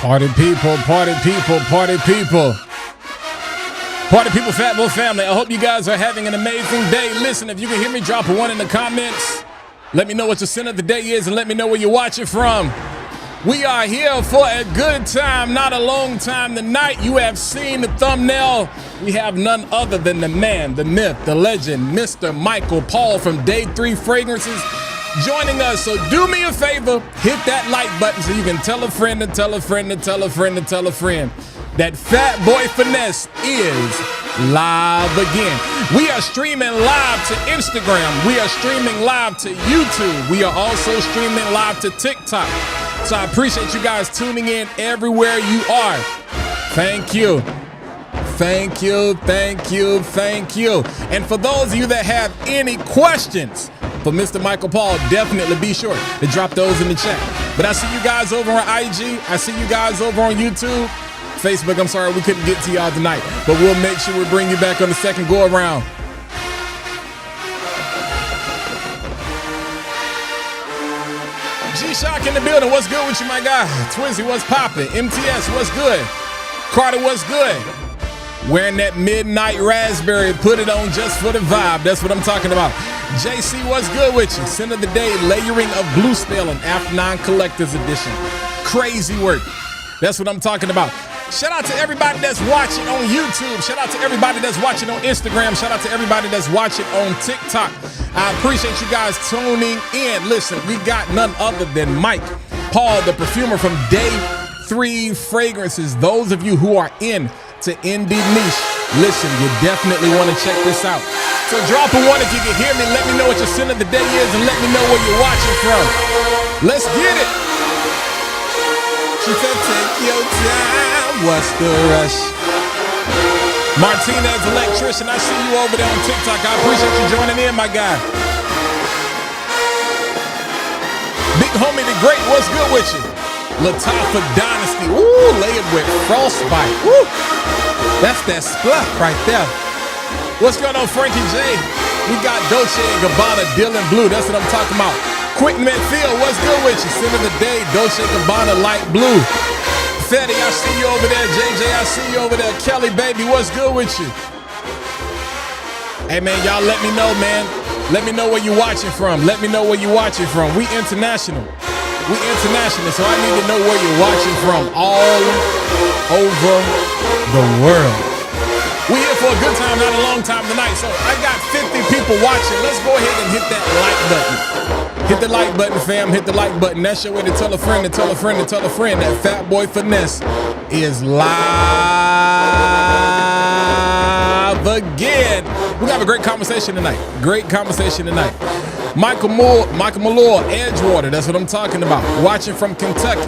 Party people, party people, party people. Party people, Fat Boy family. I hope you guys are having an amazing day. Listen, if you can hear me, drop a 1 in the comments. Let me know what your sin of the day is and let me know where you're watching from. We are here for a good time, not a long time tonight. You have seen the thumbnail. We have none other than the man, the myth, the legend, Mr. Michael Paul from Day 3 Fragrances joining us. So do me a favor, hit that like button so you can tell a friend and tell a friend and tell a friend and tell a friend that Fat Boy Finesse is live again. We are streaming live to Instagram. We are streaming live to YouTube. We are also streaming live to TikTok. So I appreciate you guys tuning in everywhere you are. Thank you. Thank you, thank you, thank you. And for those of you that have any questions for Mr. Michael Paul, definitely be sure to drop those in the chat. But I see you guys over on IG. I see you guys over on YouTube. Facebook, I'm sorry we couldn't get to y'all tonight, but we'll make sure we bring you back on the second go around. G-Shock in the building, what's good with you, my guy? Twizzy, what's poppin'? MTS, what's good? Carter, what's good? Wearing that midnight raspberry, put it on just for the vibe. That's what I'm talking about. JC, what's good with you? Sin of the day, layering of blue spell in After 9 Collector's Edition. Crazy work. That's what I'm talking about. Shout out to everybody that's watching on YouTube. Shout out to everybody that's watching on Instagram. Shout out to everybody that's watching on TikTok. I appreciate you guys tuning in. Listen, we got none other than Mike Paul, the perfumer from Day 3 Fragrances. Those of you who are in to indie niche, listen, you definitely want to check this out. So drop a 1 if you can hear me. Let me know what your sin of the day is and let me know where you're watching from. Let's get it. She said, take your time, what's the rush? Martinez Electrician, I see you over there on TikTok. I appreciate you joining in, my guy. Big homie the great, what's good with you? Latafa Dynasty, ooh, layered with frostbite, ooh. That's that spluff right there. What's going on, Frankie J? We got Dolce & Gabbana, Dylan Blue, that's what I'm talking about. Quick Medfield, what's good with you? Sin of the day, Dolce & Gabbana, light blue. Fetty, I see you over there. JJ, I see you over there. Kelly, baby, what's good with you? Hey, man, y'all let me know, man. Let me know where you're watching from. Let me know where you're watching from. We international. We international, so I need to know where you're watching from all over the world. We here for a good time, not a long time tonight. So I got 50 people watching. Let's go ahead and hit that like button. Hit the like button, fam. Hit the like button. That's your way to tell a friend, to tell a friend, to tell a friend that Fat Boy Finesse is live again. We're gonna have a great conversation tonight. Great conversation tonight. Michael Malloy, Edgewater. That's what I'm talking about. Watching from Kentucky.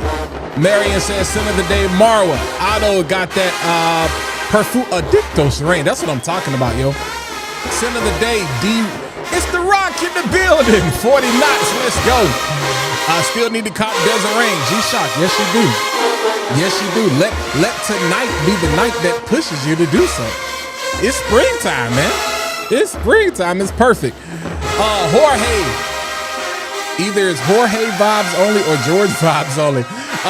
Marion says, sin of the day, Marwa. Otto got that Perfume Addictos rain. That's what I'm talking about, yo. Sin of the day, D. It's the Rock in the building. 40 knots. Let's go. I still need to cop Desert Rain. G-Shock. Yes, you do. Yes, you do. Let tonight be the night that pushes you to do so. It's springtime, man. It's springtime. It's perfect. Jorge. Either it's Jorge vibes only or George vibes only.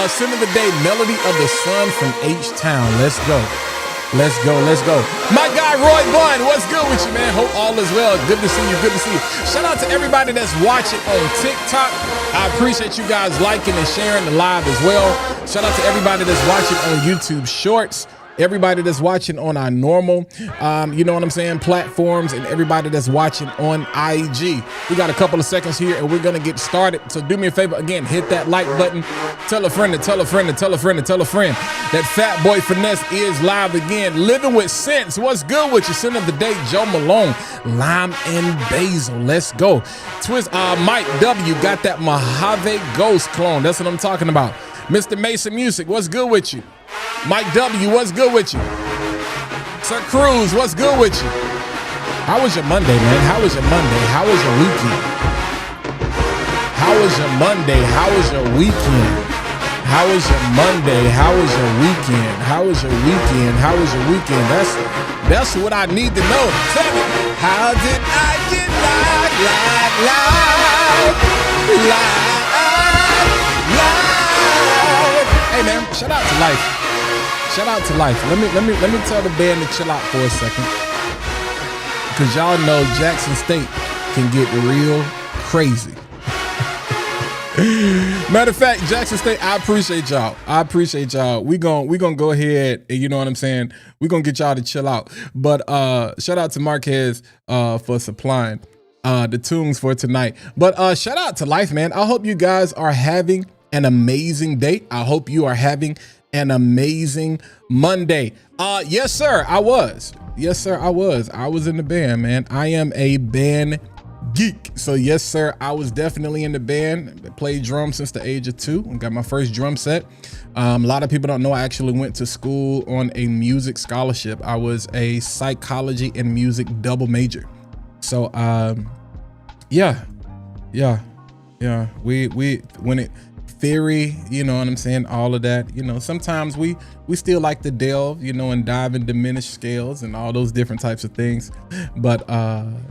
Sin of the day, Melody of the Sun from H-Town. Let's go. Let's go, let's go. My guy, Roy Bun, what's good with you, man? Hope all is well. Good to see you, good to see you. Shout out to everybody that's watching on TikTok. I appreciate you guys liking and sharing the live as well. Shout out to everybody that's watching on YouTube Shorts. Everybody that's watching on our normal, you know what I'm saying, platforms, and everybody that's watching on IG. We got a couple of seconds here, and we're going to get started. So do me a favor, again, hit that like button. Tell a friend to tell a friend to tell a friend to tell a friend that Fat Boy Finesse is live again. Living with Sense. What's good with you? Sin of the day, Joe Malone. Lime and Basil. Let's go. Twist, Mike W. got that Mojave Ghost clone. That's what I'm talking about. Mr. Mason Music, what's good with you? Mike W., what's good with you? Sir Cruz, what's good with you? How was your Monday, man? How was your Monday? How was your weekend? How was your Monday? How was your weekend? How was your Monday? How was your weekend? How was your weekend? How was your weekend? That's what I need to know. Tell me, how did I get live? Hey man, shout out to life. Shout out to life. Let me tell the band to chill out for a second. Cause y'all know Jackson State can get real crazy. Matter of fact, Jackson State, I appreciate y'all. We gonna go ahead and, you know what I'm saying, we gonna get y'all to chill out. But shout out to Marquez for supplying the tunes for tonight. But shout out to life, man. I hope you guys are having an amazing day. I hope you are having an amazing Monday. Yes, sir, I was. Yes, sir, I was. I was in the band, man. I am a band geek. So yes, sir, I was definitely in the band. I played drums since the age of 2 and got my first drum set. A lot of people don't know I actually went to school on a music scholarship. I was a psychology and music double major. So yeah. We when it theory, you know what I'm saying, all of that, you know, sometimes we still like to delve, you know, and dive in diminished scales and all those different types of things. But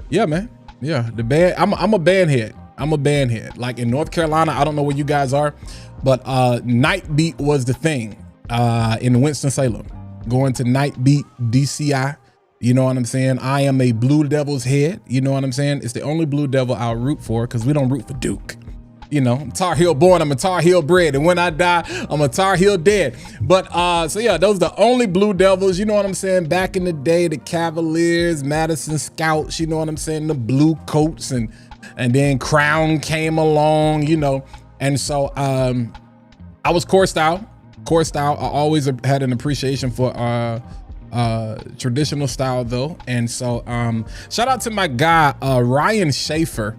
yeah, man. Yeah, the band. I'm a band head. I'm a band head. Like in North Carolina, I don't know where you guys are, but Night Beat was the thing in Winston-Salem. Going to Night Beat, DCI. You know what I'm saying? I am a Blue Devils head. You know what I'm saying? It's the only Blue Devil I'll root for because we don't root for Duke. You know, I'm Tar Heel born, I'm a Tar Heel bred, and when I die, I'm a Tar Heel dead. But so yeah, those are the only Blue Devils, you know what I'm saying? Back in the day, the Cavaliers, Madison Scouts, you know what I'm saying? The Blue Coats, and then Crown came along, you know. And so I was core style. I always had an appreciation for traditional style though. And so shout out to my guy Ryan Schaefer.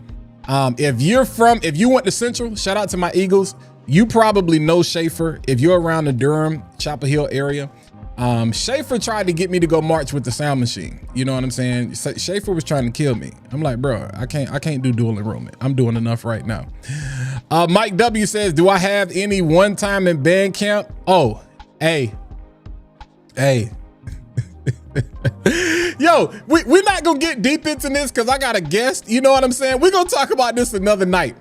If you went to Central, shout out to my Eagles. You probably know Schaefer. If you're around the Durham, Chapel Hill area, Schaefer tried to get me to go march with the Sound Machine. You know what I'm saying? Schaefer was trying to kill me. I'm like, bro, I can't do dual enrollment. I'm doing enough right now. Mike W says, do I have any one time in band camp? Oh, hey. Yo, we're not gonna get deep into this because I got a guest, you know what I'm saying? We're gonna talk about this another night.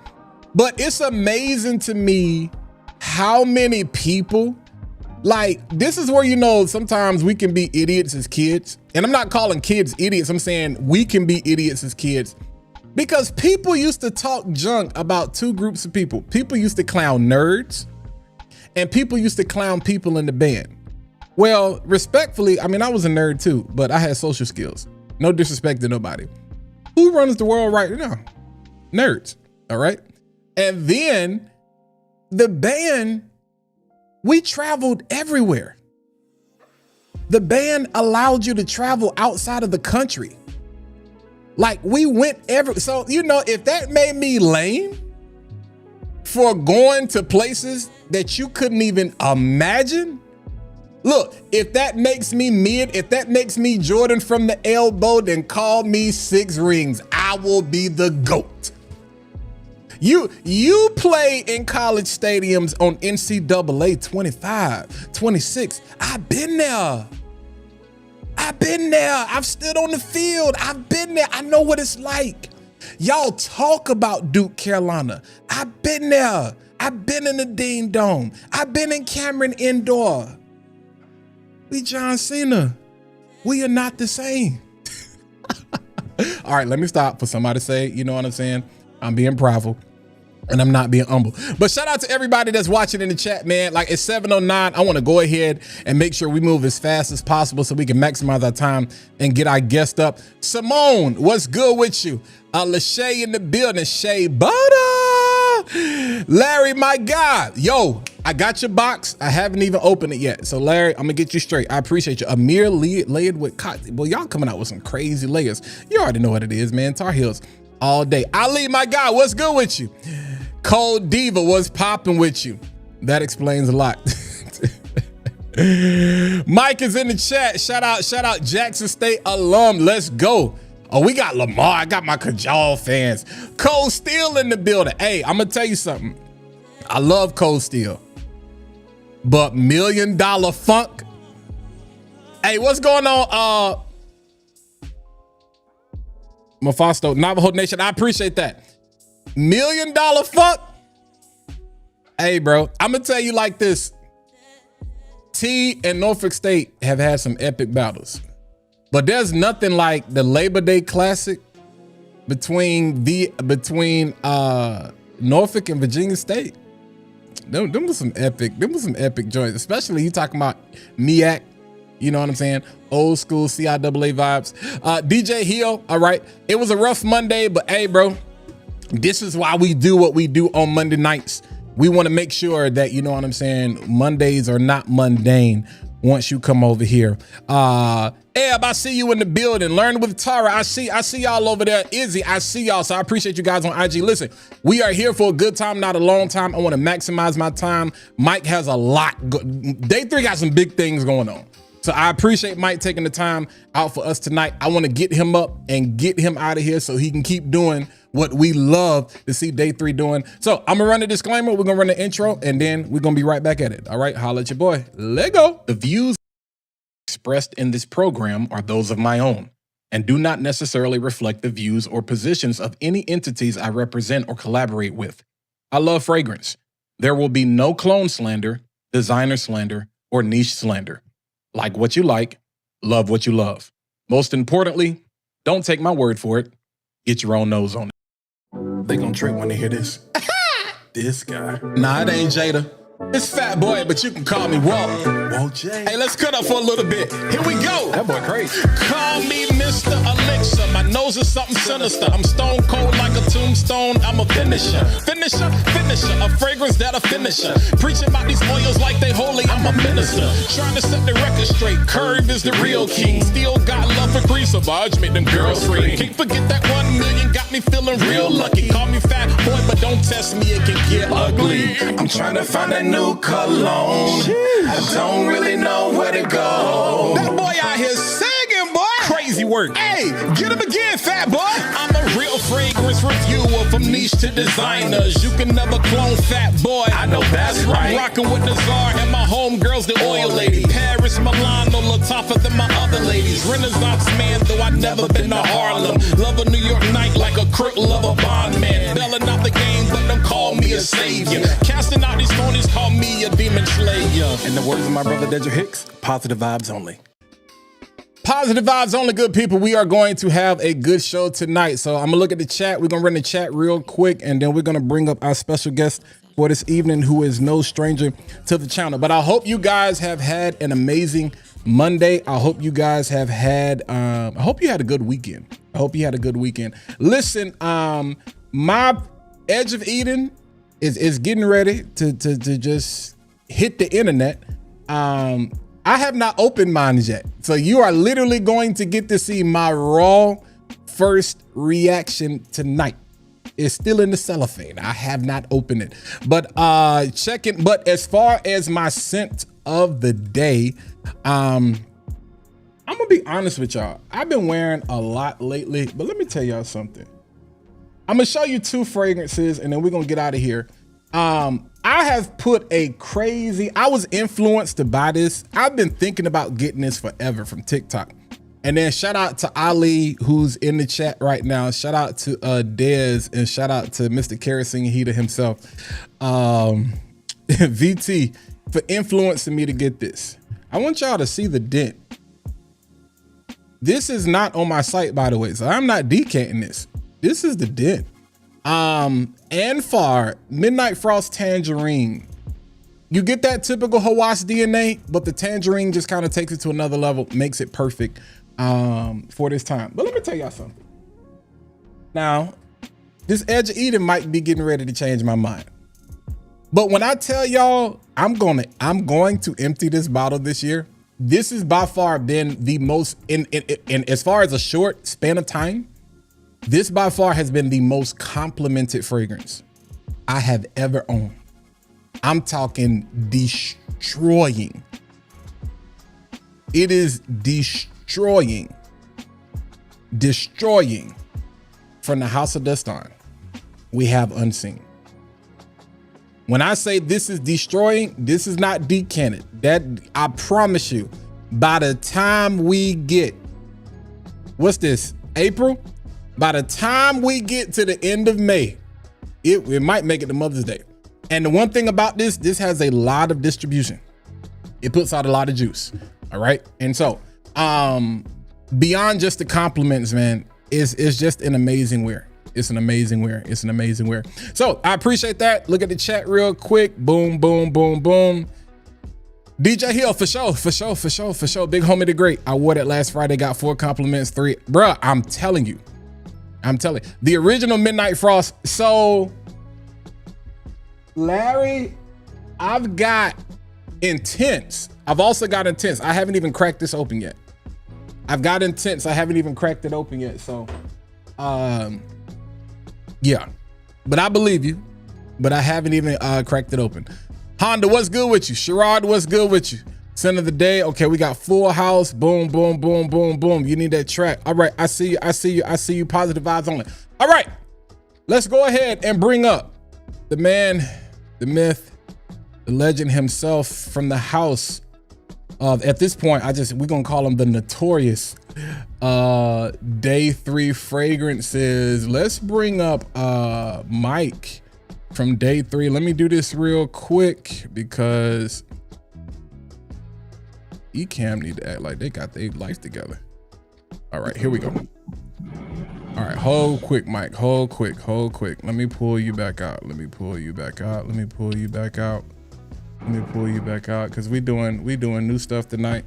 But it's amazing to me how many people, like, this is where, you know, sometimes we can be idiots as kids. And I'm not calling kids idiots, I'm saying we can be idiots as kids. Because people used to talk junk about two groups of people. People used to clown nerds, and people used to clown people in the band. Well, respectfully, I mean, I was a nerd too, but I had social skills. No disrespect to nobody. Who runs the world right now? Nerds, all right? And then the band, we traveled everywhere. The band allowed you to travel outside of the country. Like we went so, you know, if that made me lame for going to places that you couldn't even imagine, look, if that makes me mid, if that makes me Jordan from the elbow, then call me 6 rings. I will be the GOAT. You play in college stadiums on NCAA 25, 26. I've been there. I've stood on the field. I've been there. I know what it's like. Y'all talk about Duke, Carolina. I've been there. I've been in the Dean Dome. I've been in Cameron Indoor. We John Cena. We are not the same. All right, let me stop for somebody to say, you know what I'm saying? I'm being prideful and I'm not being humble. But shout out to everybody that's watching in the chat, man. Like it's 7:09. I want to go ahead and make sure we move as fast as possible so we can maximize our time and get our guest up. Simone, what's good with you? Lachey in the building. Shea Butter. Larry, my guy. Yo, I got your box. I haven't even opened it yet. So Larry, I'm gonna get you straight. I appreciate you. Amir layered with cotton. Well, y'all coming out with some crazy layers. You already know what it is, man. Tar Heels all day. Ali, my guy, what's good with you? Cold Diva, what's popping with you? That explains a lot. Mike is in the chat. Shout out Jackson State alum. Let's go. Oh, we got Lamar. I got my Kajal fans. Cold Steel in the building. Hey, I'm gonna tell you something. I love Cold Steel, but $1 Million Funk. Hey, what's going on? Mephisto, Navajo Nation. I appreciate that. $1 Million Funk. Hey, bro, I'm gonna tell you like this. T and Norfolk State have had some epic battles, but there's nothing like the Labor Day Classic between Norfolk and Virginia State. Them was some epic joints, especially you talking about MEAC, you know what I'm saying? Old school CIAA vibes. DJ Hill, all right. It was a rough Monday, but hey, bro, this is why we do what we do on Monday nights. We want to make sure that, you know what I'm saying, Mondays are not mundane once you come over here. Eb, I see you in the building. Learn with Tara. I see y'all over there. Izzy, I see y'all. So I appreciate you guys on IG. Listen, we are here for a good time, not a long time. I want to maximize my time. Mike has a lot. Day 3 got some big things going on. So I appreciate Mike taking the time out for us tonight. I want to get him up and get him out of here so he can keep doing what we love to see Day 3 doing. So I'm gonna run a disclaimer, we're gonna run the intro, and then we're gonna be right back at it. All right, holla at your boy. Let go. The views expressed in this program are those of my own and do not necessarily reflect the views or positions of any entities I represent or collaborate with. I love fragrance. There will be no clone slander, designer slander, or niche slander. Like what you like, love what you love. Most importantly, don't take my word for it. Get your own nose on it. They gonna trip when they hear this. This guy. Nah, it ain't Jada. It's Fat Boy, but you can call me Walt. Walt J. Hey, let's cut up for a little bit. Here we go. That boy crazy. Call me Mr. Elixir. My nose is something sinister. I'm stone cold like a tombstone. I'm a finisher. Finisher. A fragrance that a finisher. Preaching about these oils like they holy. I'm a minister. Trying to set the record straight. Curve is the real king. Still got love for Cree Savage. Make them girls scream. Can't forget that 1 million. Got me feeling real lucky. Call me Fat Boy, but don't test me. It can get ugly. I'm trying to find a new cologne. I don't really know where to go. That boy out here singing, boy. Crazy work. Hey, get him again, Fat Boy. I'm a real fragrance reviewer from niche to designers. You can never clone Fat Boy. I know that's right. I'm rocking with the Czar and my homegirls, the oil lady. Paris, Milan, a little tougher than my other ladies. Renaissance man, though I never been to Harlem. Love a New York night like a crook, love a bond man. Belling out the game, but don't call me a savior. Casting out these phonies, call me a demon slayer. In the words of my brother Dedrick Hicks, positive vibes only. Positive vibes only, good people. We are going to have a good show tonight. So I'm gonna look at the chat. We're gonna run the chat real quick, and then we're gonna bring up our special guest for this evening, who is no stranger to the channel. But I hope you guys have had an amazing Monday. I hope you guys have had, I hope you had a good weekend. Listen, my Edge of Eden is getting ready to just hit the internet. I have not opened mine yet. So you are literally going to get to see my raw first reaction tonight. It's still in the cellophane. I have not opened it. But check it. But as far as my scent of the day, I'm gonna be honest with y'all. I've been wearing a lot lately, but let me tell y'all something. I'm gonna show you 2 fragrances and then we're gonna get out of here. I have put I was influenced to buy this. I've been thinking about getting this forever from TikTok. And then shout out to Ali, who's in the chat right now. Shout out to Dez, and shout out to Mr. Kerosene Heater himself. VT, for influencing me to get this. I want y'all to see the dent. This is not on my site, by the way, so I'm not decanting this. This is the dent. Anfar Midnight Frost Tangerine. You get that typical Hawass DNA, but the tangerine just kind of takes it to another level, makes it perfect for this time. But let me tell y'all something. Now, this Edge of Eden might be getting ready to change my mind. But when I tell y'all I'm going to empty this bottle this year, this has by far been the most, in as far as a short span of time, this by far has been the most complimented fragrance I have ever owned. I'm talking destroying. It is destroying from the House of Destin. We have Unseen. When I say this is destroying, this is not decanted. That, I promise you, by the time we get, what's this, April? By the time we get to the end of May, it might make it to Mother's Day. And the one thing about this has a lot of distribution. it puts out a lot of juice. All right. And so beyond just the compliments, man, it's just an amazing wear. It's an amazing wear. It's an amazing wear. So I appreciate that. Look at the chat real quick. Boom, boom, boom, boom. DJ Hill, for sure. Big homie the great. I wore that last Friday, got 4 compliments, 3. Bruh, I'm telling you. The original Midnight Frost. So, Larry, I've got Intense. I've also got Intense. I haven't even cracked this open yet. I've got Intense. I haven't even cracked it open yet. So, yeah. But I believe you. But I haven't even cracked it open. Honda, what's good with you? Sherrod, what's good with you? Center of the day. Okay, we got Full House. Boom, boom, boom, boom, boom. You need that track. All right, I see you. Positive vibes only. All right, let's go ahead and bring up the man, the myth, the legend himself from the house of, at this point, we're gonna call him the notorious Day 3 Fragrances. Let's bring up Mike from Day 3. Let me do this real quick because Ecamm need to act like they got their life together. All right, here we go. All right, hold quick, Mike. Hold quick. Let me pull you back out. Because we doing new stuff tonight.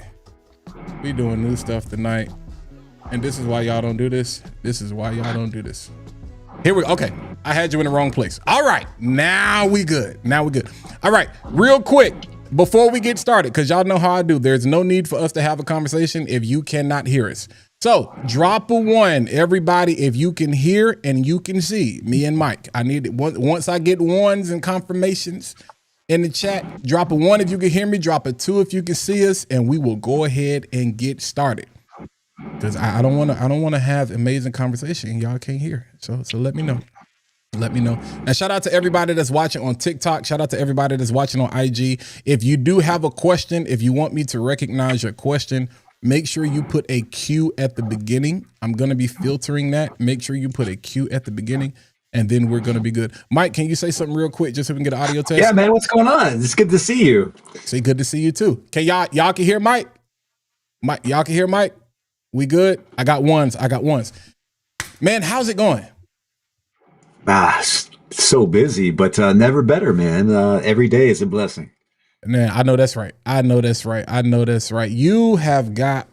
And this is why y'all don't do this. Here we go. Okay, I had you in the wrong place. All right, now we good. All right, real quick, before we get started, because y'all know how I do, there's no need for us to have a conversation if you cannot hear us. So drop a 1, everybody, if you can hear and you can see me and Mike. I need it. Once I get 1s and confirmations in the chat, drop a 1 if you can hear me, drop a 2 if you can see us, and we will go ahead and get started. Because I don't want to have amazing conversation and y'all can't hear. So let me know. Now, shout out to everybody that's watching on TikTok. Shout out to everybody that's watching on IG. If you do have a question, if you want me to recognize your question, make sure you put a Q at the beginning. I'm going to be filtering that. Make sure you put a Q at the beginning, and then we're going to be good. Mike, can you say something real quick just so we can get an audio test? Yeah, man, what's going on? It's good to see you. See, good to see you too. Can y'all can hear Mike? Y'all can hear Mike? We good? I got ones. Man, how's it going? So busy, but never better, man. Every day is a blessing. Man, I know that's right. You have got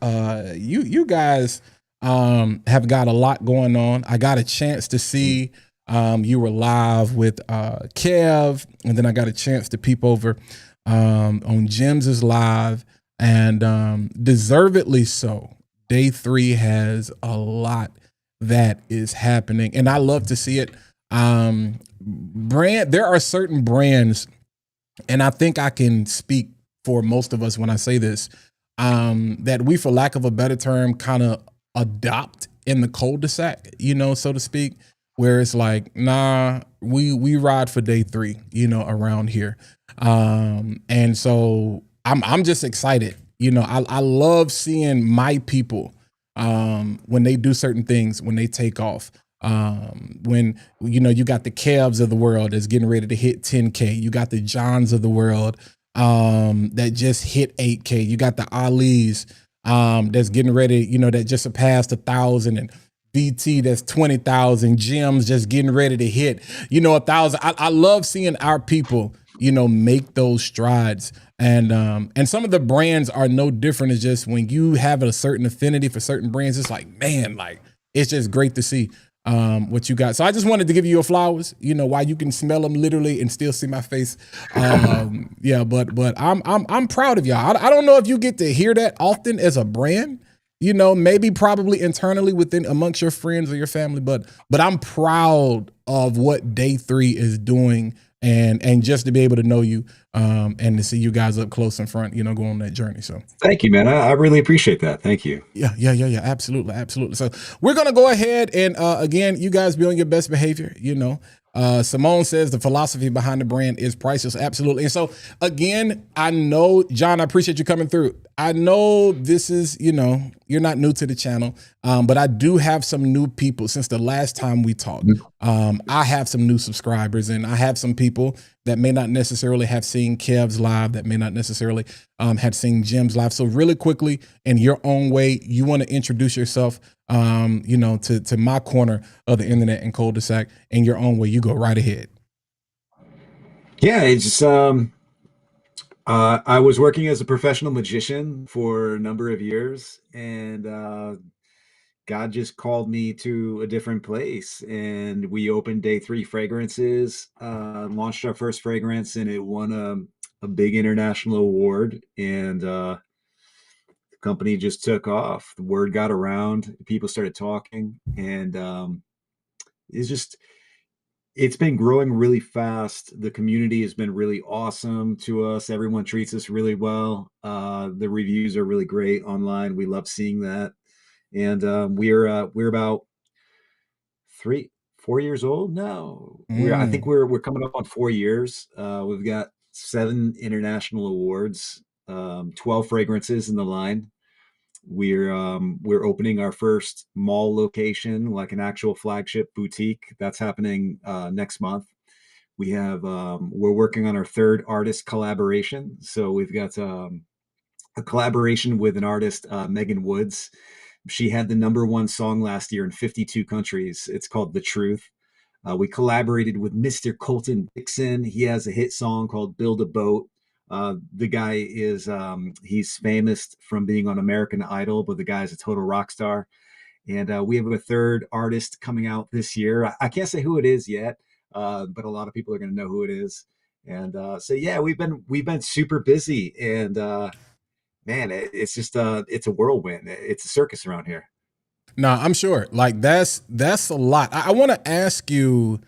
you guys have got a lot going on. I got a chance to see you were live with Kev, and then I got a chance to peep over on Jim's live, and deservedly so. Day 3 has a lot that is happening, and I love to see it. There are certain brands, and I think I can speak for most of us when I say this, that we, for lack of a better term, kind of adopt in the cul-de-sac, so to speak, where it's like, nah, we ride for Day 3, around here. And so I'm just excited. I love seeing my people when they do certain things, when they take off. When you got the Kevs of the world that's getting ready to hit 10K. You got the Johns of the world that just hit 8K. You got the Ali's that's getting ready, that just surpassed 1,000, and VT that's 20,000. Jim's just getting ready to hit 1,000. I love seeing our people make those strides. And some of the brands are no different. It's just when you have a certain affinity for certain brands, it's like, man, like, it's just great to see what you got. So I just wanted to give you your flowers, while you can smell them literally and still see my face. Yeah, but I'm proud of y'all. I don't know if you get to hear that often as a brand, maybe probably internally within amongst your friends or your family, but I'm proud of what Day 3 is doing. And just to be able to know you and to see you guys up close in front, go on that journey. So thank you, man. I really appreciate that. Thank you. Yeah. Absolutely. So we're going to go ahead and again, you guys be on your best behavior. Simone says the philosophy behind the brand is priceless. Absolutely. And so again, I know, John, I appreciate you coming through. I know this is, you're not new to the channel, but I do have some new people since the last time we talked. I have some new subscribers, and I have some people that may not necessarily have seen Kev's live, that may not necessarily have seen Jim's live. So really quickly, in your own way, you want to introduce yourself, to my corner of the internet and cul-de-sac in your own way. You go right ahead. Yeah, it's I was working as a professional magician for a number of years, and God just called me to a different place, and we opened Day 3 Fragrances, launched our first fragrance, and it won a big international award, and the company just took off. The word got around, people started talking, and it's just it's been growing really fast. The community has been really awesome to us. Everyone treats us really well. The reviews are really great online. We love seeing that. And we're about 4 years old now. I think we're coming up on 4 years. We've got 7 international awards, 12 fragrances in the line. We're opening our first mall location, like an actual flagship boutique. That's happening next month. We're working on our 3rd artist collaboration. So we've got a collaboration with an artist, Megan Woods. She had the #1 song last year in 52 countries. It's called The Truth. We collaborated with Mr. Colton Dixon. He has a hit song called Build a Boat. The guy is he's famous from being on American Idol, but the guy's a total rock star. And we have a 3rd artist coming out this year. I can't say who it is yet, but a lot of people are going to know who it is. And so yeah, we've been super busy, and man, it's just it's a whirlwind. It's a circus around here. No, I'm sure. Like that's a lot. I want to ask you,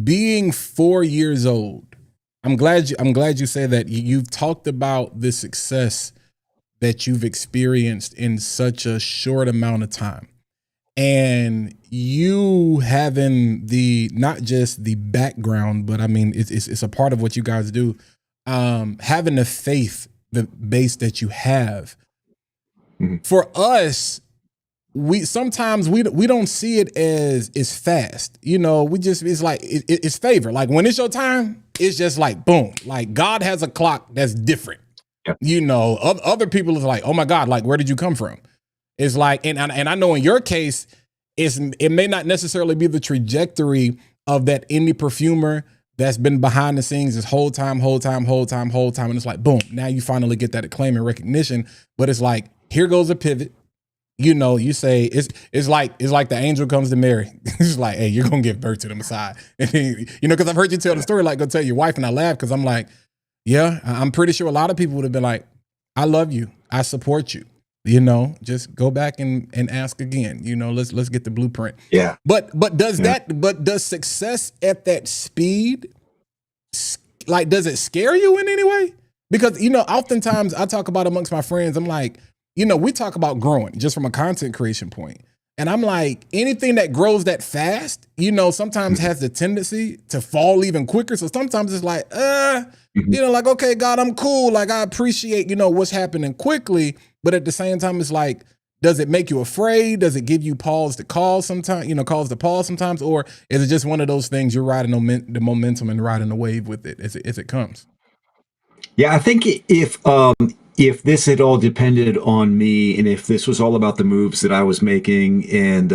being 4 years old, I'm glad you said that. You've talked about the success that you've experienced in such a short amount of time, and you having not just the background, but I mean it's a part of what you guys do. Having the faith, the base that you have. For us, we sometimes we don't see it as fast. It's like it's favor. Like when it's your time, it's just like boom. Like God has a clock that's different. Yep. Other people is like, oh my God, like where did you come from? It's like, and I know in your case, it may not necessarily be the trajectory of that indie perfumer that's been behind the scenes this whole time, and it's like boom, now you finally get that acclaim and recognition. But it's like, here goes a pivot. You say it's like the angel comes to Mary. It's like, hey, you're gonna give birth to the Messiah. Because I've heard you tell the story, like go tell your wife, and I laugh because I'm like, yeah, I'm pretty sure a lot of people would have been like, I love you, I support you. Just go back and ask again. Let's get the blueprint. Yeah. But does success at that speed, like, does it scare you in any way? Because oftentimes I talk about amongst my friends, I'm like, we talk about growing just from a content creation point. And I'm like, anything that grows that fast, sometimes has the tendency to fall even quicker. So sometimes it's like, like, okay, God, I'm cool. Like, I appreciate, what's happening quickly. But at the same time, it's like, does it make you afraid? Does it give you pause to call sometimes, cause to pause sometimes? Or is it just one of those things you're riding the momentum and riding the wave with it as it comes? Yeah, I think if this had all depended on me, and if this was all about the moves that I was making, and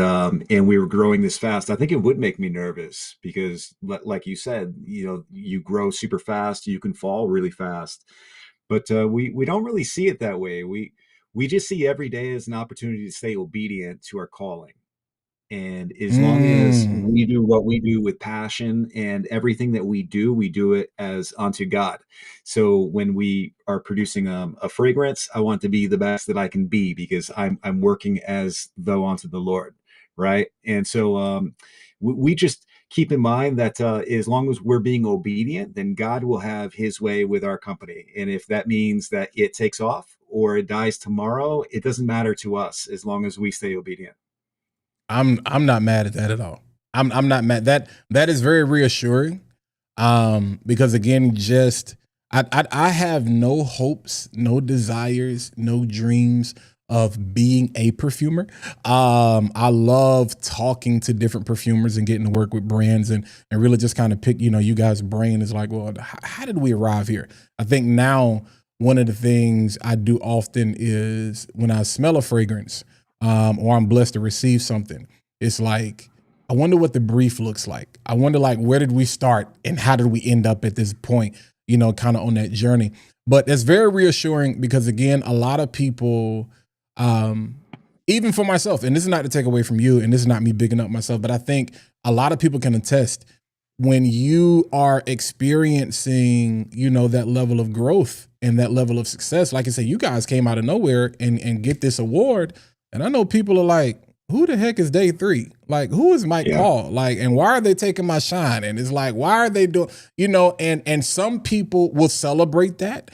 we were growing this fast, I think it would make me nervous because, like you said, you grow super fast, you can fall really fast, but we don't really see it that way. We just see every day as an opportunity to stay obedient to our calling. And as long as we do what we do with passion, and everything that we do it as unto God. So when we are producing a fragrance, I want to be the best that I can be because I'm working as though unto the Lord, right? And so we just keep in mind that as long as we're being obedient, then God will have His way with our company. And if that means that it takes off or it dies tomorrow, it doesn't matter to us as long as we stay obedient. I'm not mad at that at all. I'm not mad. That is very reassuring. Because again, just I have no hopes, no desires, no dreams of being a perfumer. I love talking to different perfumers and getting to work with brands and really just kind of pick, you guys' brain is like, well, how did we arrive here? I think now one of the things I do often is when I smell a fragrance, or I'm blessed to receive something, it's like, I wonder what the brief looks like. I wonder, like, where did we start and how did we end up at this point, kind of on that journey. But it's very reassuring because, again, a lot of people, um, even for myself, and this is not to take away from you, and this is not me bigging up myself, but I think a lot of people can attest when you are experiencing, that level of growth and that level of success. Like I said, you guys came out of nowhere and get this award. And I know people are like, who the heck is Day 3? Like, who is Mike Paul? Like, and why are they taking my shine? And it's like, why are they doing, and some people will celebrate that.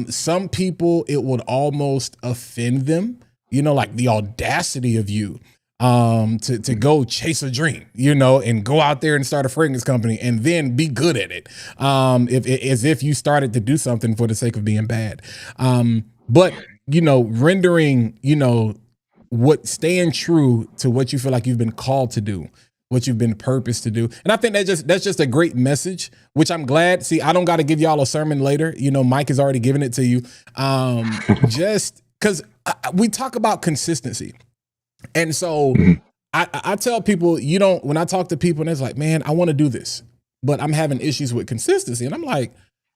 Some people, it would almost offend them, like the audacity of you, to go chase a dream, and go out there and start a fragrance company and then be good at it. As if you started to do something for the sake of being bad. But, rendering, staying true to what you feel like you've been called to do, what you've been purposed to do. And I think that's just a great message, which I'm glad. See, I don't got to give y'all a sermon later. Mike has already given it to you. Just because we talk about consistency. And so I tell people, when I talk to people and it's like, man, I want to do this, but I'm having issues with consistency. And I'm like,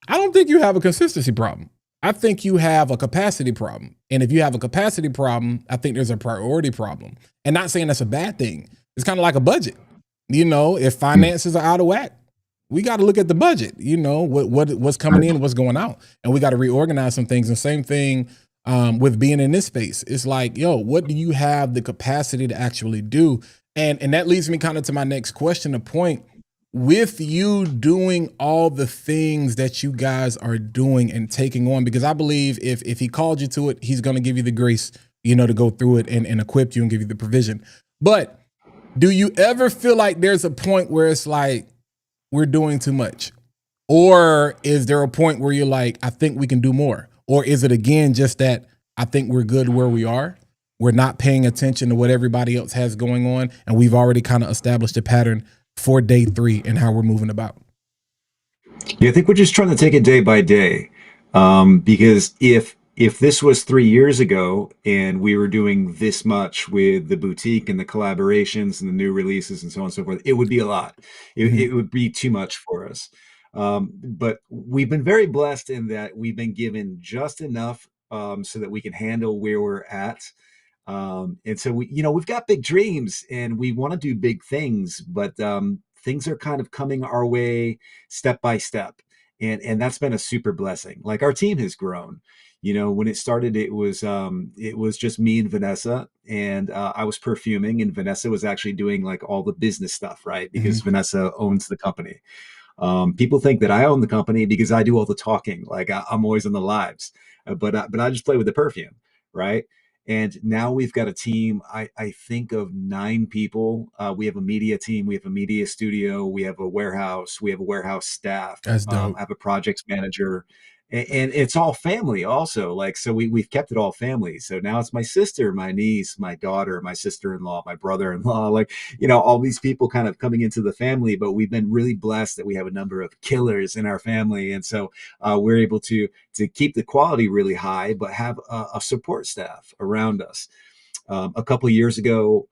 I don't think you have a consistency problem. I think you have a capacity problem. And if you have a capacity problem, I think there's a priority problem. And not saying that's a bad thing. It's kind of like a budget. If finances are out of whack, we got to look at the budget, what's coming in, what's going out. And we got to reorganize some things. And same thing with being in this space. It's like, what do you have the capacity to actually do? And that leads me kind of to my next question, the point. With you doing all the things that you guys are doing and taking on, because I believe if he called you to it, he's going to give you the grace, to go through it and equip you and give you the provision. But do you ever feel like there's a point where it's like, we're doing too much? Or is there a point where you're like, I think we can do more? Or is it, again, just that I think we're good where we are? We're not paying attention to what everybody else has going on. And we've already kind of established a pattern for Day 3 and how we're moving about. Yeah, I think we're just trying to take it day by day. Because if this was 3 years ago and we were doing this much with the boutique and the collaborations and the new releases and so on and so forth, it would be a lot. It would be too much for us. But we've been very blessed in that we've been given just enough so that we can handle where we're at. And so we've got big dreams and we want to do big things, but things are kind of coming our way step by step. And that's been a super blessing. Like, our team has grown. When it started, it was just me and Vanessa, and I was perfuming, and Vanessa was actually doing like all the business stuff, right? Because Vanessa owns the company. People think that I own the company because I do all the talking. Like, I'm always on the lives, but I just play with the perfume, right? And now we've got a team, I think, of 9 people. We have a media team, we have a media studio, we have a warehouse, we have a warehouse staff. That's dope. I have a projects manager, and it's all family also. Like, so we've kept it all family. So now it's my sister, my niece, my daughter, my sister-in-law, my brother-in-law, like, all these people kind of coming into the family. But we've been really blessed that we have a number of killers in our family. And so we're able to keep the quality really high, but have a support staff around us. A couple of years ago,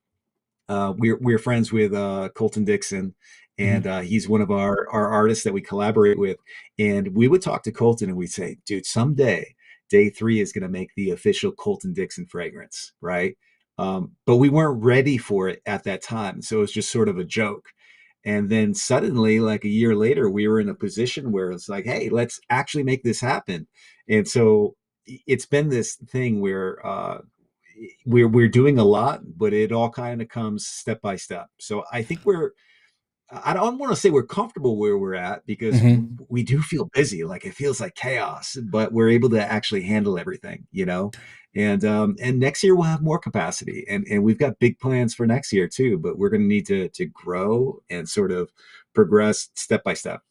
we're friends with Colton Dixon, and he's one of our artists that we collaborate with. And we would talk to Colton and we'd say, dude, someday Day 3 is going to make the official Colton Dixon fragrance, right? But we weren't ready for it at that time. So it was just sort of a joke. And then suddenly, like a year later, we were in a position where it's like, hey, let's actually make this happen. And so it's been this thing where we're doing a lot, but it all kind of comes step by step. So I think I don't want to say we're comfortable where we're at because Hmm. we do feel busy. Like it feels like chaos, but we're able to actually handle everything, you know. And next year we'll have more capacity, and we've got big plans for next year too. But we're going to need to grow and sort of progress step by step.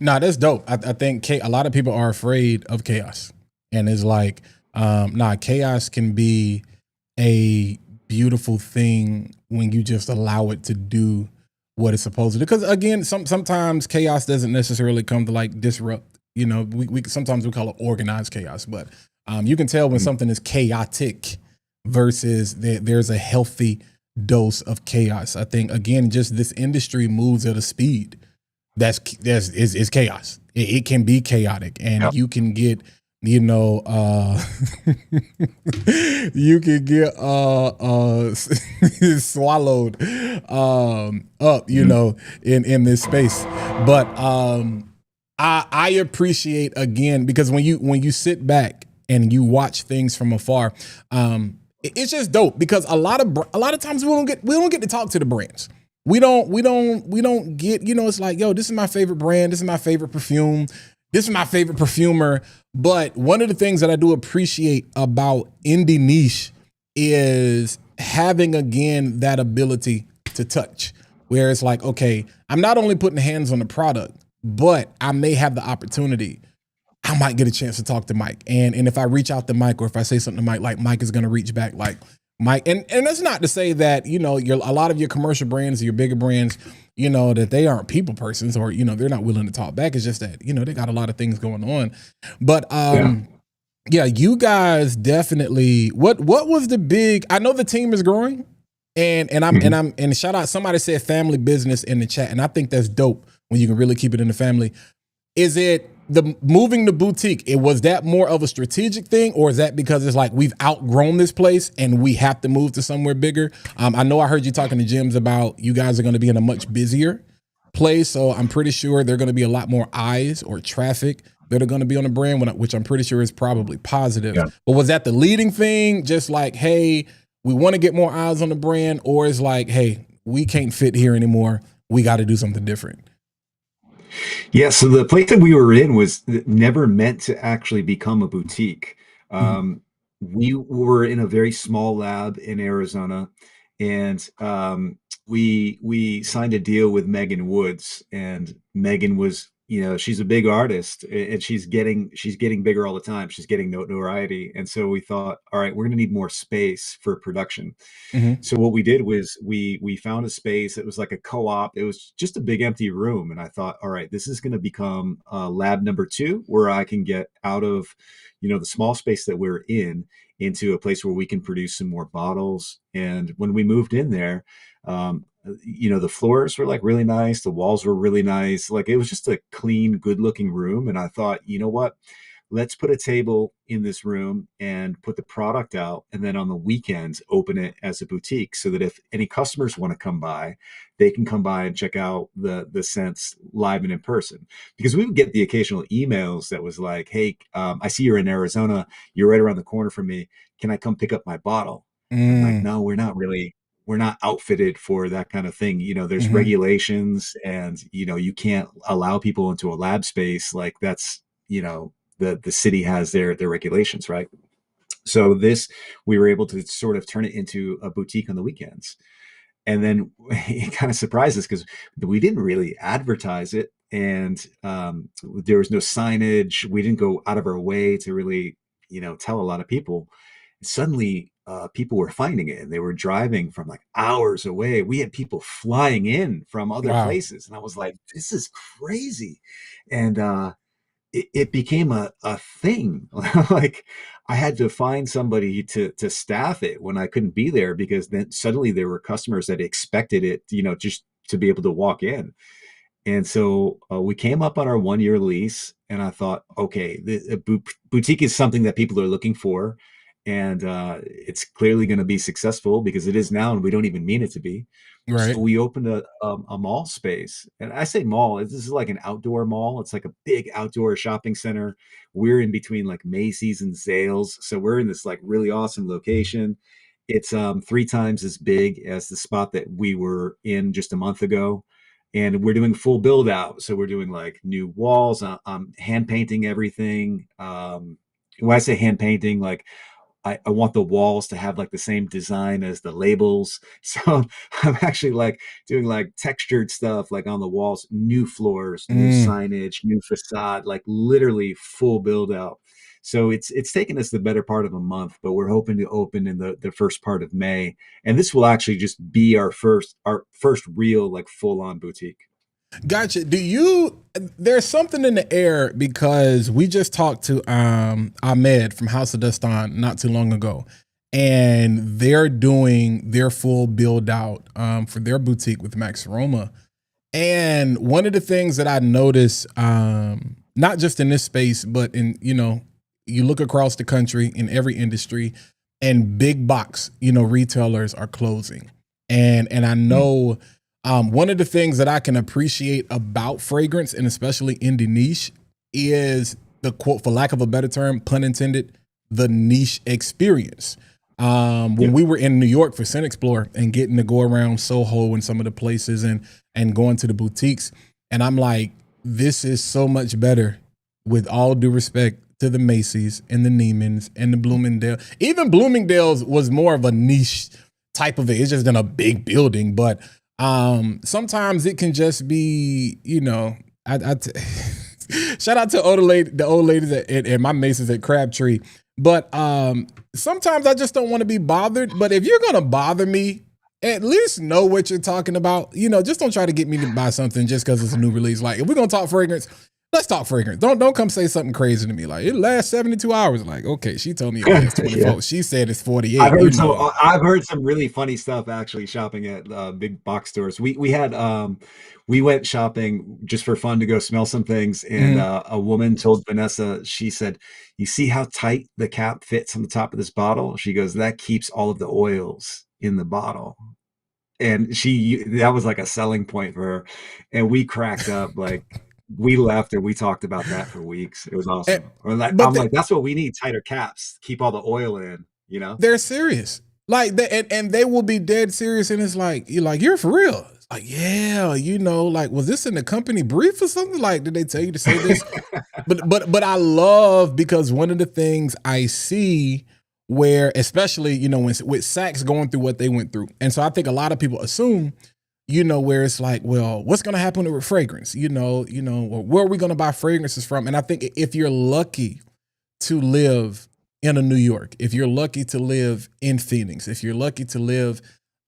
Nah, that's dope. I think a lot of people are afraid of chaos, and it's like, nah, chaos can be a beautiful thing when you just allow it to do what it's supposed to do. Because again, sometimes chaos doesn't necessarily come to like disrupt. You know, we sometimes we call it organized chaos, but you can tell when Mhm. something is chaotic versus there's a healthy dose of chaos. I think again, just this industry moves at a speed that's is chaos. It can be chaotic, and Yep. you can get, you know, you can get swallowed up, you Mhm. know, in this space. But I appreciate again because when you sit back and you watch things from afar, it's just dope because a lot of times we don't get to talk to the brands. We don't get, you know, it's like, yo, this is my favorite brand, this is my favorite perfume, this is my favorite perfumer. But one of the things that I do appreciate about indie niche is having again that ability to touch, where it's like, okay, I'm not only putting hands on the product, but I may have the opportunity. I might get a chance to talk to Mike. And if I reach out to Mike or if I say something to Mike, like Mike is gonna reach back like Mike. And that's not to say that, you know, a lot of your commercial brands, your bigger brands, you know, that they aren't people persons or, you know, they're not willing to talk back. It's just that, you know, they got a lot of things going on. But Yeah. yeah, you guys definitely what was the big, I know the team is growing Mhm. and shout out, somebody said family business in the chat. And I think that's dope when you can really keep it in the family. Is it the moving the boutique? It was that more of a strategic thing, or is that because it's like we've outgrown this place and we have to move to somewhere bigger? I know I heard you talking to Jims about you guys are going to be in a much busier place, so I'm pretty sure there are going to be a lot more eyes or traffic that are going to be on the brand, which I'm pretty sure is probably positive. Yeah. But was that the leading thing? Just like, hey, we want to get more eyes on the brand, or is like, hey, we can't fit here anymore. We got to do something different. Yeah, so the place that we were in was never meant to actually become a boutique. Mhm. We were in a very small lab in Arizona, and we signed a deal with Megan Woods, and Megan was, you know, she's a big artist, and she's getting bigger all the time. She's getting notoriety, and so we thought, all right, we're going to need more space for production. Mhm. So what we did was we found a space. It was like a co-op. It was just a big empty room, and I thought, all right, this is going to become lab number two, where I can get out of, you know, the small space that we're in into a place where we can produce some more bottles. And when we moved in there, you know, the floors were like really nice, the walls were really nice. Like it was just a clean, good-looking room, and I thought, you know what? Let's put a table in this room and put the product out, and then on the weekends open it as a boutique, so that if any customers want to come by, they can come by and check out the scents live and in person. Because we would get the occasional emails that was like, hey, I see you're in Arizona, you're right around the corner from me, can I come pick up my bottle? And I'm like, Mm. no, we're not outfitted for that kind of thing. You know, there's Mhm. regulations, and you know, you can't allow people into a lab space. Like that's, you know, the city has their regulations, right? So this, we were able to sort of turn it into a boutique on the weekends. And then it kind of surprised us because we didn't really advertise it, and there was no signage. We didn't go out of our way to really, you know, tell a lot of people. Suddenly people were finding it, and they were driving from like hours away. We had people flying in from other Wow. places, and I was like, this is crazy. And it became a thing. Like I had to find somebody to staff it when I couldn't be there, because then suddenly there were customers that expected it, you know, just to be able to walk in. And so we came up on our 1 year lease, and I thought, okay, the boutique is something that people are looking for, and it's clearly going to be successful because it is now, and we don't even mean it to be. So Right. we opened a mall space, and I say mall. This is like an outdoor mall. It's like a big outdoor shopping center. We're in between like Macy's and Zales, so we're in this like really awesome location. It's 3 times as big as the spot that we were in just a month ago, and we're doing full build out. So we're doing like new walls. I'm hand painting everything. When I say hand painting, like I want the walls to have like the same design as the labels. So I'm actually like doing like textured stuff like on the walls, new floors, new Mm. signage, new facade, like literally full build out. So it's taken us the better part of a month, but we're hoping to open in the first part of May. And this will actually just be our first real like full on boutique. Gotcha. There's something in the air because we just talked to Ahmed from House of Dustan not too long ago, and they're doing their full build out for their boutique with Max Roma. And one of the things that I notice, not just in this space, but in, you look across the country in every industry, and big box, retailers are closing. And I know one of the things that I can appreciate about fragrance, and especially in the niche, is the quote, for lack of a better term, pun intended, the niche experience. When we were in New York for Scent Explore and getting to go around Soho and some of the places and going to the boutiques, and I'm like, this is so much better, with all due respect to the Macy's and the Neiman's and the Bloomingdale. Even Bloomingdale's was more of a niche type of it. It's just in a big building, but sometimes it can just be, shout out to the old ladies at my Macy's at Crabtree. But sometimes I just don't want to be bothered. But if you're gonna bother me, at least know what you're talking about. Just don't try to get me to buy something just because it's a new release. Like, if we're gonna talk fragrance, let's talk fragrance. Don't come say something crazy to me. Like, it lasts 72 hours. Like, okay, she told me it lasts 24. Yeah. She said it's 48. I've heard some really funny stuff actually shopping at big box stores. We went shopping just for fun to go smell some things, and a woman told Vanessa, she said, "You see how tight the cap fits on the top of this bottle?" She goes, "That keeps all of the oils in the bottle." And that was like a selling point for her, and we cracked up. Like, we left and we talked about that for weeks. It was awesome. I'm like, that's what we need, tighter caps, keep all the oil in. They're serious. Like, and they will be dead serious, and it's like, you're for real. It's like, yeah, like, was this in the company brief or something? Like, did they tell you to say this? but I love, because one of the things I see, where especially, when with Saks going through what they went through, and so I think a lot of people assume, where it's like, well, what's going to happen with fragrance? Where are we going to buy fragrances from? And I think if you're lucky to live in a New York, if you're lucky to live in Phoenix, if you're lucky to live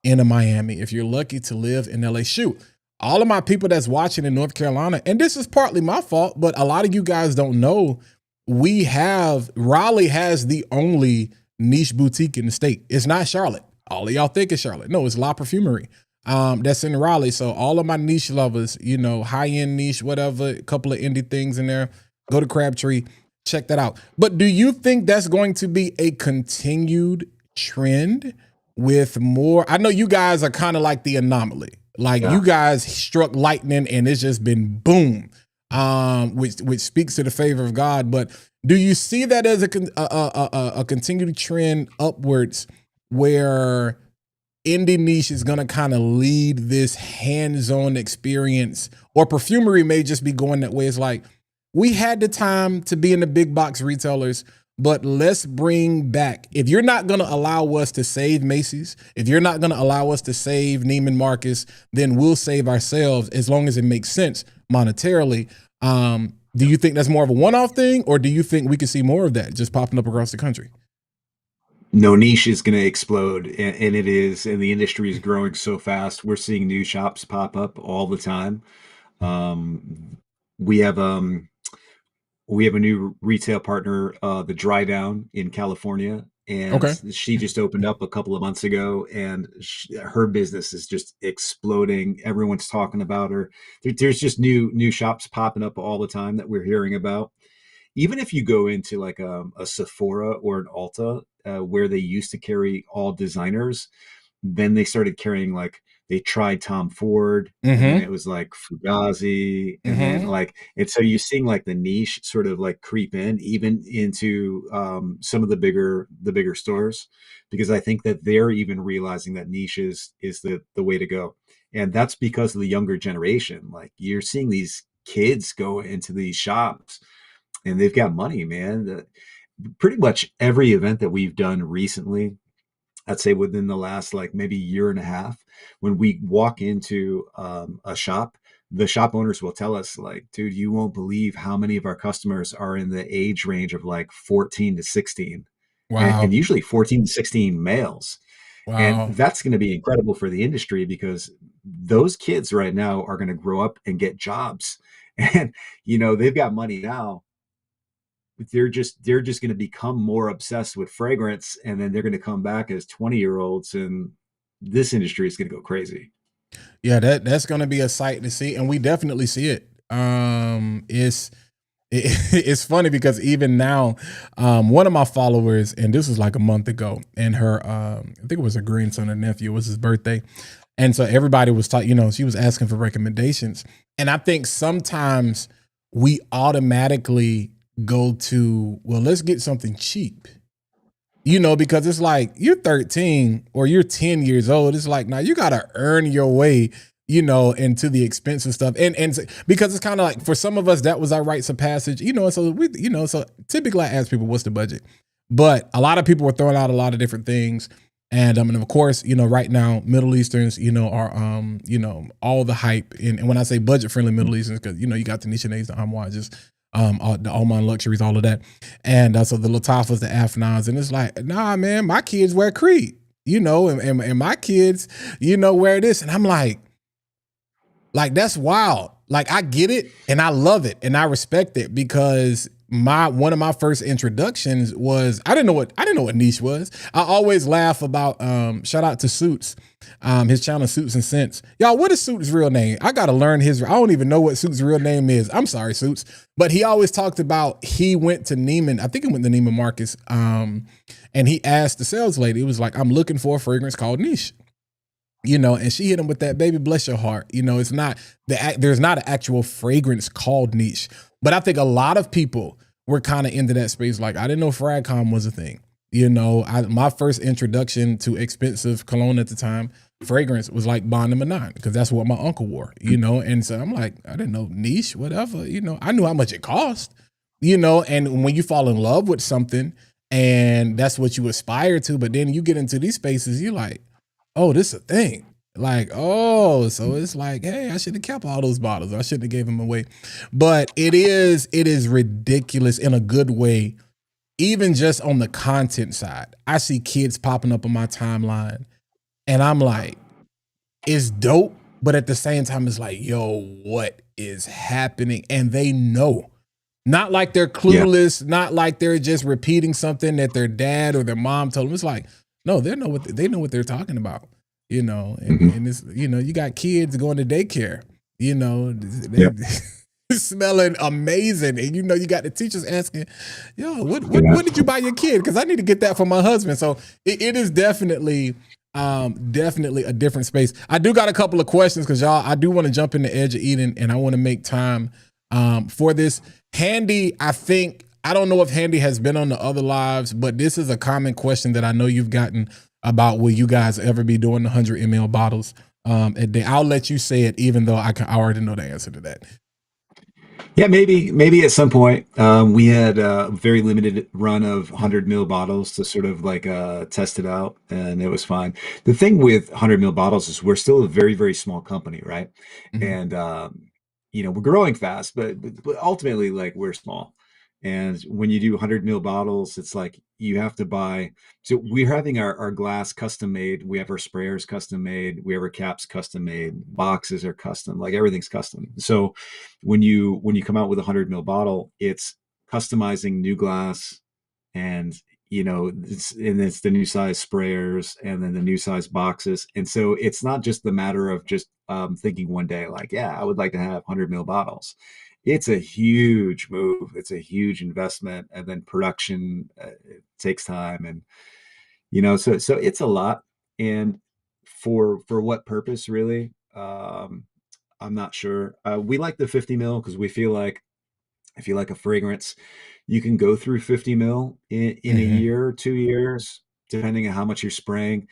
in a Miami, if you're lucky to live in LA, shoot, all of my people that's watching in North Carolina, and this is partly my fault, but a lot of you guys don't know, Raleigh has the only niche boutique in the state. It's not Charlotte. All of y'all think it's Charlotte. No, it's La Perfumerie. That's in Raleigh. So all of my niche lovers, high-end niche, whatever, a couple of indie things in there, go to Crabtree, check that out. But do you think that's going to be a continued trend with more? I know you guys are kind of like the anomaly. Like, you guys struck lightning and it's just been boom, which speaks to the favor of God. But do you see that as a continued trend upwards, where indie niche is going to kind of lead this hands-on experience, or perfumery may just be going that way? It's like, we had the time to be in the big box retailers, but let's bring back, if you're not going to allow us to save Macy's, if you're not going to allow us to save Neiman Marcus, then we'll save ourselves, as long as it makes sense monetarily. Do you think that's more of a one-off thing, or do you think we could see more of that just popping up across the country? No, niche is going to explode, and it is, and the industry is growing so fast. We're seeing new shops pop up all the time. We have a new retail partner, the Dry Down in California, and she just opened up a couple of months ago, and her business is just exploding. Everyone's talking about her. There's just new shops popping up all the time that we're hearing about. Even if you go into like a Sephora or an Ulta, where they used to carry all designers, Then they started carrying, like, they tried Tom Ford, and then Mm-hmm. it was like Fugazi, and then Mm-hmm. like, and so you're seeing like the niche sort of like creep in even into some of the bigger stores, because I think that they're even realizing that niche is the way to go. And that's because of the younger generation. Like, you're seeing these kids go into these shops and they've got money, man. Pretty much every event that we've done recently, I'd say within the last like maybe year and a half, when we walk into a shop, the shop owners will tell us, like, dude, you won't believe how many of our customers are in the age range of like 14 to 16, and Wow. usually 14 to 16 males. And Wow. that's going to be incredible for the industry, because those kids right now are going to grow up and get jobs. And, they've got money now. They're just going to become more obsessed with fragrance, and then they're going to come back as 20-year-olds, and this industry is going to go crazy. Yeah, that's gonna be a sight to see, and we definitely see it. It's funny because even now, one of my followers, and this was like a month ago, and her, I think it was her grandson or nephew, it was his birthday, and so everybody was talking. She was asking for recommendations, and I think sometimes we automatically go to, well, let's get something cheap. Because it's like you're 13 or you're 10 years old. It's like, now you got to earn your way, into the expensive stuff. And because it's kind of like, for some of us, that was our rites of passage, so typically I ask people, what's the budget? But a lot of people were throwing out a lot of different things. And of course, right now, Middle Easterns, are, all the hype. And when I say budget friendly Middle Easterns, because, you got the Nishanets, the Amwages, the Oman luxuries, all of that. And so the Latafas, the Afnans, and it's like, nah, man, my kids wear Creed, and my kids, wear this. And I'm like, that's wild. Like, I get it and I love it and I respect it, because one of my first introductions was, I didn't know what niche was. I always laugh about shout out to Suits, his channel Suits and Sense. Y'all, what is Suits' real name? I gotta learn his. I don't even know what Suits' real name is. I'm sorry, Suits, but he always talked about, he went to Neiman. I think he went to Neiman Marcus, and he asked the sales lady. It was like, I'm looking for a fragrance called Niche. And she hit him with that, baby, bless your heart. It's not there's not an actual fragrance called Niche, but I think a lot of people were kind of into that space. Like, I didn't know Fragcom was a thing. My first introduction to expensive cologne at the time, fragrance, was like Bond number 9, because that's what my uncle wore. And so I'm like, I didn't know Niche, whatever. I knew how much it cost. And when you fall in love with something and that's what you aspire to, but then you get into these spaces, you're like, oh, this is a thing. Like, oh, so it's like, hey, I should have kept all those bottles. I shouldn't have gave them away. But it is ridiculous in a good way. Even just on the content side, I see kids popping up on my timeline, and I'm like, it's dope. But at the same time, it's like, yo, what is happening? And they know. Not like they're Yeah. clueless, not like they're just repeating something that their dad or their mom told them. It's like, no, they know what they're talking about, Mhm. and it's, you got kids going to daycare, they Yeah. smelling amazing. And you got the teachers asking, yo, Yeah. what did you buy your kid? Because I need to get that for my husband. So it is definitely definitely a different space. I do got a couple of questions, because y'all, I do want to jump in the Edge of Eden, and I want to make time for this. Handy, I don't know if Handy has been on the other lives, but this is a common question that I know you've gotten about, will you guys ever be doing the 100 ml bottles a day? I'll let you say it, even though I already know the answer to that. Yeah, maybe at some point. We had a very limited run of 100 ml bottles to sort of like test it out, and it was fine. The thing with 100 ml bottles is we're still a very, very small company, right? Mhm. And we're growing fast, but ultimately, like, we're small. And when you do 100 ml bottles, it's like you have to buy. So we're having our glass custom made. We have our sprayers custom made. We have our caps custom made. Boxes are custom. Like, everything's custom. So when you come out with a 100 ml bottle, it's customizing new glass, and it's the new size sprayers, and then the new size boxes. And so it's not just the matter of just thinking one day, like, yeah, I would like to have 100 ml bottles. It's a huge move. It's a huge investment, and then production it takes time, and so it's a lot. And For what purpose, really? I'm not sure. We like the 50 mil because we feel like if you like a fragrance, you can go through 50 mil in a Hmm. year, 2 years, depending on how much you're spraying.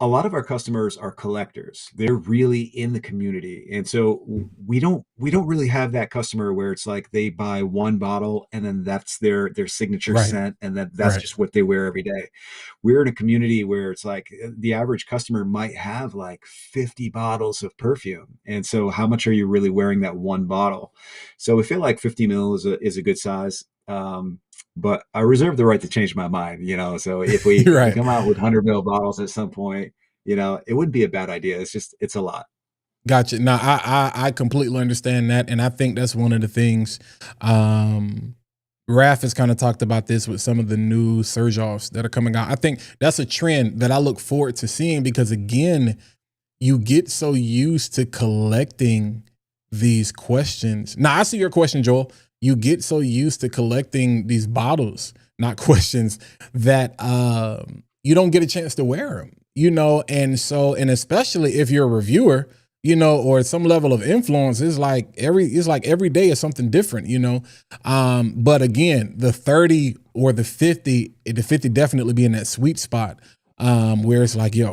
A lot of our customers are collectors. They're really in the community. And so we don't really have that customer where it's like they buy one bottle and then that's their signature Right. scent and then that's Right. just what they wear every day. We're in a community where it's like the average customer might have like 50 bottles of perfume. And so how much are you really wearing that one bottle? So we feel like 50 mil is a good size. But I reserve the right to change my mind, So if we Right. come out with 100 mil bottles at some point, it wouldn't be a bad idea. It's a lot. Gotcha. Now, I completely understand that, and I think that's one of the things. Raph has kind of talked about this with some of the new surge offs that are coming out. I think that's a trend that I look forward to seeing because again, you get so used to collecting these questions. Now, I see your question, Joel. You get so used to collecting these bottles, not questions, that you don't get a chance to wear them, and so, and especially if you're a reviewer, or some level of influence, it's like every day is something different, but again, the 30 or the 50 definitely be in that sweet spot, where it's like, yo,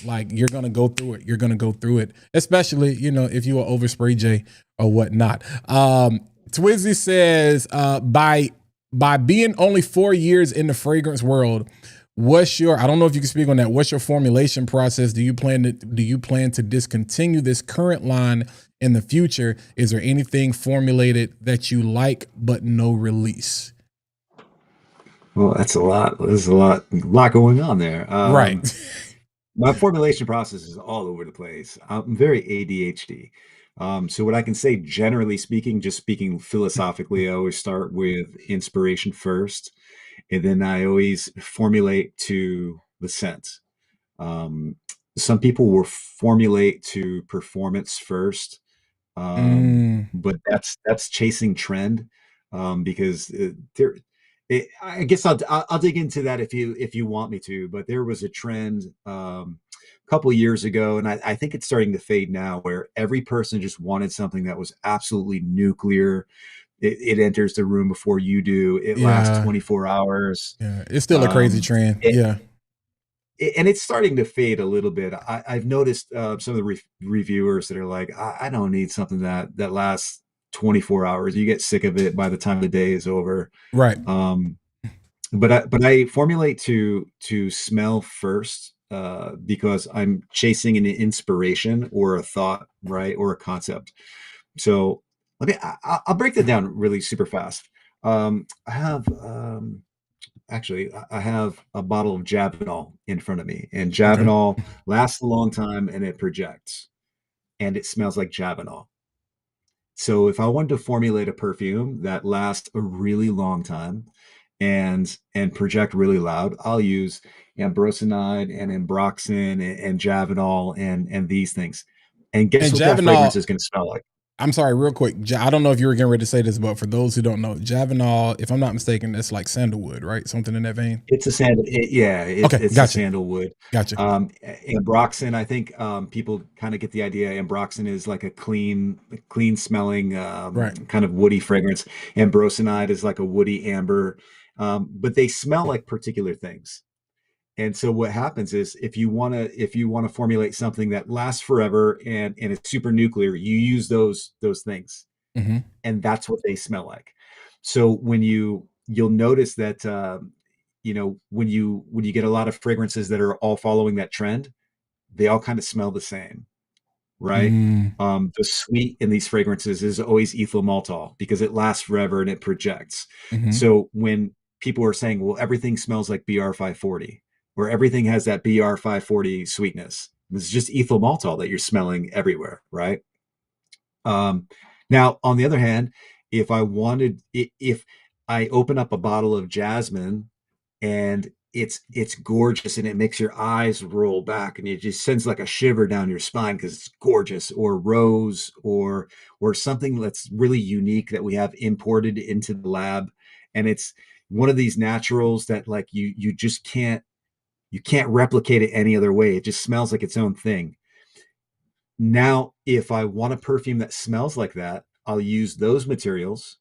like you're gonna go through it. You're gonna go through it, especially if you are overspray J or whatnot. Twizzy says, by being only 4 years in the fragrance world, what's your? I don't know if you can speak on that. What's your formulation process? Do you plan to discontinue this current line in the future? Is there anything formulated that you like but no release? Well, that's a lot. There's a lot going on there. Right. My formulation process is all over the place. I'm very ADHD. So what I can say, generally speaking, just speaking philosophically, I always start with inspiration first, and then I always formulate to the scent. Um, some people will formulate to performance first, Mm, but that's chasing trend, because there. I guess I'll dig into that if you want me to, but there was a trend a couple of years ago, and I think it's starting to fade now, where every person just wanted something that was absolutely nuclear. It enters the room before you do. It lasts yeah. 24 hours. Yeah. It's still a crazy Um, trend. Yeah. and it's starting to fade a little bit. I've noticed some of the reviewers that are like, I don't need something that lasts 24 hours. You get sick of it by the time the day is over. Right. Um, but I formulate to smell first, because I'm chasing an inspiration or a thought, right, or a concept. So I'll break that down really super fast. I have actually, I have a bottle of Javanol in front of me, and Okay. Javanol lasts a long time and it projects and it smells like Javanol. So if I wanted to formulate a perfume that lasts a really long time and project really loud, I'll use ambrosinide and ambroxan and Javanol and these things. And guess And what that fragrance Javanol, is going to smell like? I'm sorry, real quick. I don't know if you were getting ready to say this, but for those who don't know, Javanol, if I'm not mistaken, it's like sandalwood, right? Something in that vein. It's a sandal. Yeah, Okay, it's a gotcha, sandalwood. gotcha. Ambroxan, I think people kind of get the idea. Ambroxan is like a clean smelling, Right. kind of woody fragrance. Ambrosinide is like a woody amber, but they smell like particular things. And so what happens is if you want to formulate something that lasts forever and it's super nuclear, you use those things, Hmm. and that's what they smell like. So you'll notice that when you get a lot of fragrances that are all following that trend, they all kind of smell the same, right? Mm, The sweet in these fragrances is always ethyl maltol because it lasts forever and it projects. hmm. So when people are saying, well, everything smells like BR 540 or everything has that BR 540 sweetness, this is just ethyl maltol that you're smelling everywhere, right? Um, Now, on the other hand, if I open up a bottle of jasmine and it's gorgeous and it makes your eyes roll back and it just sends like a shiver down your spine because it's gorgeous, or rose, or something that's really unique that we have imported into the lab, and it's one of these naturals that like you just can't You can't replicate it any other way. It just smells like its own thing. Now, if I want a perfume that smells like that, I'll use those materials,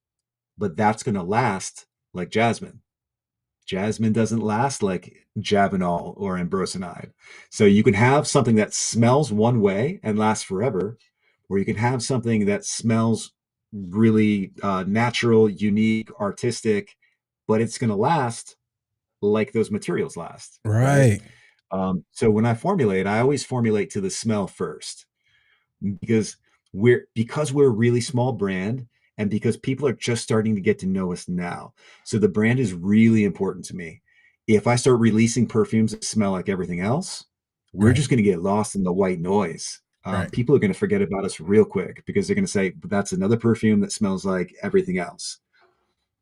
but that's going to last like jasmine. Jasmine doesn't last like Javanol or ambrosinide. So you can have something that smells one way and lasts forever, or you can have something that smells really natural, unique, artistic, but it's going to last like those materials last, right? Right. So when I formulate, I always formulate to the smell first, because we're a really small brand, and because people are just starting to get to know us now. So the brand is really important to me. If I start releasing perfumes that smell like everything else, we're Right. just going to get lost in the white noise. Right. People are going to forget about us real quick because they're going to say, but that's another perfume that smells like everything else.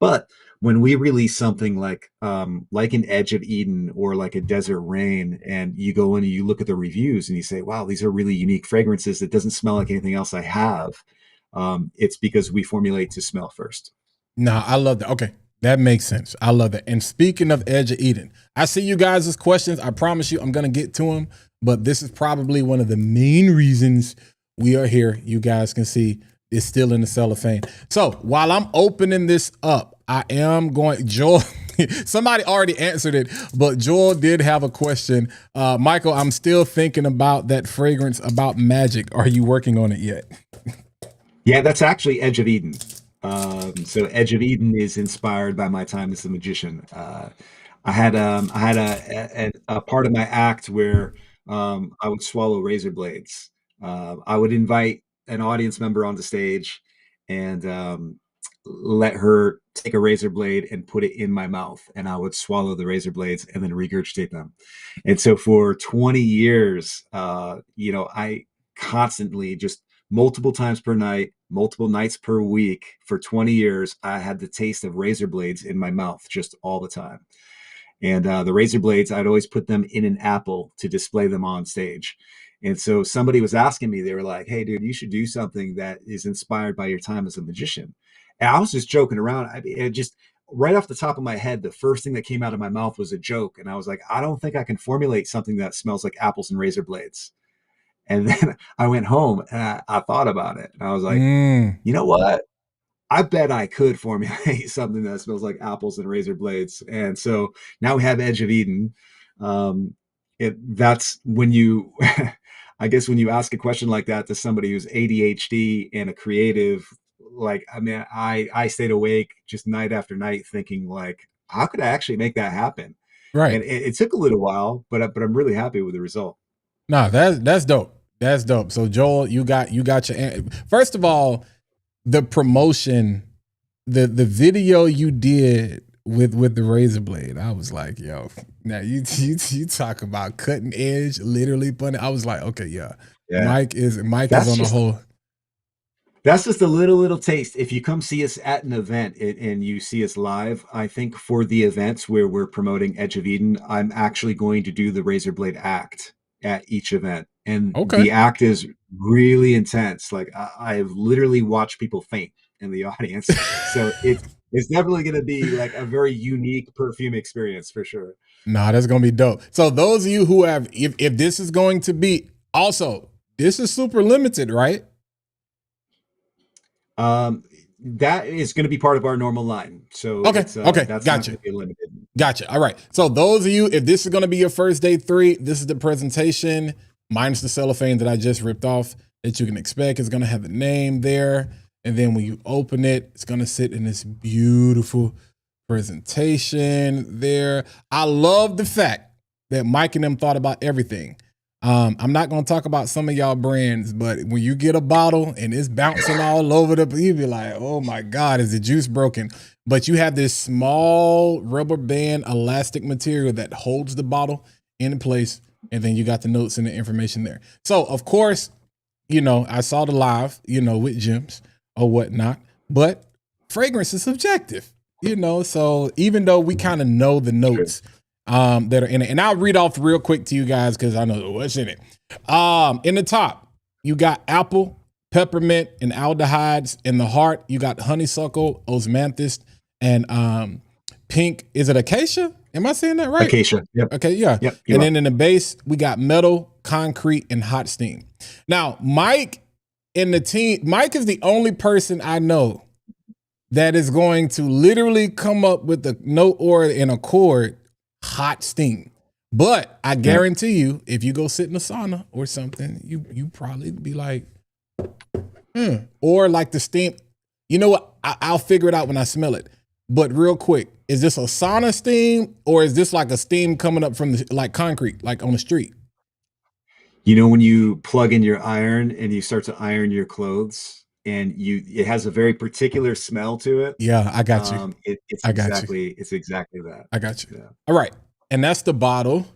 But when we release something like an Edge of Eden or like a Desert Rain, and you go in and you look at the reviews and you say, wow, these are really unique fragrances that doesn't smell like anything else I have, it's because we formulate to smell first. No, I love that. Okay. That makes sense. I love that. And speaking of Edge of Eden, I see you guys' questions. I promise you I'm going to get to them, but this is probably one of the main reasons we are here. You guys can see it's still in the cellophane. So while I'm opening this up, I am going, Joel, somebody already answered it, but Joel did have a question. Michael, I'm still thinking about that fragrance about magic. Are you working on it yet? Yeah, that's actually Edge of Eden. So Edge of Eden is inspired by my time as a magician. I had a part of my act where I would swallow razor blades. I would invite an audience member onto stage and let her take a razor blade and put it in my mouth, and I would swallow the razor blades and then regurgitate them. And so for 20 years, I constantly, just multiple times per night, multiple nights per week for 20 years, I had the taste of razor blades in my mouth just all the time. And the razor blades, I'd always put them in an apple to display them on stage. And so somebody was asking me, they were like, hey, dude, you should do something that is inspired by your time as a magician. And I was just joking around. It just right off the top of my head, the first thing that came out of my mouth was a joke. And I was like, I don't think I can formulate something that smells like apples and razor blades. And then I went home and I thought about it. And I was like, you know what? I bet I could formulate something that smells like apples and razor blades. And so now we have Edge of Eden. That's when you, I guess, when you ask a question like that to somebody who's ADHD and a creative, like, I mean, I stayed awake just night after night thinking, like, how could I actually make that happen? Right. And it took a little while, but I'm really happy with the result. No, that's dope. That's dope. So Joel, you got your first of all, the promotion, the video you did with the razor blade. I was like, yo, now you talk about cutting edge, literally funny. I was like, okay, yeah. Mike is on a whole. That's just a little taste. If you come see us at an event and you see us live, I think for the events where we're promoting Edge of Eden, I'm actually going to do the razor blade act at each event. And the act is really intense. Like I've literally watched people faint in the audience. So it's definitely going to be like a very unique perfume experience for sure. Nah, that's going to be dope. So those of you who have, if this is going to be, also, this is super limited, right? That is going to be part of our normal line. So okay, that's gotcha. Not going to be limited. Gotcha. All right. So those of you, if this is going to be your first day 3, this is the presentation minus the cellophane that I just ripped off that you can expect. It's going to have the name there. And then when you open it, it's going to sit in this beautiful presentation there. I love the fact that Mike and them thought about everything. I'm not going to talk about some of y'all brands, but when you get a bottle and it's bouncing all over you be like, oh my God, is the juice broken? But you have this small rubber band elastic material that holds the bottle in place. And then you got the notes and the information there. So of course, I saw the live, with gems or whatnot, but fragrance is subjective, so even though we kind of know the notes, that are in it. And I'll read off real quick to you guys because I know what's in it. In the top, you got apple, peppermint, and aldehydes. In the heart, you got honeysuckle, osmanthus, and pink. Is it acacia? Am I saying that right? Acacia. Yep. Okay, yeah. Yep. And then in the base, we got metal, concrete, and hot steam. Now, Mike in the team, Mike is the only person I know that is going to literally come up with a note or an accord hot steam. But I guarantee you, if you go sit in a sauna or something, you probably be like, or like the steam. You know what? I'll figure it out when I smell it. But real quick, is this a sauna steam or is this like a steam coming up from the, like concrete, like on the street? You know, when you plug in your iron and you start to iron your clothes, and it has a very particular smell to it. Yeah, I got you. It's exactly that. I got you. Yeah. All right, and that's the bottle.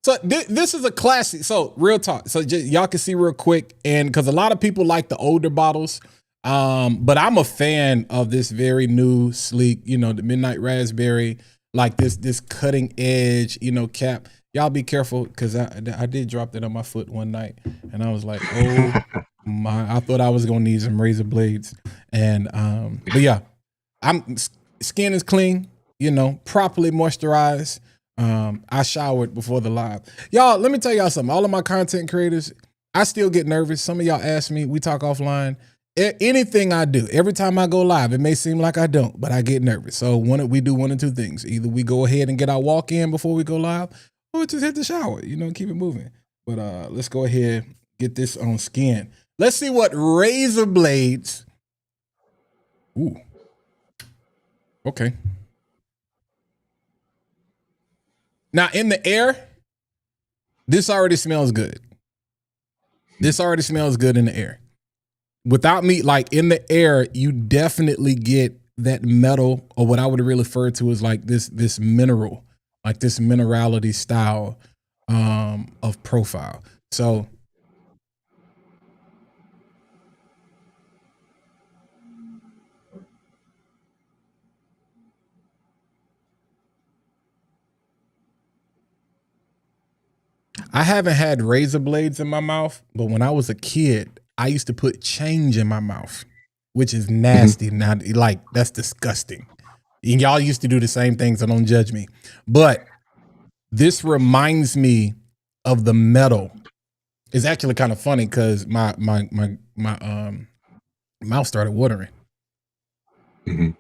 So this is a classic. So real talk. So y'all can see real quick, and because a lot of people like the older bottles, but I'm a fan of this very new, sleek, the Midnight Raspberry, like this cutting edge, cap. Y'all be careful because I did drop that on my foot one night, and I was like, oh my! I thought I was gonna need some razor blades, and but yeah, skin is clean, properly moisturized. I showered before the live. Y'all, let me tell y'all something. All of my content creators, I still get nervous. Some of y'all ask me, we talk offline. Anything I do, every time I go live, it may seem like I don't, but I get nervous. So we do one of two things. Either we go ahead and get our walk in before we go live, or just hit the shower, keep it moving. But let's go ahead, get this on skin. Let's see what razor blades. Ooh. Okay. Now in the air, this already smells good. This already smells good in the air. Without me, like in the air, you definitely get that metal, or what I would really refer to as like this mineral, like this minerality style of profile. So I haven't had razor blades in my mouth, but when I was a kid, I used to put change in my mouth, which is nasty. Now, like, that's disgusting. And y'all used to do the same things, so don't judge me. But this reminds me of the metal. It's actually kind of funny because my mouth started watering. Mm-hmm.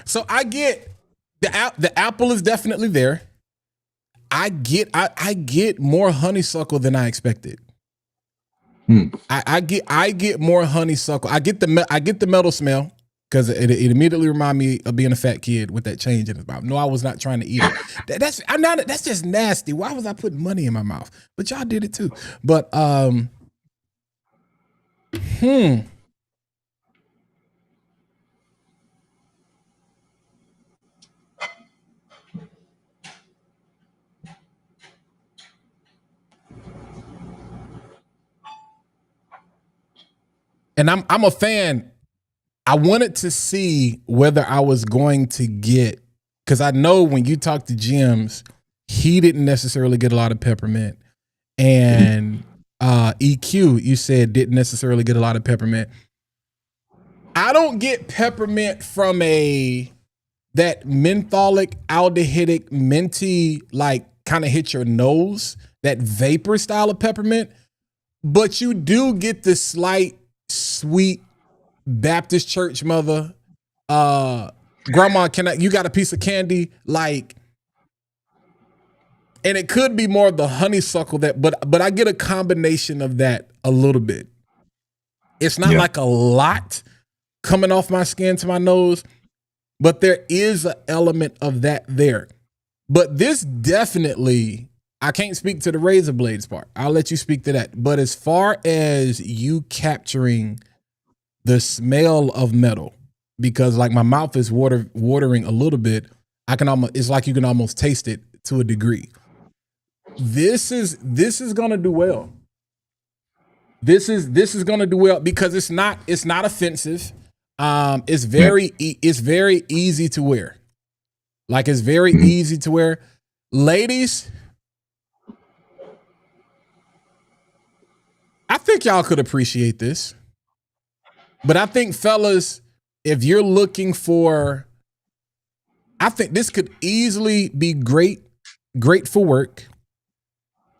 So I get the apple is definitely there. I get more honeysuckle than I expected. I get more honeysuckle. I get the metal smell because it immediately reminded me of being a fat kid with that change in his mouth. No, I was not trying to eat it. That's just nasty. Why was I putting money in my mouth? But y'all did it too. But and I'm a fan. I wanted to see whether I was going to get, because I know when you talk to Jims, he didn't necessarily get a lot of peppermint. And EQ, you said, didn't necessarily get a lot of peppermint. I don't get peppermint from that mentholic, aldehydic, minty, like kind of hit your nose, that vapor style of peppermint. But you do get the slight sweet Baptist church mother, grandma, you got a piece of candy, like, and it could be more of the honeysuckle but I get a combination of that a little bit. It's not like a lot coming off my skin to my nose, but there is an element of that there. But this definitely, I can't speak to the razor blades part. I'll let you speak to that. But as far as you capturing the smell of metal, because like my mouth is watering a little bit, it's like you can almost taste it to a degree. This is gonna do well. This is gonna do well because it's not offensive. It's very easy to wear. Like, it's very easy to wear. Ladies, I think y'all could appreciate this. But I think fellas, if you're looking for, I think this could easily be great for work.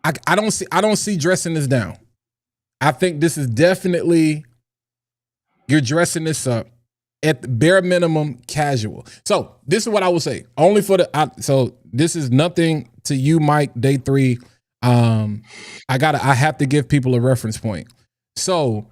I don't see dressing this down. I think this is definitely, you're dressing this up at the bare minimum casual. So this is what I will say. Only for so this is nothing to you, Mike, day 3. I have to give people a reference point. So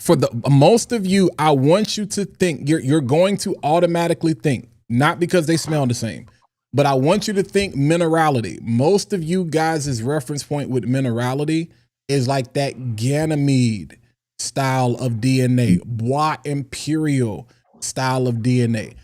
for the most of you, I want you to think, you're going to automatically think, not because they smell the same, but I want you to think minerality. Most of you guys' reference point with minerality is like that Ganymede style of DNA, Bois Imperial style of DNA.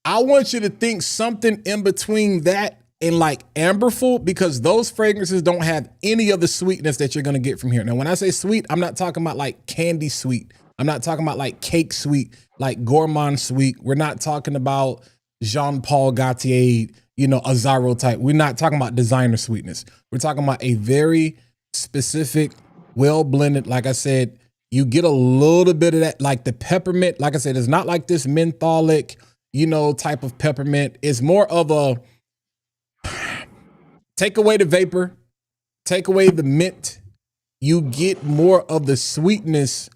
I want you to think something in between that and like Amberful, because those fragrances don't have any of the sweetness that you're going to get from here. Now, when I say sweet, I'm not talking about like candy sweet. I'm not talking about like cake sweet, like gourmand sweet. We're not talking about Jean-Paul Gaultier, Azzaro type. We're not talking about designer sweetness. We're talking about a very specific, well blended, like I said, you get a little bit of that, like the peppermint. Like I said, it's not like this mentholic, type of peppermint. It's more of a, take away the vapor, take away the mint, you get more of the sweetness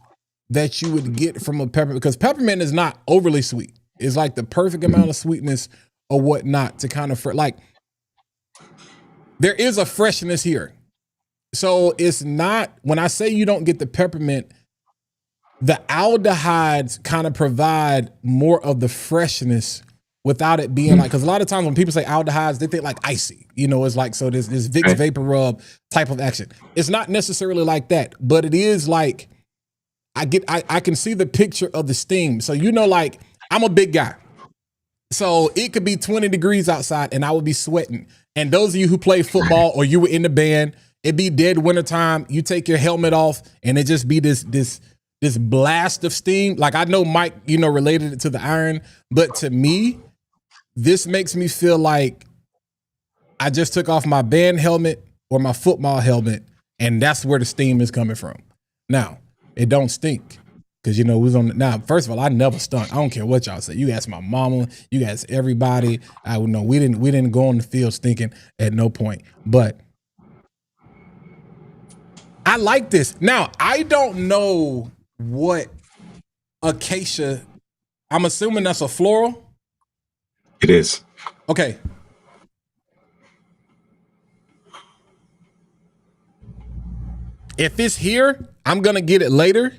that you would get from a peppermint, because peppermint is not overly sweet. It's like the perfect amount of sweetness or whatnot to kind of, like, there is a freshness here. So it's not, when I say you don't get the peppermint, the aldehydes kind of provide more of the freshness without it being like, because a lot of times when people say aldehydes, they think like icy, it's like, so this Vicks Vapor Rub type of action. It's not necessarily like that, but it is like, I can see the picture of the steam. So, like, I'm a big guy. So it could be 20 degrees outside and I would be sweating. And those of you who play football or you were in the band, it'd be dead wintertime. You take your helmet off and it just be this blast of steam. Like, I know Mike, related it to the iron, but to me, this makes me feel like I just took off my band helmet or my football helmet, and that's where the steam is coming from. Now, it don't stink, because we was on. Now, first of all, I never stunk. I don't care what y'all say. You ask my mama, you ask everybody. I would know we didn't go on the field stinking at no point. But I like this. Now, I don't know what acacia. I'm assuming that's a floral. It is. Okay. If it's here, I'm going to get it later,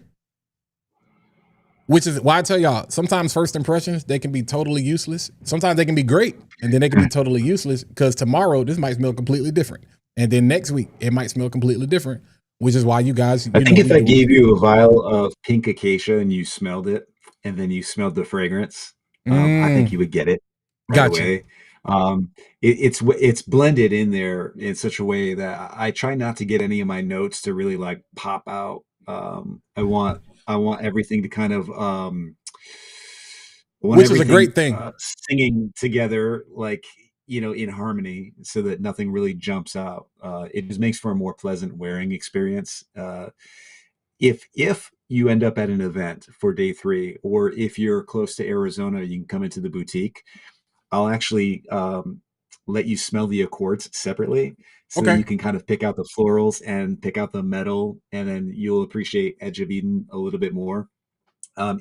which is why I tell y'all, sometimes first impressions, they can be totally useless. Sometimes they can be great, and then they can be totally useless, because tomorrow this might smell completely different. And then next week it might smell completely different, which is why you guys, I think if I gave you a vial of pink acacia and you smelled it, and then you smelled the fragrance, I think you would get it right away. It's blended in there in such a way that I try not to get any of my notes to really like pop out. I want everything to kind of which is a great thing, singing together, like, in harmony, so that nothing really jumps out. It just makes for a more pleasant wearing experience. If you end up at an event for day 3, or if you're close to Arizona, you can come into the boutique. I'll actually let you smell the accords separately, so that you can kind of pick out the florals and pick out the metal, and then you'll appreciate Edge of Eden a little bit more.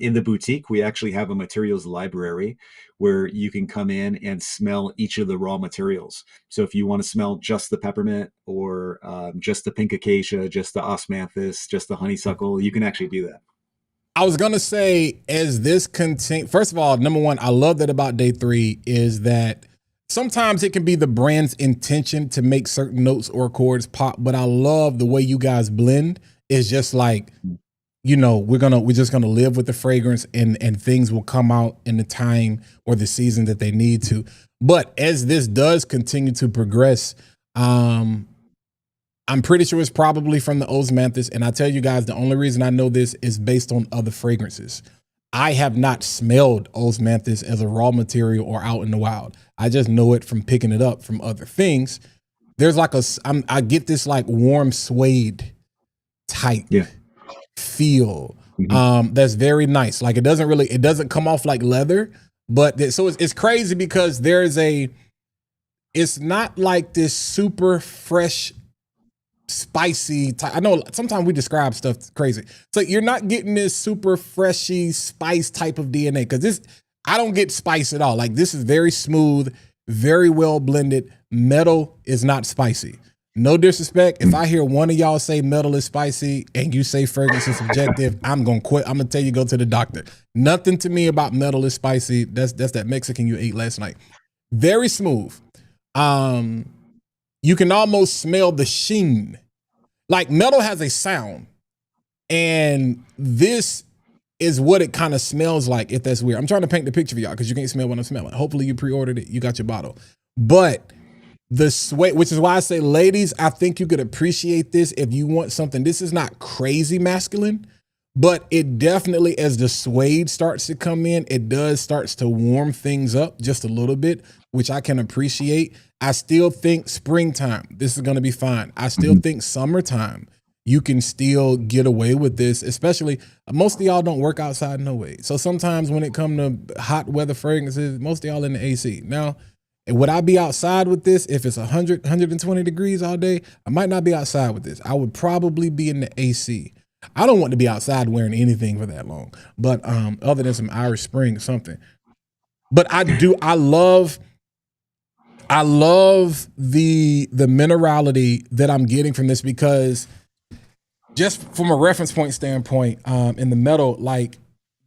In the boutique, we actually have a materials library where you can come in and smell each of the raw materials. So if you want to smell just the peppermint, or just the pink acacia, just the osmanthus, just the honeysuckle, you can actually do that. I was going to say, as this first of all, number one, I love that about day 3 is that sometimes it can be the brand's intention to make certain notes or chords pop, but I love the way you guys blend. It's just like, we're just gonna live with the fragrance, and things will come out in the time or the season that they need to. But as this does continue to progress, I'm pretty sure it's probably from the osmanthus. And I tell you guys, the only reason I know this is based on other fragrances. I have not smelled osmanthus as a raw material or out in the wild. I just know it from picking it up from other things. There's like I get this like warm suede type feel That's very nice. Like it doesn't come off like leather, but so it's crazy because it's not like this super fresh, spicy type. I know sometimes we describe stuff crazy. So you're not getting this super freshy spice type of DNA because I don't get spice at all. Like this is very smooth, very well blended. Metal is not spicy. No disrespect. If I hear one of y'all say metal is spicy and you say fragrance is subjective, I'm gonna quit. I'm gonna tell you go to the doctor. Nothing to me about metal is spicy. That's that Mexican you ate last night. Very smooth. You can almost smell the sheen. Like metal has a sound, and this is what it kind of smells like. If that's weird, I'm trying to paint the picture for y'all because you can't smell what I'm smelling. Hopefully you pre-ordered it. You got your bottle, but the suede, which is why I say, ladies, I think you could appreciate this if you want something. This is not crazy masculine, but it definitely, as the suede starts to come in, it starts to warm things up just a little bit, which I can appreciate. I still think springtime, this is going to be fine. I still think summertime, you can still get away with this, especially most of y'all don't work outside no way. So sometimes when it comes to hot weather fragrances, most of y'all in the AC. Now, would I be outside with this if it's 100, 120 degrees all day? I might not be outside with this. I would probably be in the AC. I don't want to be outside wearing anything for that long, but other than some Irish Spring or something. But I love the minerality that I'm getting from this because just from a reference point standpoint, in the metal, like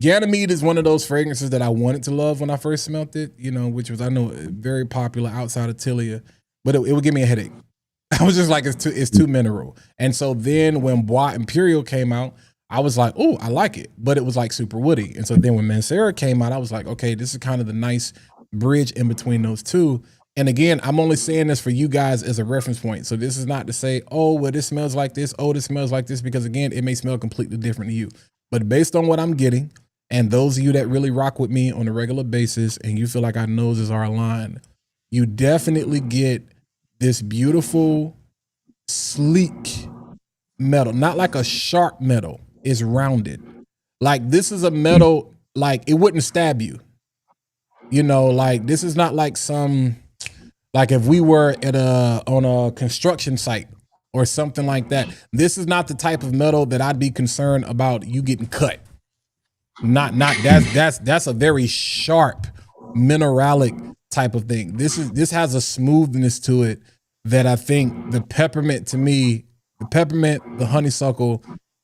Ganymede is one of those fragrances that I wanted to love when I first smelled it, which was, I know, very popular outside of Tilia, but it would give me a headache. I was just like, it's too mineral. And so then when Bois Imperial came out, I was like, oh, I like it, but it was like super woody. And so then when Mancera came out, I was like, okay, this is kind of the nice bridge in between those two. And again, I'm only saying this for you guys as a reference point. So this is not to say, oh, well, this smells like this. Oh, this smells like this, because again, it may smell completely different to you. But based on what I'm getting, and those of you that really rock with me on a regular basis and you feel like our noses are aligned, you definitely get this beautiful, sleek metal, not like a sharp metal. It's rounded. Like this is a metal, like it wouldn't stab you. Like this is not like like if we were on a construction site or something like that. This is not the type of metal that I'd be concerned about you getting cut. That's a very sharp mineralic type of thing. This has a smoothness to it that I think the peppermint, the honeysuckle,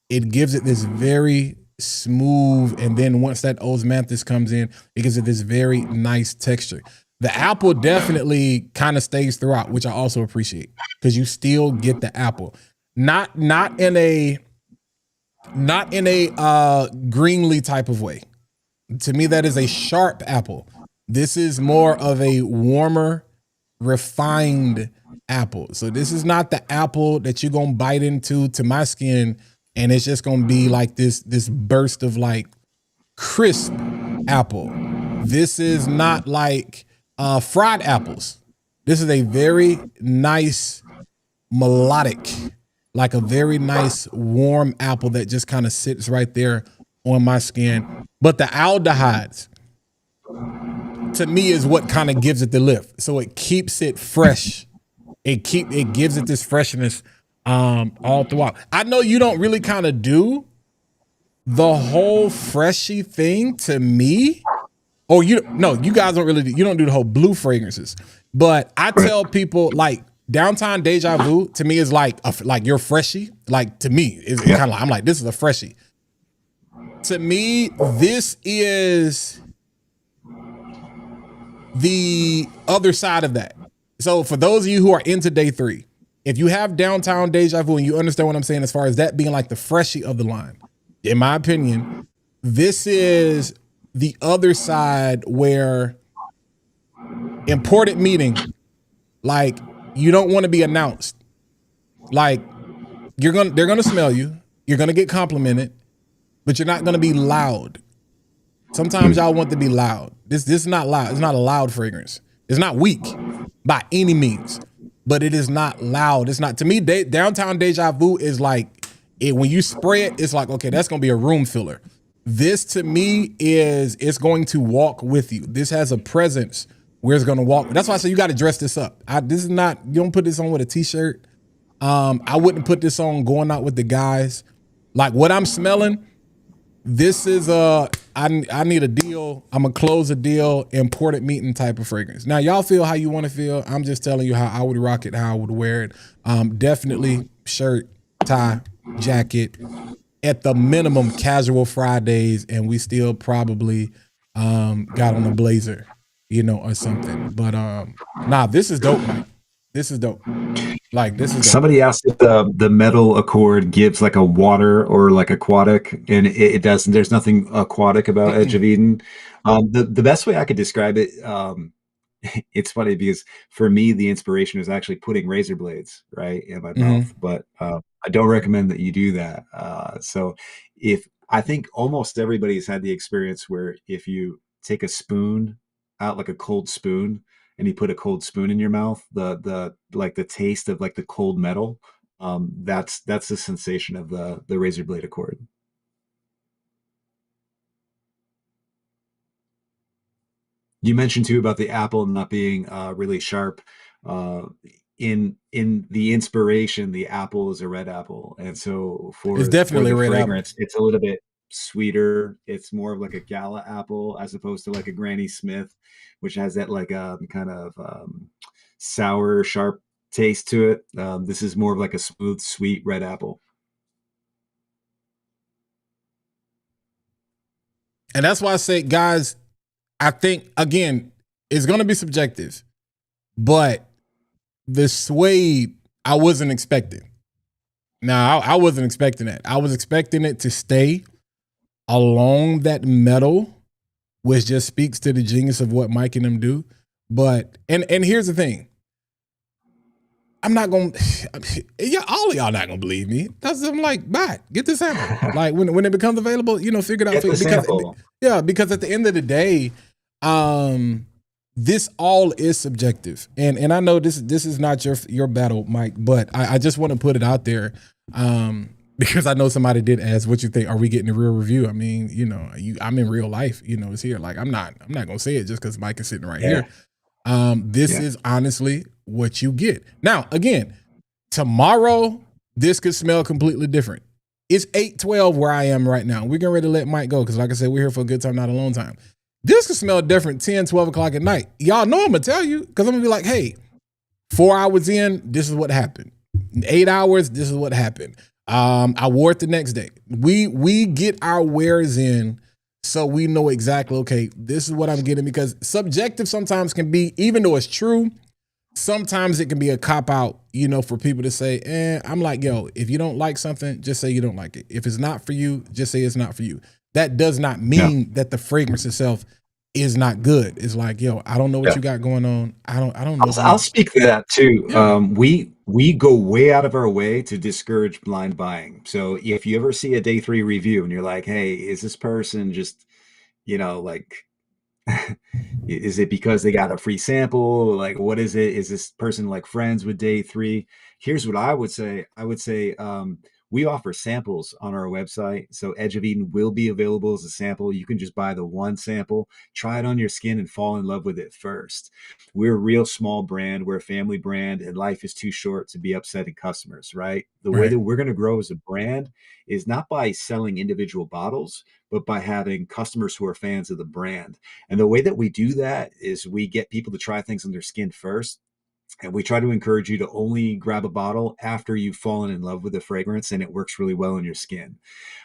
it gives it this very smooth, and then once that osmanthus comes in, it gives it this very nice texture. The apple definitely kind of stays throughout, which I also appreciate because you still get the apple, not in a greenly type of way. To me, that is a sharp apple. This is more of a warmer, refined apple. So this is not the apple that you're gonna bite into to my skin, and it's just gonna be like this burst of like crisp apple. This is not like fried apples. This is a very nice melodic, like a very nice warm apple that just kind of sits right there on my skin. But the aldehydes, to me, is what kind of gives it the lift. So it keeps it fresh. It gives it this freshness all throughout. I know you don't really kind of do the whole freshy thing to me. Or you guys don't really you don't do the whole blue fragrances. But I tell people like Downtown Deja Vu to me is like you're freshy. Like to me, it's kind of like I'm like, this is a freshie. To me, this is the other side of that. So for those of you who are into day 3, if you have Downtown Deja Vu and you understand what I'm saying as far as that being like the freshie of the line, in my opinion, this is the other side where important meeting, like you don't want to be announced. Like they're gonna smell you, you're gonna get complimented, but you're not gonna be loud. Sometimes y'all want to be loud. This is not loud. It's not a loud fragrance. It's not weak by any means, but it is not loud. It's not, to me, Downtown Deja Vu is like, when you spray it, it's like, okay, that's going to be a room filler. This to me it's going to walk with you. This has a presence where it's going to walk. That's why I say you got to dress this up. This is not, you don't put this on with a t-shirt. I wouldn't put this on going out with the guys. Like what I'm smelling, this is I need a deal. I'm gonna close a deal, imported meeting type of fragrance. Now y'all feel how you want to feel. I'm just telling you how I would rock it, how I would wear it. Definitely shirt, tie, jacket. At the minimum, casual Fridays, and we still probably got on a blazer, or something. But nah, this is dope, Mike. This is dope. Like this is dope. Somebody asked if the metal accord gives like a water or like aquatic, and it doesn't. There's nothing aquatic about Edge of Eden. The best way I could describe it, it's funny because for me the inspiration is actually putting razor blades right in my mouth, but I don't recommend that you do that. So if I think almost everybody's had the experience where if you take a spoon out, like a cold spoon, and you put a cold spoon in your mouth, the like the taste of like the cold metal, that's the sensation of the razor blade accord. You mentioned too about the apple not being really sharp. In the inspiration, the apple is a red apple, and so It's for definitely the a red apple. fragrance, it's a little bit sweeter. It's more of like a gala apple as opposed to like a Granny Smith, which has that like kind of sour, sharp taste to it. This is more of like a smooth, sweet red apple. And that's why I say, guys, I think again, it's gonna be subjective, but the suede I wasn't expecting. Now I wasn't expecting that. I was expecting it to stay along that metal, which just speaks to the genius of what Mike and them do. But and here's the thing. I'm not gonna yeah, all of y'all not gonna believe me. That's I'm like, buy it, get the sample. Like when it becomes available, figure it out. Get the sample. Because at the end of the day, this all is subjective. And I know this is not your battle, Mike, but I just want to put it out there. Because I know somebody did ask what you think. Are we getting a real review? I mean, I'm in real life, it's here. Like I'm not gonna say it just because Mike is sitting right here. This is honestly what you get. Now, again, tomorrow, this could smell completely different. It's 8:12 where I am right now. We're getting ready to let Mike go because, like I said, we're here for a good time, not a long time. This could smell different 10, 12 o'clock at night. Y'all know I'm going to tell you because I'm going to be like, hey, 4 hours in, this is what happened. 8 hours, this is what happened. I wore it the next day. We get our wares in so we know exactly, okay, this is what I'm getting, because subjective sometimes can be, even though it's true, sometimes it can be a cop-out, for people to say, I'm like, yo, if you don't like something, just say you don't like it. If it's not for you, just say it's not for you. That does not mean that the fragrance itself is not good. It's like, yo, I don't know what you got going on. I don't know. I'll speak to that too. Yeah. We go way out of our way to discourage blind buying. So if you ever see a day 3 review and you're like, hey, is this person just, like, is it because they got a free sample? Like, what is it? Is this person like friends with day 3? Here's what I would say. I would say, we offer samples on our website. So Edge of Eden will be available as a sample. You can just buy the one sample, try it on your skin, and fall in love with it first. We're a real small brand. We're a family brand, and life is too short to be upsetting customers, right? The way that we're going to grow as a brand is not by selling individual bottles, but by having customers who are fans of the brand. And the way that we do that is we get people to try things on their skin first. And we try to encourage you to only grab a bottle after you've fallen in love with the fragrance and it works really well on your skin.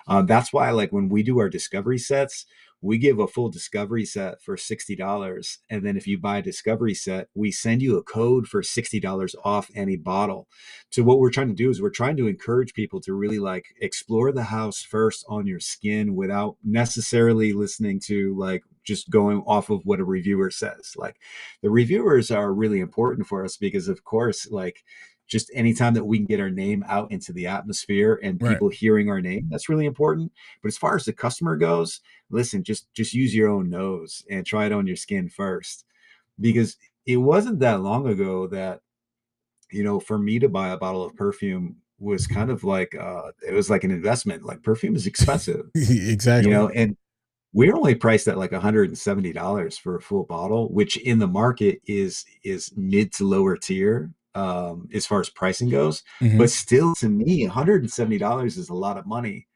That's why, like, when we do our discovery sets, we give a full discovery set for $60. And then if you buy a discovery set, we send you a code for $60 off any bottle. So what we're trying to do is we're trying to encourage people to really like explore the house first on your skin without necessarily listening to like just going off of what a reviewer says. Like, the reviewers are really important for us because, of course, like, just anytime that we can get our name out into the atmosphere and people hearing our name, that's really important. But as far as the customer goes, listen, just use your own nose and try it on your skin first. Because it wasn't that long ago that, for me to buy a bottle of perfume, was kind of like it was like an investment. Like perfume is expensive, you Exactly. know, and we're only priced at like $170 for a full bottle, which in the market is mid to lower tier as far as pricing goes. Hmm. But still, to me, $170 is a lot of money.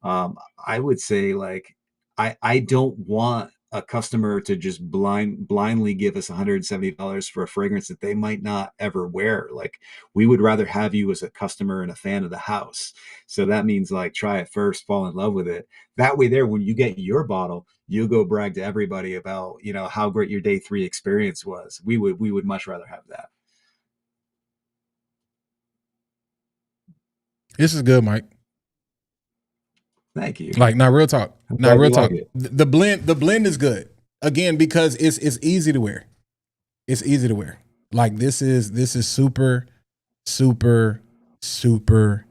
I would say like I don't want a customer to just blindly give us $170 for a fragrance that they might not ever wear. Like we would rather have you as a customer and a fan of the house. So that means like try it first, fall in love with it. That way there, when you get your bottle, you'll go brag to everybody about, you know, how great your day 3 experience was. We would much rather have that. This is good, Mike. Thank you. Like, not real talk. I'm Not glad real you like talk. it. The blend is good. Again, because it's easy to wear. It's easy to wear. Like this is super, super, super,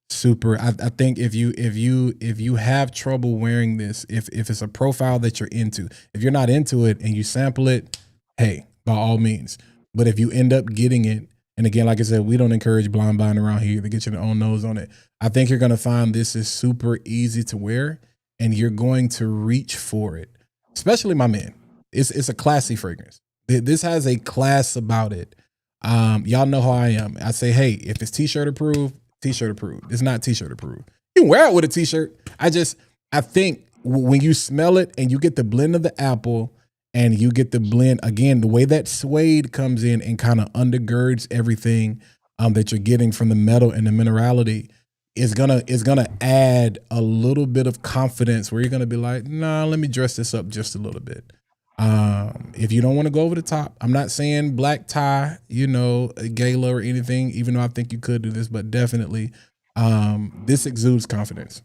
super. I think if you have trouble wearing this, if it's a profile that you're into, if you're not into it and you sample it, hey, by all means. But if you end up getting it, and again, like I said, we don't encourage blind buying around here to get your own nose on it. I think you're gonna find this is super easy to wear, and you're going to reach for it. Especially my man. It's a classy fragrance. This has a class about it. Y'all know how I am. I say, hey, if it's t-shirt approved, t-shirt approved. It's not t-shirt approved. You can wear it with a t-shirt. I think when you smell it and you get the blend of the apple and you get the blend again, the way that suede comes in and kind of undergirds everything that you're getting from the metal and the minerality is gonna add a little bit of confidence where you're gonna be like, nah, let me dress this up just a little bit. If you don't want to go over the top, I'm not saying black tie, a gala or anything, even though I think you could do this, but definitely, this exudes confidence.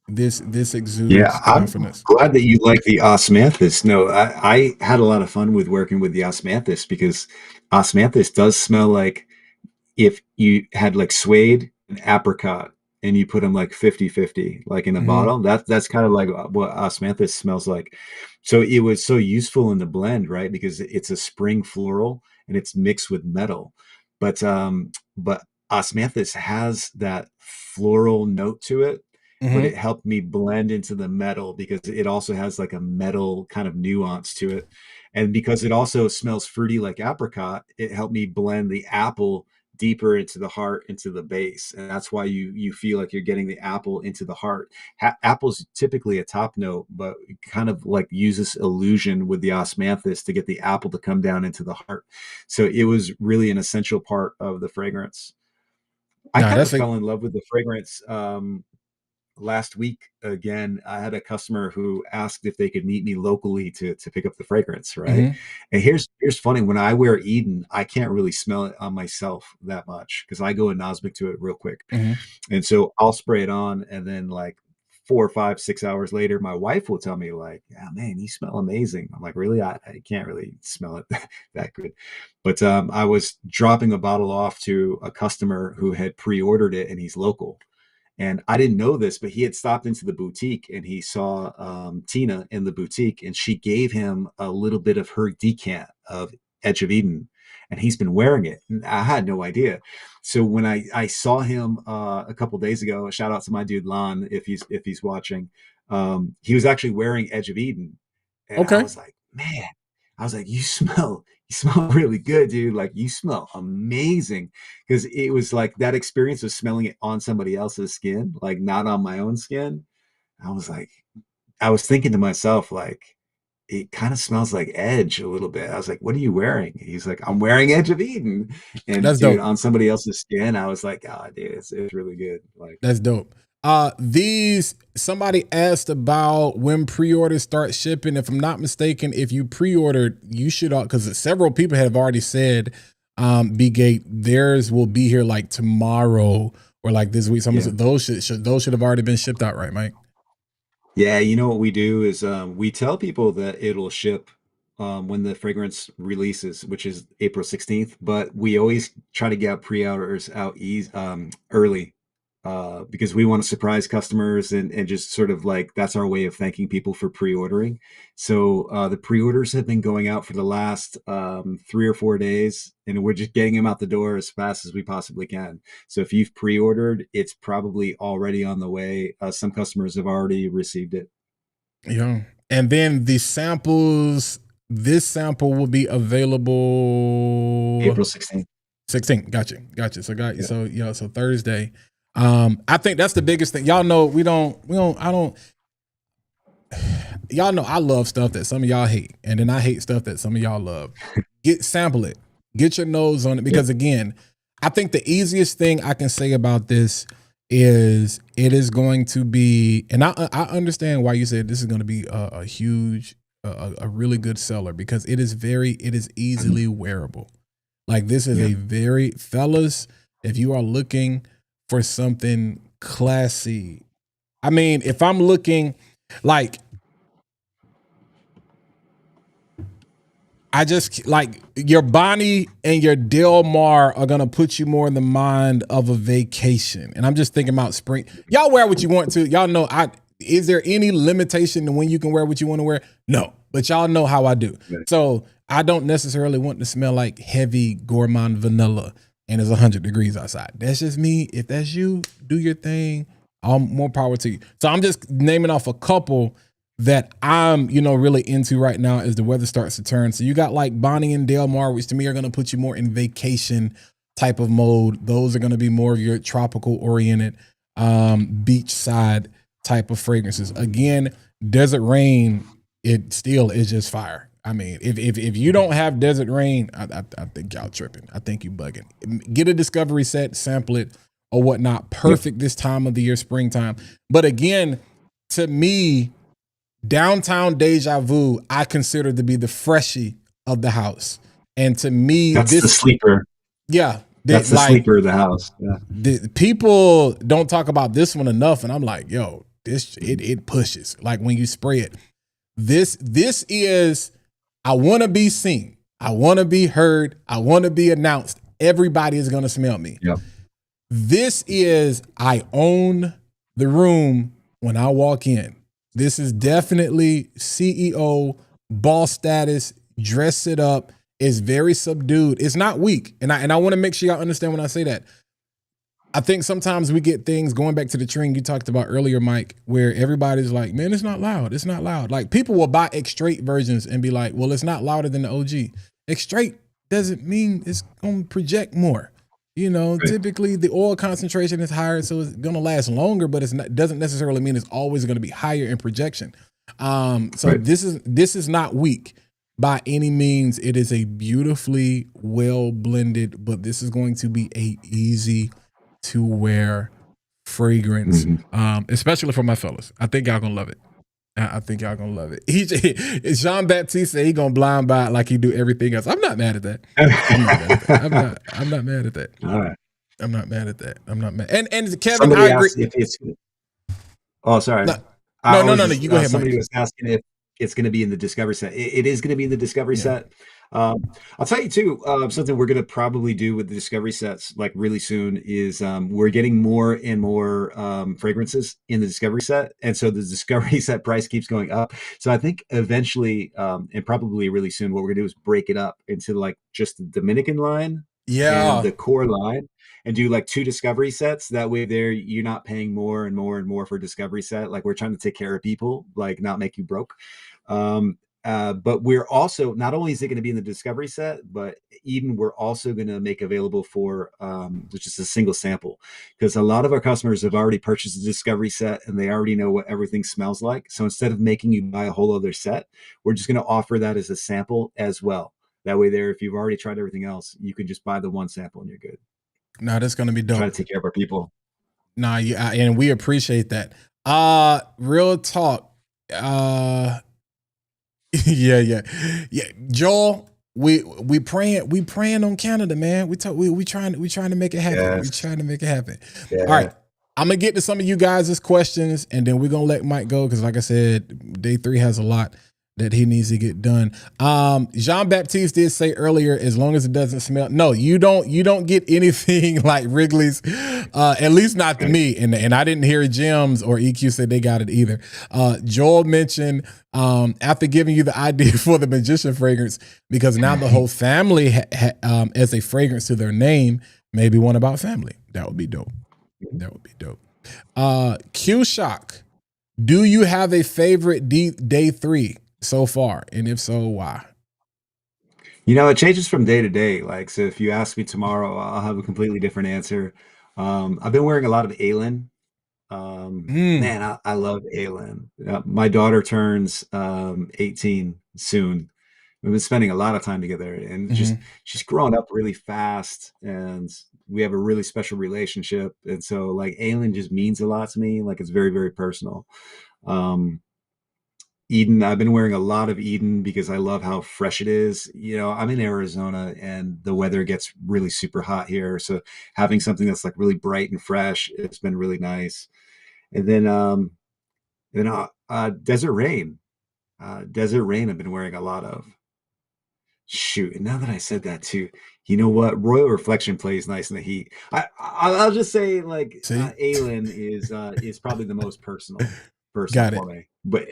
This Yeah, exudes I'm confidence. glad that you like the osmanthus. No, I had a lot of fun with working with the osmanthus because osmanthus does smell like if you had like suede and apricot and you put them like 50-50 like in a Hmm. bottle, that's kind of like what osmanthus smells like. So it was so useful in the blend, right? Because it's a spring floral and it's mixed with metal. But osmanthus has that floral note to it, but Hmm. it helped me blend into the metal because it also has like a metal kind of nuance to it. And because it also smells fruity like apricot, it helped me blend the apple deeper into the heart, into the base, and that's why you feel like you're getting the apple into the heart. Apple's typically a top note, but kind of like uses illusion with the osmanthus to get the apple to come down into the heart. So it was really an essential part of the fragrance. I Nah, kind of that's fell in love with the fragrance last week again. I had a customer who asked if they could meet me locally to pick up the fragrance, right? mm-hmm, And here's funny, when I wear Eden, I can't really smell it on myself that much because I go anosmic to it real quick. mm-hmm. And so I'll spray it on, and then like 4 or 5, 6 hours later, my wife will tell me like, yeah, man, you smell amazing. I'm like, really? I can't really smell it that good. But I was dropping a bottle off to a customer who had pre-ordered it, and he's local. And I didn't know this, but he had stopped into the boutique and he saw Tina in the boutique, and she gave him a little bit of her decant of Edge of Eden, and he's been wearing it. And I had no idea. So when I saw him a couple days ago, a shout out to my dude Lon if he's watching, he was actually wearing Edge of Eden, and I Okay. was like, man, I was like, you smell really good, dude. Like you smell amazing, because it was like that experience of smelling it on somebody else's skin, like not on my own skin. I was like, I was thinking to myself, like, it kind of smells like Edge a little bit. I was like, what are you wearing? He's like, I'm wearing Edge of Eden. And That's dude, dope. on somebody else's skin, I was like, oh, dude, it's really good. Like, That's dope. These somebody asked about when pre-orders start shipping. If I'm not mistaken, if you pre-ordered, you should, because several people have already said, B-Gate, theirs will be here like tomorrow or like this week. Someone yeah. said those should have already been shipped out, right, Mike? Yeah, you know what we do is we tell people that it'll ship when the fragrance releases, which is April 16th, but we always try to get pre-orders out early. because we want to surprise customers and just sort of like that's our way of thanking people for pre-ordering. So the pre-orders have been going out for the last 3 or 4 days, and we're just getting them out the door as fast as we possibly can. So if you've pre-ordered, it's probably already on the way. Some customers have already received it. Yeah. And then the samples, this sample will be available April 16th. 16th. Gotcha. So Thursday. I think that's the biggest thing. Y'all know y'all know I love stuff that some of y'all hate, and then I hate stuff that some of y'all love. Sample it. Get your nose on it, because again, I think the easiest thing I can say about this is it is going to be, and I understand why you said this is going to be a huge, a really good seller, because it is easily wearable. Like this is a very, fellas, if you are looking for something classy, I mean, if I'm looking like, I just like your Bonnie and your Del Mar are gonna put you more in the mind of a vacation. And I'm just thinking about spring. Y'all wear what you want to. Y'all know is there any limitation to when you can wear what you want to wear? No, but y'all know how I do. Right. So I don't necessarily want to smell like heavy gourmand vanilla and it's 100 degrees outside. That's just me. If that's you, do your thing. More power to you. So I'm just naming off a couple that I'm, really into right now as the weather starts to turn. So you got like Bonnie and Del Mar, which to me are going to put you more in vacation type of mode. Those are going to be more of your tropical oriented, beachside type of fragrances. Again, Desert Rain, it still is just fire. I mean, if you don't have Desert Rain, I think y'all tripping. I think you bugging. Get a discovery set, sample it or whatnot. Perfect this time of the year, springtime. But again, to me, Downtown Deja Vu, I consider to be the freshie of the house. And to me, that's the sleeper. Yeah. That's the sleeper of the house. Yeah. People don't talk about this one enough. And I'm like, yo, it pushes. Like when you spray it. This is, I want to be seen. I want to be heard. I want to be announced. Everybody is going to smell me. Yep. This is, I own the room when I walk in. This is definitely CEO, boss status, dress it up. It's very subdued. It's not weak. And I want to make sure y'all understand when I say that. I think sometimes we get things, going back to the trend you talked about earlier, Mike, where everybody's like, man, it's not loud. It's not loud. Like people will buy X-Straight versions and be like, well, it's not louder than the OG. X-Straight doesn't mean it's going to project more. Typically the oil concentration is higher, so it's going to last longer, but it doesn't necessarily mean it's always going to be higher in projection. This is not weak by any means. It is a beautifully well blended, but this is going to be a easy to wear fragrance, especially for my fellas. I think y'all gonna love it. I think y'all gonna love it. Jean Baptiste said he gonna blind buy it like he do everything else. I'm not mad at that. I'm not mad at that. All right. I'm not mad at that. I'm not mad. And Kevin, somebody I agree. If it's, oh, sorry. No. You go ahead. Somebody was asking if it's going to be in the Discovery set. It is going to be in the Discovery set. I'll tell you too, something we're going to probably do with the Discovery sets like really soon is we're getting more and more fragrances in the Discovery set. And so the Discovery set price keeps going up. So I think eventually and probably really soon, what we're going to do is break it up into like just the Dominican line and the core line and do like 2 Discovery sets. That way there, you're not paying more and more and more for Discovery set. Like we're trying to take care of people, like not make you broke. But we're also, not only is it going to be in the Discovery set, but even we're also going to make available for which is a single sample, because a lot of our customers have already purchased the Discovery set and they already know what everything smells like. So instead of making you buy a whole other set, we're just going to offer that as a sample as well. That way there, if you've already tried everything else, you can just buy the one sample and you're good. No, that's going to be dope. Try to take care of our people. No, and we appreciate that. Real talk. Yeah. Joel, we praying on Canada, man. We trying to make it happen. Yes. We trying to make it happen. Yeah. All right. I'm gonna get to some of you guys' questions and then we're gonna let Mike go because like I said, day 3 has a lot that he needs to get done. Jean-Baptiste did say earlier, as long as it doesn't smell. No, you don't get anything like Wrigley's, at least not to me. And I didn't hear Jim's or EQ say they got it either. Joel mentioned after giving you the idea for the Magician fragrance, because now the whole family as a fragrance to their name, maybe one about family. That would be dope. That would be dope. Q Shock, do you have a favorite day 3 so far? And if so, why? You know, it changes from day to day. Like, so if you ask me tomorrow, I'll have a completely different answer. I've been wearing a lot of Aylin. Man, I love Aylin. My daughter turns 18 soon. We've been spending a lot of time together, and just she's growing up really fast, and we have a really special relationship. And so, like, Aylin just means a lot to me. Like, it's very, very personal. Eden, I've been wearing a lot of Eden because I love how fresh it is. You know, I'm in Arizona and the weather gets really super hot here. So having something that's like really bright and fresh, it's been really nice. And then Desert Rain. Desert Rain I've been wearing a lot of. Shoot, and now that I said that too, you know what? Royal Reflection plays nice in the heat. I'll just say, like, Aylin is probably the most personal for me. But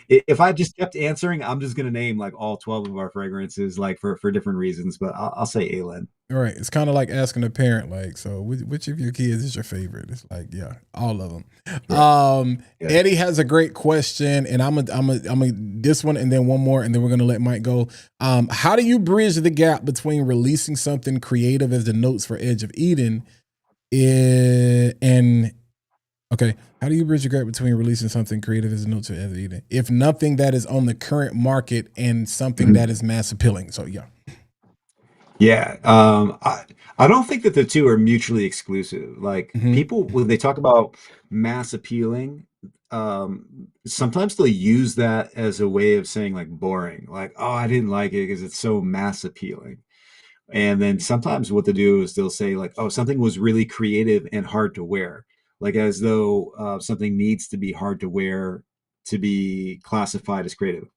if I just kept answering, I'm just gonna name like all 12 of our fragrances, like for different reasons. But I'll say Aylin. All right, it's kind of like asking a parent, like, so which of your kids is your favorite? It's like, yeah, all of them. Right. Eddie has a great question, and I'm a this one, and then one more, and then we're gonna let Mike go. How do you bridge the gap between releasing something creative as the notes for Edge of Eden, how do you bridge the gap between releasing something creative as a note to Edge of Eden, if nothing that is on the current market and something that is mass appealing? So yeah. Yeah, I don't think that the two are mutually exclusive. Like, people, when they talk about mass appealing, sometimes they'll use that as a way of saying like boring, like, oh, I didn't like it because it's so mass appealing. And then sometimes what they do is they'll say like, oh, something was really creative and hard to wear, like as though something needs to be hard to wear to be classified as creative.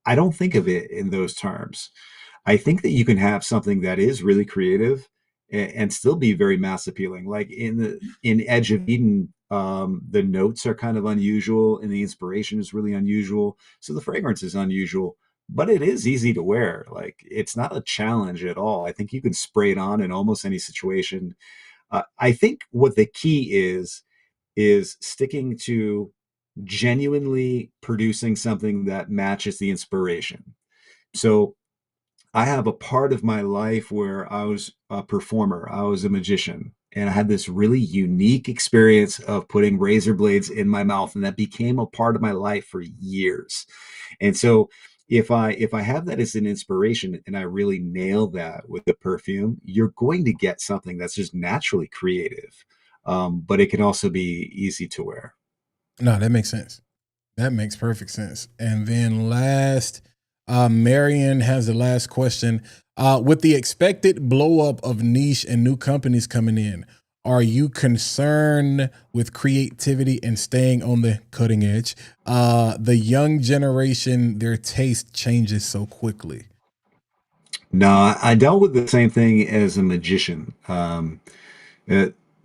I don't think of it in those terms. I think that you can have something that is really creative and still be very mass appealing. Like in Edge of Eden, the notes are kind of unusual and the inspiration is really unusual. So the fragrance is unusual, but it is easy to wear. Like, it's not a challenge at all. I think you can spray it on in almost any situation. I think what the key is sticking to genuinely producing something that matches the inspiration. So I have a part of my life where I was a performer, I was a magician, and I had this really unique experience of putting razor blades in my mouth, and that became a part of my life for years. And so if I have that as an inspiration and I really nail that with the perfume, you're going to get something that's just naturally creative. But it can also be easy to wear. No, that makes sense. That makes perfect sense. And then last, Marion has the last question. With the expected blow up of niche and new companies coming in, are you concerned with creativity and staying on the cutting edge? The young generation, their taste changes so quickly. No, I dealt with the same thing as a magician.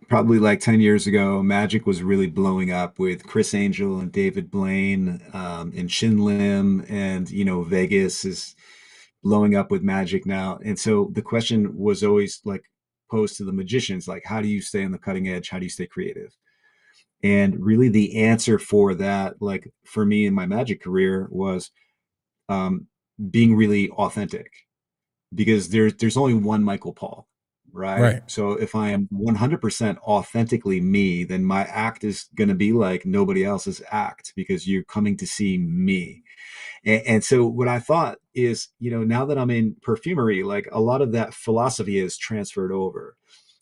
Probably like 10 years ago, magic was really blowing up with Chris Angel and David Blaine, and Shin Lim, and, you know, Vegas is blowing up with magic now. And so the question was always like posed to the magicians, like, how do you stay on the cutting edge? How do you stay creative? And really the answer for that, like for me in my magic career, was being really authentic, because there's only one Michael Paul, right? So if I am 100% authentically me, then my act is going to be like nobody else's act, because you're coming to see me. And so what I thought is, you know, now that I'm in perfumery, like a lot of that philosophy is transferred over.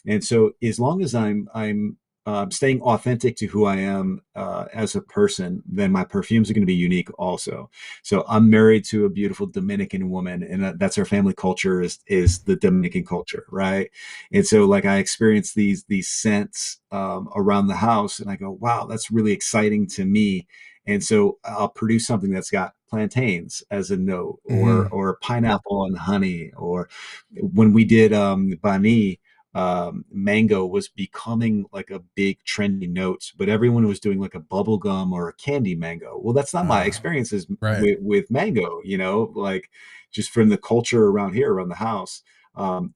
And so as long as I'm staying authentic to who I am as a person, then my perfumes are going to be unique also. So I'm married to a beautiful Dominican woman, and that's our family culture is the Dominican culture, right? And so like I experience these scents around the house, and I go, wow, that's really exciting to me. And so I'll produce something that's got plantains as a note, or pineapple and honey, or when we did bani, mango was becoming like a big trendy note, but everyone was doing like a bubble gum or a candy mango. Well, that's not my experiences Right. with mango, like just from the culture around here, around the house.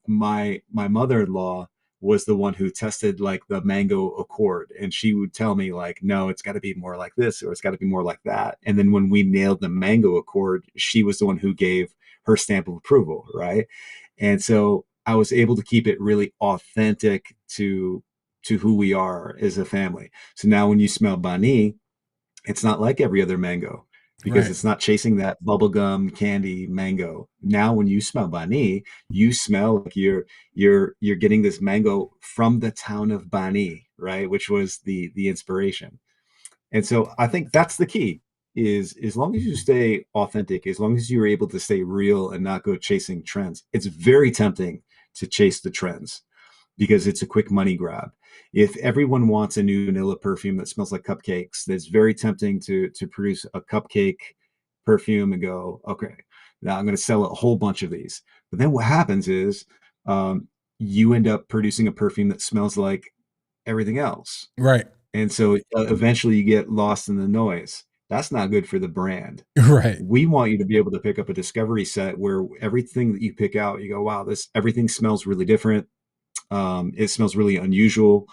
My mother-in-law was the one who tested like the mango accord, and she would tell me like, no, it's got to be more like this, or it's got to be more like that. And then when we nailed the mango accord, she was the one who gave her stamp of approval, right? And so I was able to keep it really authentic to who we are as a family. So now when you smell bani, it's not like every other mango, because Right. it's not chasing that bubblegum candy mango. Now when you smell bani, you smell like you're getting this mango from the town of Bani, right? Which was the inspiration. And so I think that's the key, is as long as you stay authentic, as long as you're able to stay real and not go chasing trends. It's very tempting to chase the trends because it's a quick money grab. If everyone wants a new vanilla perfume that smells like cupcakes, that's very tempting to produce a cupcake perfume and go, okay, now I'm going to sell a whole bunch of these. But then what happens is you end up producing a perfume that smells like everything else. Right. And so eventually you get lost in the noise. That's not good for the brand. Right. We want you to be able to pick up a discovery set where everything that you pick out, you go, wow, everything smells really different. It smells really unusual,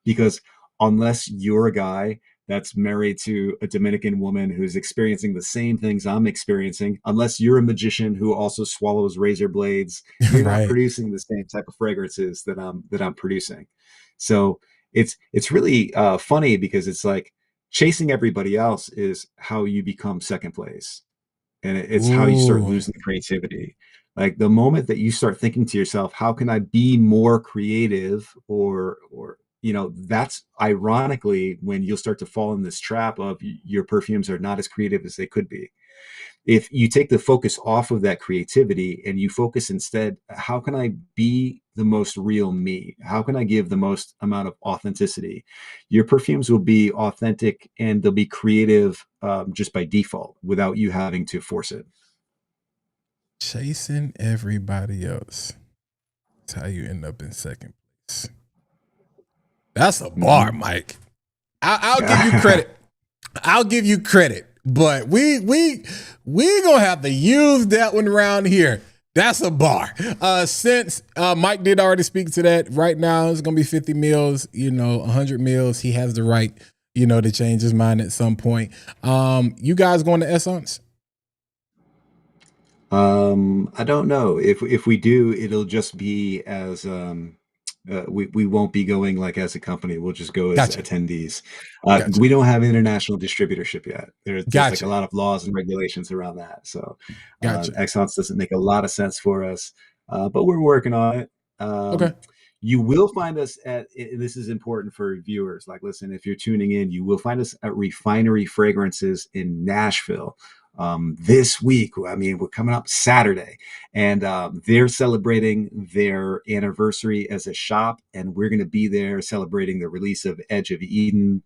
because unless you're a guy that's married to a Dominican woman who's experiencing the same things I'm experiencing, unless you're a magician who also swallows razor blades, you're not Right. producing the same type of fragrances that I'm producing. So it's really funny, because it's like chasing everybody else is how you become second place, and it's how you start Ooh. losing creativity. Like the moment that you start thinking to yourself, how can I be more creative, or that's ironically when you'll start to fall in this trap of your perfumes are not as creative as they could be. If you take the focus off of that creativity and you focus instead, how can I be the most real me? How can I give the most amount of authenticity? Your perfumes will be authentic and they'll be creative, just by default, without you having to force it. Chasing everybody else. That's how you end up in second place. That's a bar, Mm-hmm. Mike. I'll give you credit. I'll give you credit, but we gonna have to use that one around here. That's a bar. Since Mike did already speak to that, right now it's gonna be 50 meals. 100 meals. He has the right, to change his mind at some point. You guys going to Essence? I don't know if we do, it'll just be as we won't be going like as a company. We'll just go as Gotcha. attendees. Gotcha. We don't have international distributorship yet. There's like a Gotcha. lot of laws and regulations around that. So Gotcha. Excellence doesn't make a lot of sense for us, but we're working on it. Okay. You will find us this is important for viewers. Like, listen, if you're tuning in, you will find us at Refinery Fragrances in Nashville this week. I mean, we're coming up Saturday, and they're celebrating their anniversary as a shop, and we're going to be there celebrating the release of Edge of Eden.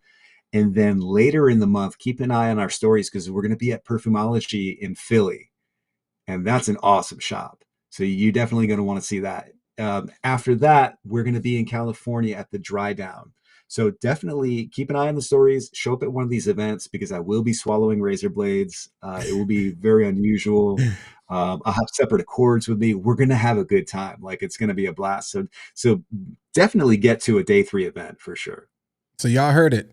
And then later in the month, keep an eye on our stories, because we're going to be at Perfumology in Philly, and that's an awesome shop. So you're definitely going to want to see that. After that, we're going to be in California at the Dry Down. So definitely keep an eye on the stories. Show up at one of these events, because I will be swallowing razor blades. It will be very unusual. I'll have separate accords with me. We're going to have a good time. Like, it's going to be a blast. So definitely get to a day 3 event for sure. So y'all heard it.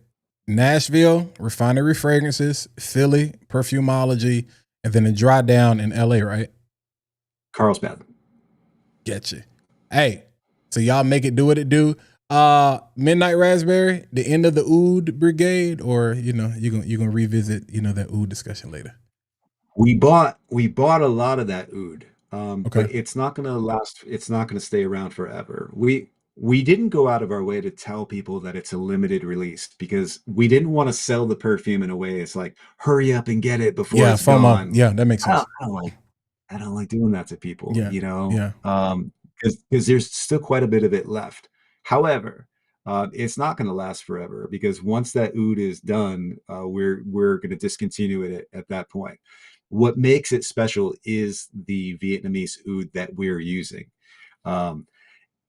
Nashville, Refinery Fragrances, Philly, Perfumology, and then a Dry Down in LA, right? Carlsbad. Get you. Hey, so y'all make it do what it do. Midnight Raspberry, the end of the oud brigade, or you're gonna revisit that oud discussion later. We bought a lot of that oud, Okay. but it's not going to last. It's not going to stay around forever. We didn't go out of our way to tell people that it's a limited release, because we didn't want to sell the perfume in a way it's like, hurry up and get it before it's FOMO. gone. Yeah, that makes sense. I don't like doing that to people, Yeah. Yeah. because there's still quite a bit of it left. However, it's not going to last forever, because once that oud is done, we're going to discontinue it at that point. what makes it special is the Vietnamese oud that we're using.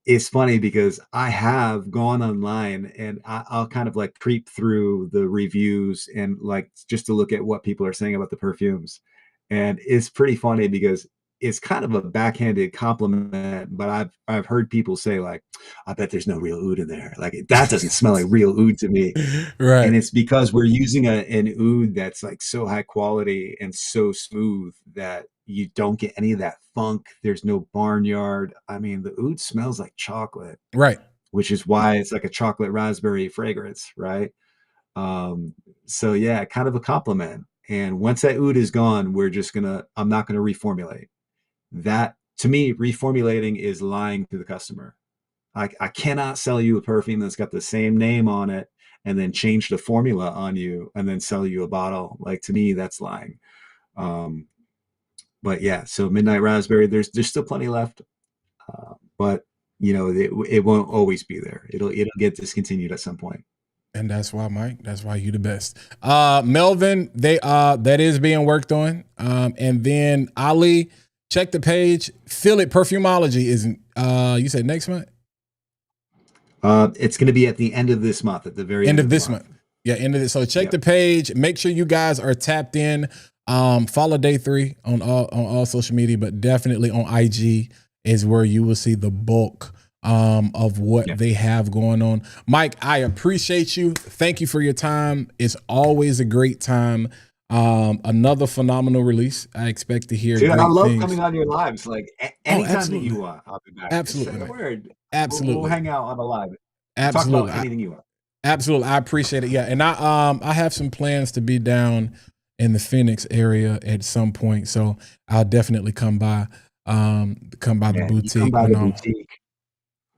It's funny because I have gone online and I'll kind of like creep through the reviews and like just to look at what people are saying about the perfumes. And it's pretty funny because it's kind of a backhanded compliment, but I've heard people say like, I bet there's no real oud in there. Like that doesn't smell like real oud to me. Right. And it's because we're using an oud that's like so high quality and so smooth that you don't get any of that funk. There's no barnyard. I mean, the oud smells like chocolate, Right. which is why it's like a chocolate raspberry fragrance, right? So yeah, kind of a compliment. And once that oud is gone, I'm not gonna reformulate. That to me, reformulating is lying to the customer. I cannot sell you a perfume that's got the same name on it and then change the formula on you and then sell you a bottle. Like to me, that's lying. But yeah, so Midnight Raspberry, there's still plenty left, but you know it won't always be there. It'll get discontinued at some point. And that's why, Mike, that's why you the best. Melvin, that is being worked on. And then Ali, check the page. Feel It Perfumology is you said next month? It's going to be at the end of this month, at the very end of this month. Yeah, end of this. So check the page. Make sure you guys are tapped in. Follow Day 3 on all social media, but definitely on IG is where you will see the bulk of what they have going on. Mike, I appreciate you. Thank you for your time. It's always a great time. Another phenomenal release. I expect to hear. Dude, great I love things. coming on your lives. Like anytime that you want, I'll be back. Absolutely, Say a word. Absolutely, we'll hang out on a live. Absolutely, talk about anything you want. Absolutely, I appreciate it. Yeah, and I have some plans to be down in the Phoenix area at some point, so I'll definitely come by. The boutique. Come by the boutique.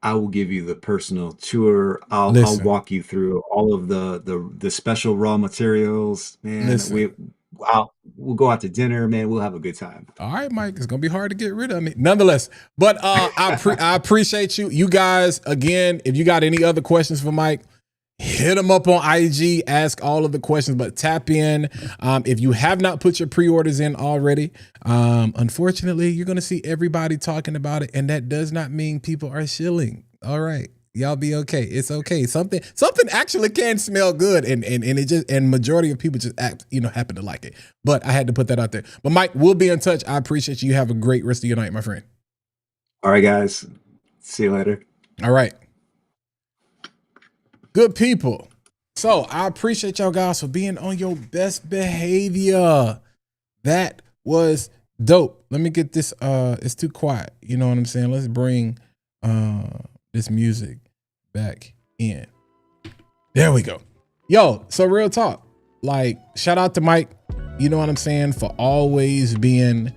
I will give you the personal tour. I'll walk you through all of the special raw materials. Man, we'll go out to dinner, man. We'll have a good time. All right, Mike. It's gonna be hard to get rid of me, nonetheless. But I appreciate you. You guys, again, if you got any other questions for Mike, hit him up on IG. Ask all of the questions, but tap in. If you have not put your pre-orders in already, unfortunately, you're gonna see everybody talking about it, and that does not mean people are shilling. All right. Y'all be okay. It's okay. Something actually can smell good, and it just, and majority of people just happen to like it. But I had to put that out there. But Mike, we'll be in touch. I appreciate you. Have a great rest of your night, my friend. All right, guys. See you later. All right. Good people. So I appreciate y'all guys for being on your best behavior. That was dope. Let me get this. It's too quiet. You know what I'm saying? Let's bring this music back in. There we go. Yo, so real talk. Like, shout out to Mike, you know what I'm saying, for always being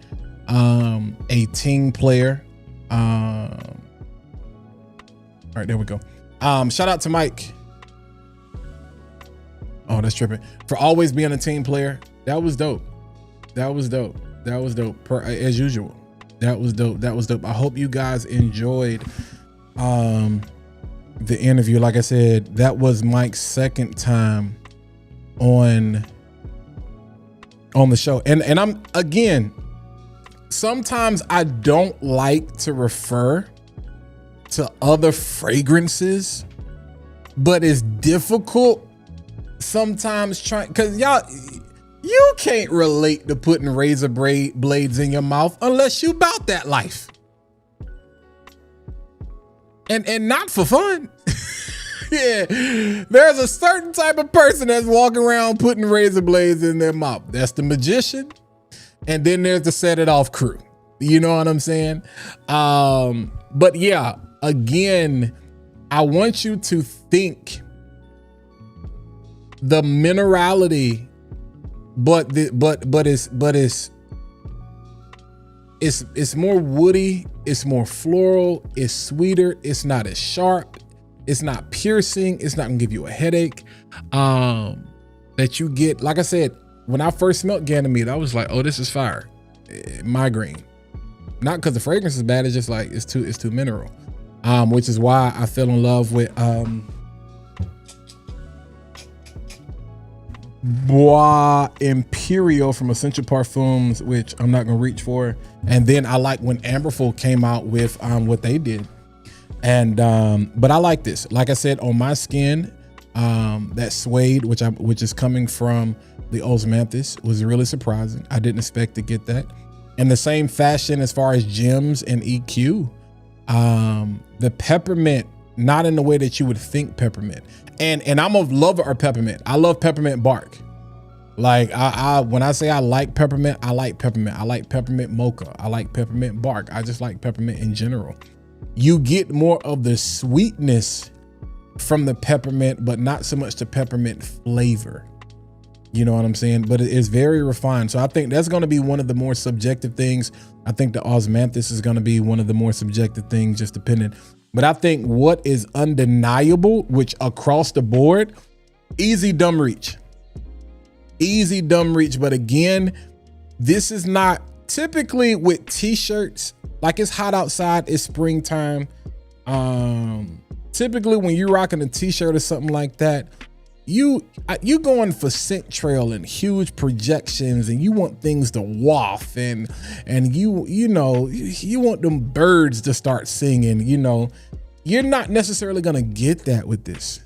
a team player. All right, there we go. Shout out to Mike. Oh, that's tripping. For always being a team player. That was dope. That was dope. That was dope. As usual. That was dope. That was dope. I hope you guys enjoyed the interview. Like I said, that was Mike's second time on the show. And I'm, again, sometimes I don't like to refer to other fragrances, but it's difficult sometimes because you can't relate to putting razor blades in your mouth unless you about that life. And not for fun. Yeah, there's a certain type of person that's walking around putting razor blades in their mouth. That's the magician. And then there's the set it off crew. You know what I'm saying? But yeah, again, I want you to think the minerality, but it's more woody, it's more floral, it's sweeter, it's not as sharp, it's not piercing, it's not gonna give you a headache. That you get, like I said, when I first smelled Ganymede, I was like, oh, this is fire. Migraine. Not because the fragrance is bad, it's just like it's too mineral. Which is why I fell in love with Bois Imperial from Essential Parfums, which I'm not gonna reach for. And then I like when Amberful came out with what they did. And but I like this. Like I said, on my skin, that suede, which is coming from the Osmanthus, was really surprising. I didn't expect to get that. And the same fashion as far as gems and EQ. The peppermint, not in the way that you would think peppermint. And I'm a lover of peppermint. I love peppermint bark. Like when I say I like peppermint, I like peppermint. I like peppermint mocha. I like peppermint bark. I just like peppermint in general. You get more of the sweetness from the peppermint, but not so much the peppermint flavor. You know what I'm saying? But it is very refined. So I think that's going to be one of the more subjective things. I think the Osmanthus is going to be one of the more subjective things, just depending. But I think what is undeniable, which across the board, easy dumb reach. Easy dumb reach. But again, this is not typically with t-shirts. Like, it's hot outside, it's springtime. Typically when you're rocking a t-shirt or something like that, you going for scent trail and huge projections, and you want things to waft, and you know you want them birds to start singing. You know, you're not necessarily gonna get that with this.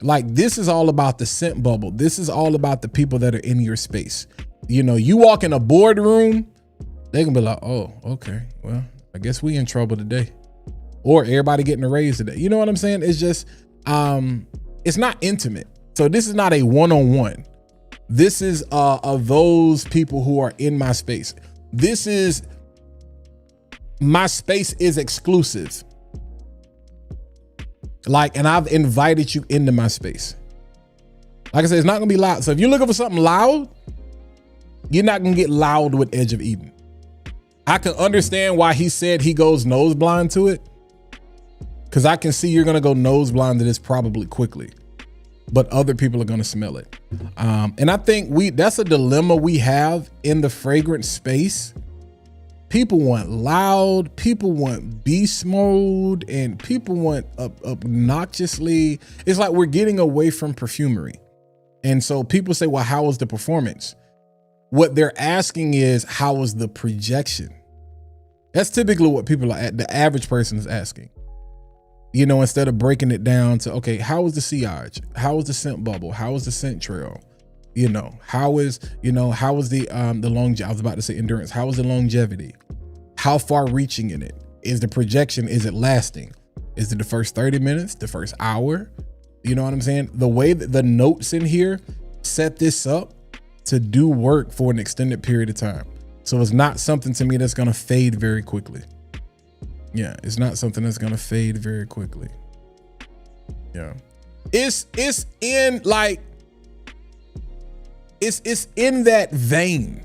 Like, this is all about the scent bubble. This is all about the people that are in your space. You know, you walk in a boardroom, they can be like, oh, okay, well, I guess we in trouble today, or everybody getting a raise today. You know what I'm saying? It's just it's not intimate. So this is not a one-on-one. This is of those people who are in my space. This is, my space is exclusive. Like, and I've invited you into my space. Like I said, it's not gonna be loud. So if you're looking for something loud, you're not gonna get loud with Edge of Eden. I can understand why he said he goes nose blind to it, because I can see you're gonna go nose blind to this probably quickly, but other people are gonna smell it. And I think that's a dilemma we have in the fragrance space. People want loud, people want beast mode, and people want obnoxiously. It's like we're getting away from perfumery. And so people say, well, how was the performance? What they're asking is, how was the projection? That's typically what people are the average person is asking. You know, instead of breaking it down to, okay, how was the sillage? How was the scent bubble? How was the scent trail? You know, how was the longevity? I was about to say endurance. How was the longevity? How far reaching in it? Is the projection, is it lasting? Is it the first 30 minutes, the first hour? You know what I'm saying? The way that the notes in here set this up to do work for an extended period of time. So it's not something to me that's going to fade very quickly. Yeah, it's not something that's going to fade very quickly. Yeah. It's in like, it's in that vein,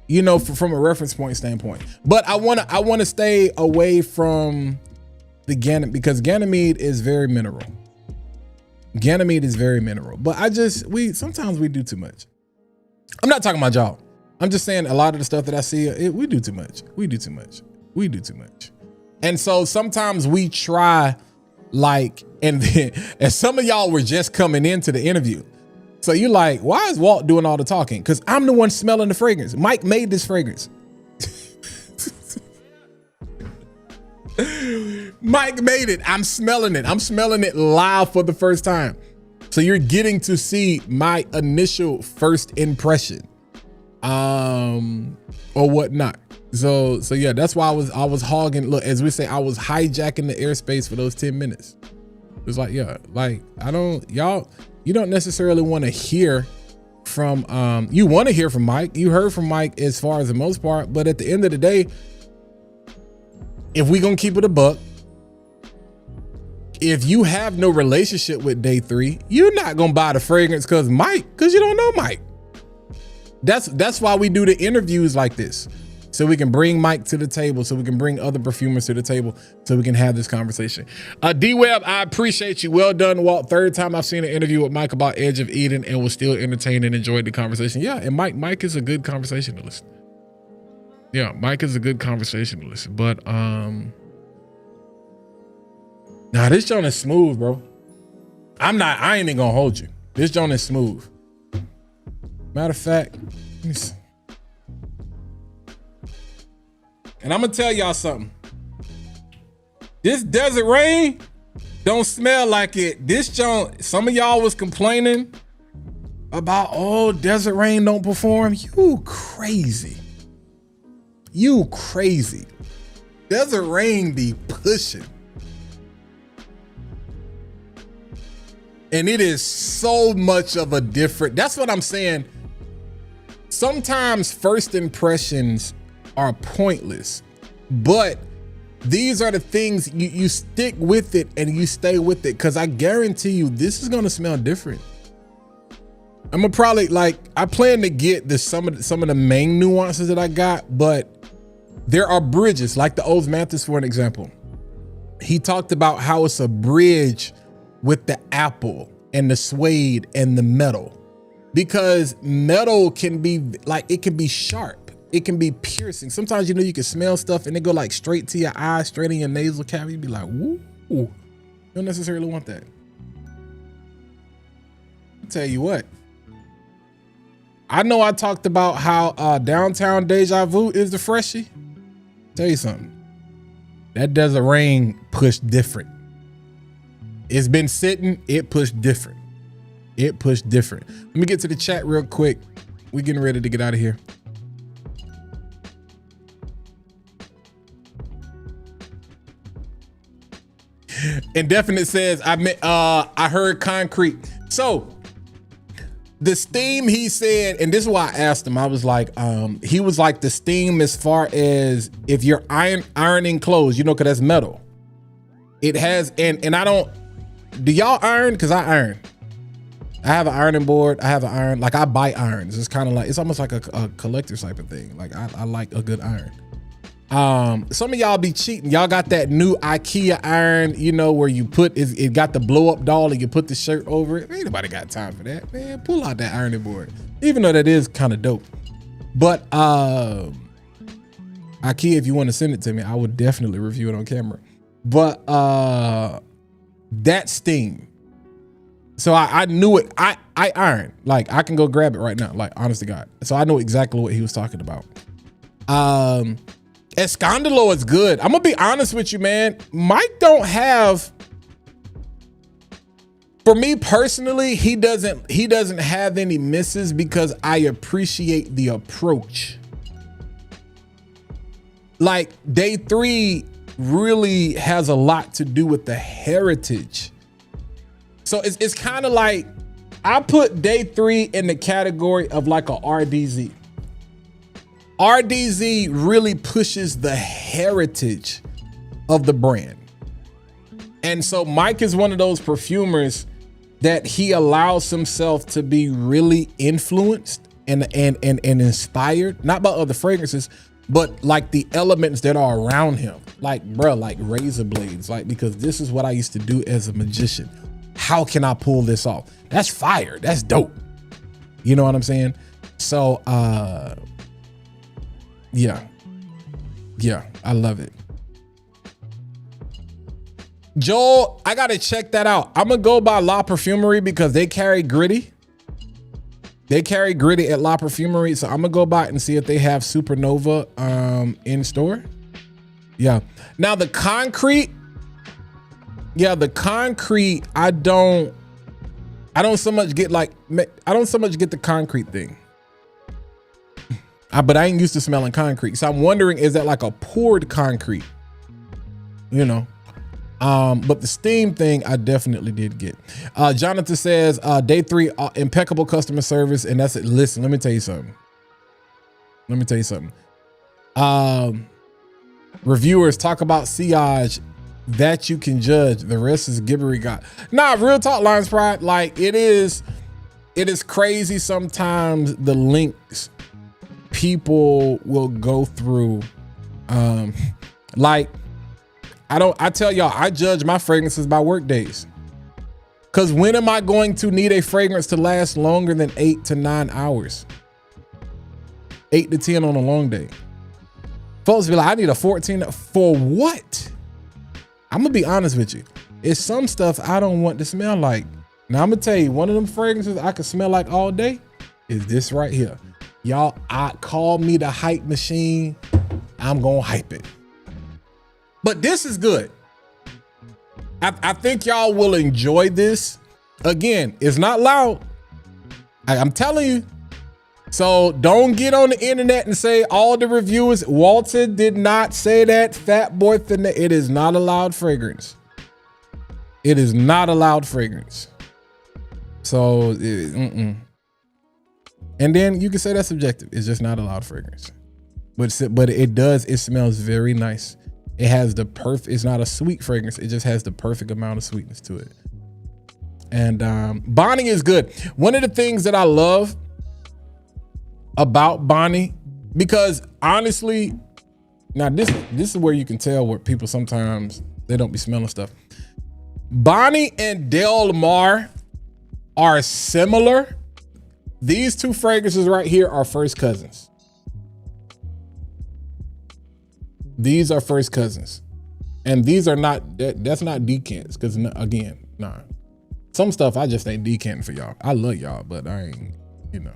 you know, from a reference point standpoint. But I want to stay away from the Ganymede, because Ganymede is very mineral. Ganymede is very mineral, but sometimes we do too much. I'm not talking about y'all. I'm just saying a lot of the stuff that I see, we do too much. We do too much. We do too much. And so sometimes we try, like, and some of y'all were just coming into the interview. So you're like, why is Walt doing all the talking? Because I'm the one smelling the fragrance. Mike made this fragrance. Mike made it. I'm smelling it. I'm smelling it live for the first time. So you're getting to see my initial first impression, or whatnot. So yeah, that's why I was hogging. Look, as we say, I was hijacking the airspace for those 10 minutes. It's like, yeah, like you don't necessarily want to hear from, you want to hear from Mike. You heard from Mike as far as the most part, but at the end of the day, if we gonna keep it a buck, if you have no relationship with Day 3, you're not gonna buy the fragrance because you don't know Mike. That's why we do the interviews like this. So we can bring Mike to the table, so we can bring other perfumers to the table, so we can have this conversation. D-Web, I appreciate you. Well done, Walt. Third time I've seen an interview with Mike about Edge of Eden and was still entertained and enjoyed the conversation. Yeah, and Mike is a good conversationalist. Yeah, Mike is a good conversationalist. But nah, this joint is smooth, bro. I ain't even gonna hold you. This joint is smooth. Matter of fact, let me see. And I'm gonna tell y'all something. This Desert Rain don't smell like it. This joint, some of y'all was complaining about, oh, Desert Rain don't perform. You crazy. You crazy. Desert Rain be pushing. And it is so much of a different, that's what I'm saying. Sometimes first impressions are pointless, but these are the things you stick with it and you stay with it, because I guarantee you this is gonna smell different. I'm gonna probably, like, I plan to get some of the main nuances that I got, but there are bridges, like the O's Mantis, for an example. He talked about how it's a bridge with the apple and the suede and the metal, because metal can be like, it can be sharp, it can be piercing. Sometimes, you know, you can smell stuff and it go like straight to your eye, straight in your nasal cavity. You'd be like, woo, you don't necessarily want that. I'll tell you what, I know I talked about how Downtown Deja Vu is the freshie. Tell you something, that Desert Rain pushed different. It's been sitting, it pushed different. It pushed different. Let me get to the chat real quick. We getting ready to get out of here. Indefinite says, I heard concrete. So the steam, he said, and this is why I asked him, I was like, he was like, the steam as far as if you're ironing clothes, you know, cause that's metal. It has, and I don't, do y'all iron? Cause I iron. I have an ironing board. I have an iron, like I buy irons. It's kind of like, it's almost like a collector's type of thing. Like I like a good iron. Some of y'all be cheating. Y'all got that new IKEA iron, you know, where you put, it got the blow up doll and you put the shirt over it. Ain't nobody got time for that, man. Pull out that ironing board, even though that is kind of dope. But IKEA, if you want to send it to me, I would definitely review it on camera. But that steam. So I knew it. I iron, like I can go grab it right now, like honest to God. So I know exactly what he was talking about. Escandalo is good. I'm gonna be honest with you, man. Mike don't have, for me personally, he doesn't have any misses, because I appreciate the approach. Like day 3 really has a lot to do with the heritage. So it's kind of like, I put day 3 in the category of like a RDZ. RDZ really pushes the heritage of the brand. And so Mike is one of those perfumers that he allows himself to be really influenced and inspired, not by other fragrances, but like the elements that are around him. Like, bro, like razor blades, like, because this is what I used to do as a magician. How can I pull this off? That's fire. That's dope. You know what I'm saying? So, yeah, I love it. Joel, I gotta check that out. I'm gonna go by La Perfumerie because they carry Gritty. They carry Gritty at La Perfumerie, so I'm gonna go by and see if they have Supernova in store. Yeah. Now the concrete, I don't so much get the concrete thing. But I ain't used to smelling concrete. So I'm wondering, is that like a poured concrete? You know? But the steam thing, I definitely did get. Jonathan says, day 3, impeccable customer service. And that's it. Listen, let me tell you something. Reviewers talk about sillage that you can judge. The rest is gibbery god. Nah, real talk, Lions Pride. Like it is crazy sometimes the links people will go through. Like I tell y'all, I judge my fragrances by work days. Cause when am I going to need a fragrance to last longer than 8 to 9 hours? 8 to 10 on a long day. Folks be like, I need a 14 for what? I'm gonna be honest with you. It's some stuff I don't want to smell like. Now I'm gonna tell you, one of them fragrances I can smell like all day is this right here. Y'all, I call me the hype machine. I'm gonna hype it. But this is good. I think y'all will enjoy this. Again, it's not loud. I'm telling you. So don't get on the internet and say all the reviewers. Walter did not say that. Fat Boy Finesse. It is not a loud fragrance. It is not a loud fragrance. So, and then you can say that's subjective. It's just not a loud fragrance. But it does. It smells very nice. It has the perfect. It's not a sweet fragrance. It just has the perfect amount of sweetness to it. And Bonnie is good. One of the things that I love about Bonnie, because honestly, now this is where you can tell where people sometimes they don't be smelling stuff. Bonnie and Del Mar are similar. These two fragrances right here are first cousins. These are first cousins. And these are not, that's not decants, because again, nah. Some stuff I just ain't decanting for y'all. I love y'all, but I ain't, you know.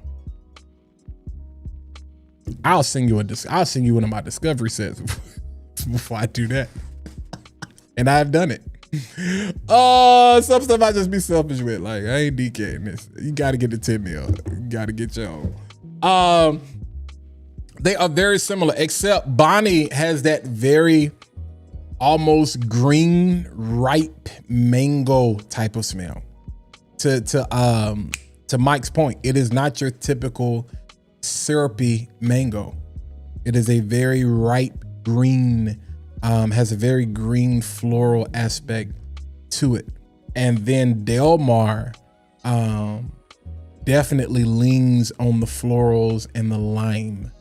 I'll send you one of my discovery sets before I do that. And I've done it. Some stuff I just be selfish with. Like, I ain't decanting this. You gotta get the 10 mil. You gotta get your own. They are very similar, except Bonnie has that very almost green, ripe mango type of smell. To Mike's point, it is not your typical syrupy mango. It is a very ripe green, has a very green floral aspect to it. And then Del Mar definitely leans on the florals and the lime.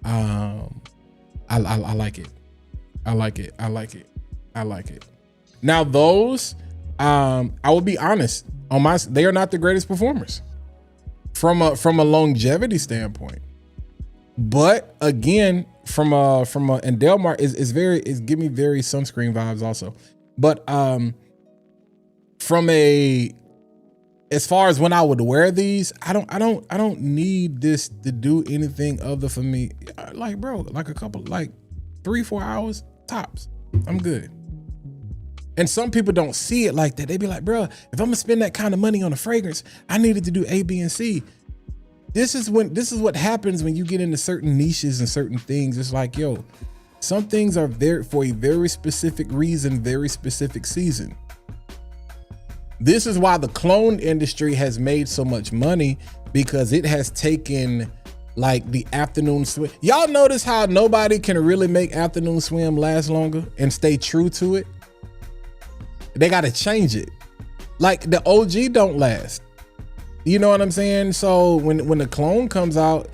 I like it. I like it. I like it. I like it. Now those, I will be honest, they are not the greatest performers from a longevity standpoint. But again, and Del Mar is give me very sunscreen vibes also. But as far as when I would wear these, I don't need this to do anything other for me. Like, bro, like a couple, like 3-4 hours tops, I'm good. And some people don't see it like that. They be like, bro, if I'm gonna spend that kind of money on a fragrance, I needed to do A, B, and C. This is what happens when you get into certain niches and certain things. It's like, yo, some things are there for a very specific reason, very specific season. This is why the clone industry has made so much money, because it has taken like the afternoon swim. Y'all notice how nobody can really make afternoon swim last longer and stay true to it? They got to change it. Like the OG don't last. You know what I'm saying? So when the clone comes out,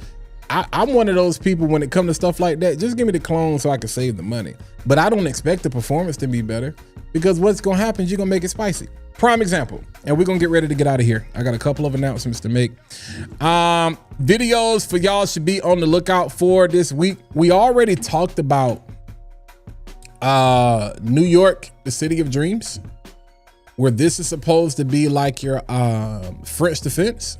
I'm one of those people when it comes to stuff like that, just give me the clone so I can save the money. But I don't expect the performance to be better, because what's going to happen is you're going to make it spicy. Prime example, and we're going to get ready to get out of here. I got a couple of announcements to make. Videos for y'all should be on the lookout for this week. We already talked about New York, the city of dreams, where this is supposed to be like your French Defense.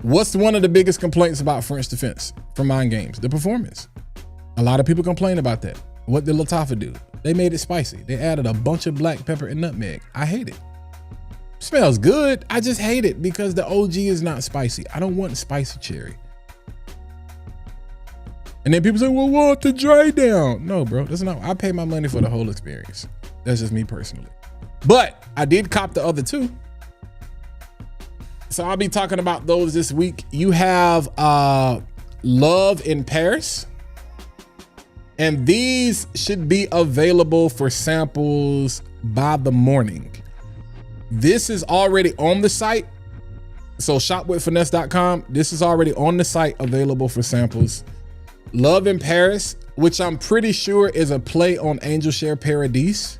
What's one of the biggest complaints about French Defense from Mind Games? The performance. A lot of people complain about that. What did Lattafa do? They made it spicy. They added a bunch of black pepper and nutmeg. I hate it. Smells good. I just hate it because the OG is not spicy. I don't want spicy cherry. And then people say, well, what the dry down? No, bro, that's not. I pay my money for the whole experience. That's just me personally. But I did cop the other two. So I'll be talking about those this week. You have Love in Paris. And these should be available for samples by the morning. This is already on the site. So shopwithfinesse.com. This is already on the site, available for samples. Love in Paris, which I'm pretty sure is a play on Angel Share Paradise.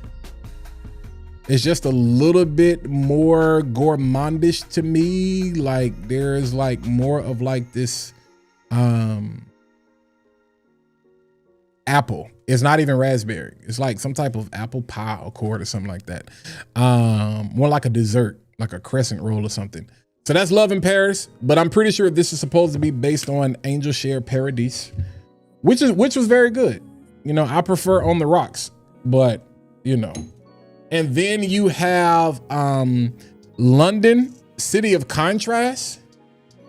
It's just a little bit more gourmandish to me. Like there's like more of like this apple. It's not even raspberry. It's like some type of apple pie accord or something like that. More like a dessert, like a crescent roll or something. So that's Love in Paris, but I'm pretty sure this is supposed to be based on Angel Share Paradise, which was very good. You know, I prefer On the Rocks, but you know. And then you have London, City of Contrast.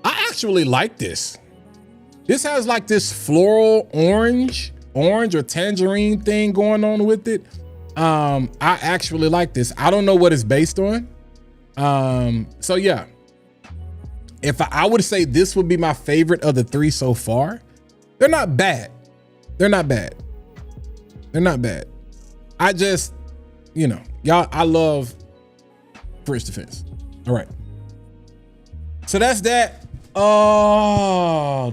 I actually like this. This has like this floral orange or tangerine thing going on with it. I actually like this. I don't know what it's based on. So yeah, if I would say this would be my favorite of the three so far. They're not bad. They're not bad. They're not bad. I just, you know, y'all, I love French Defense. All right. So that's that. Oh,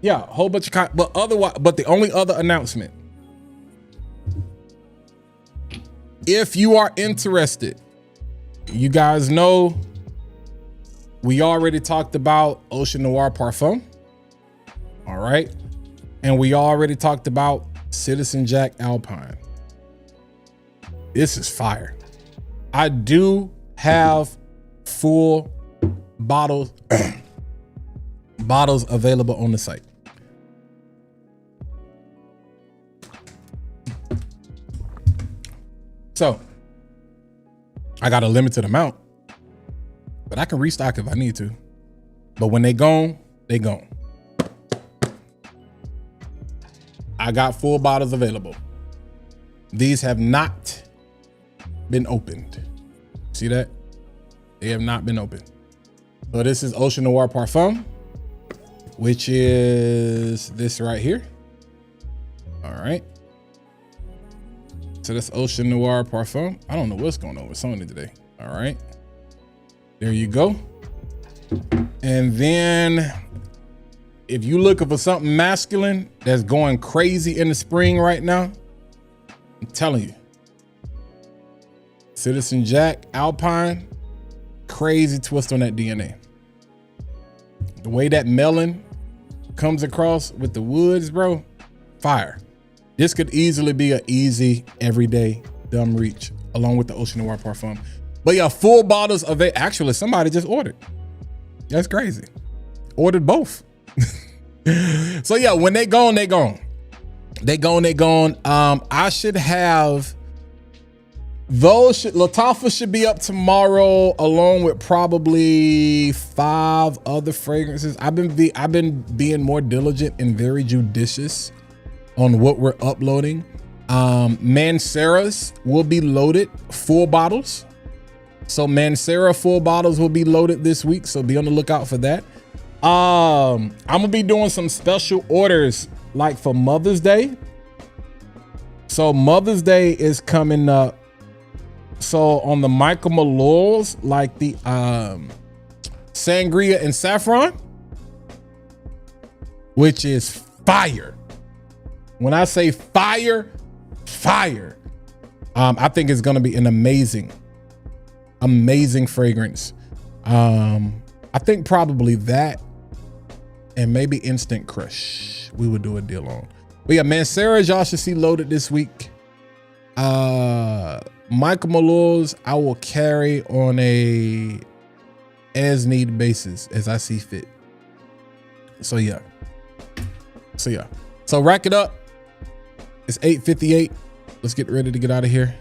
yeah, a whole bunch of, but the only other announcement, if you are interested, you guys know we already talked about Ocean Noir Parfum. All right. And we already talked about Citizen Jack Alpine. This is fire. I do have full bottles available on the site. So I got a limited amount, but I can restock if I need to. But when they gone, they gone. I got full bottles available. These have not been opened. See that? They have not been opened. So this is Ocean Noir Parfum, which is this right here. All right. So that's Ocean Noir Parfum. I don't know what's going on with Sony today. All right. There you go. And then if you're looking for something masculine that's going crazy in the spring right now, I'm telling you, Citizen Jack Alpine, crazy twist on that DNA. The way that melon comes across with the woods, bro, fire. This could easily be an easy, everyday dumb reach along with the Ocean Noir Parfum. But yeah, full bottles of it. Actually, somebody just ordered. That's crazy. Ordered both. So yeah, when they gone, they gone. They gone, they gone. I should have those. Lattafa should be up tomorrow, along with probably 5 other fragrances. I've been being more diligent and very judicious on what we're uploading. Mancera's will be loaded, full bottles. So Mancera full bottles will be loaded this week. So be on the lookout for that. I'm gonna be doing some special orders like for Mother's Day. So Mother's Day is coming up. So on the Michael Malloy's, like the Sangria and Saffron, which is fire. When I say fire, fire. I think it's gonna be an amazing fragrance. I think probably that and maybe Instant Crush we would do a deal on. But yeah, Mancera, y'all should see loaded this week. Michael Malloy's I will carry on a as need basis as I see fit. So yeah. So rack it up. It's 8:58. Let's get ready to get out of here.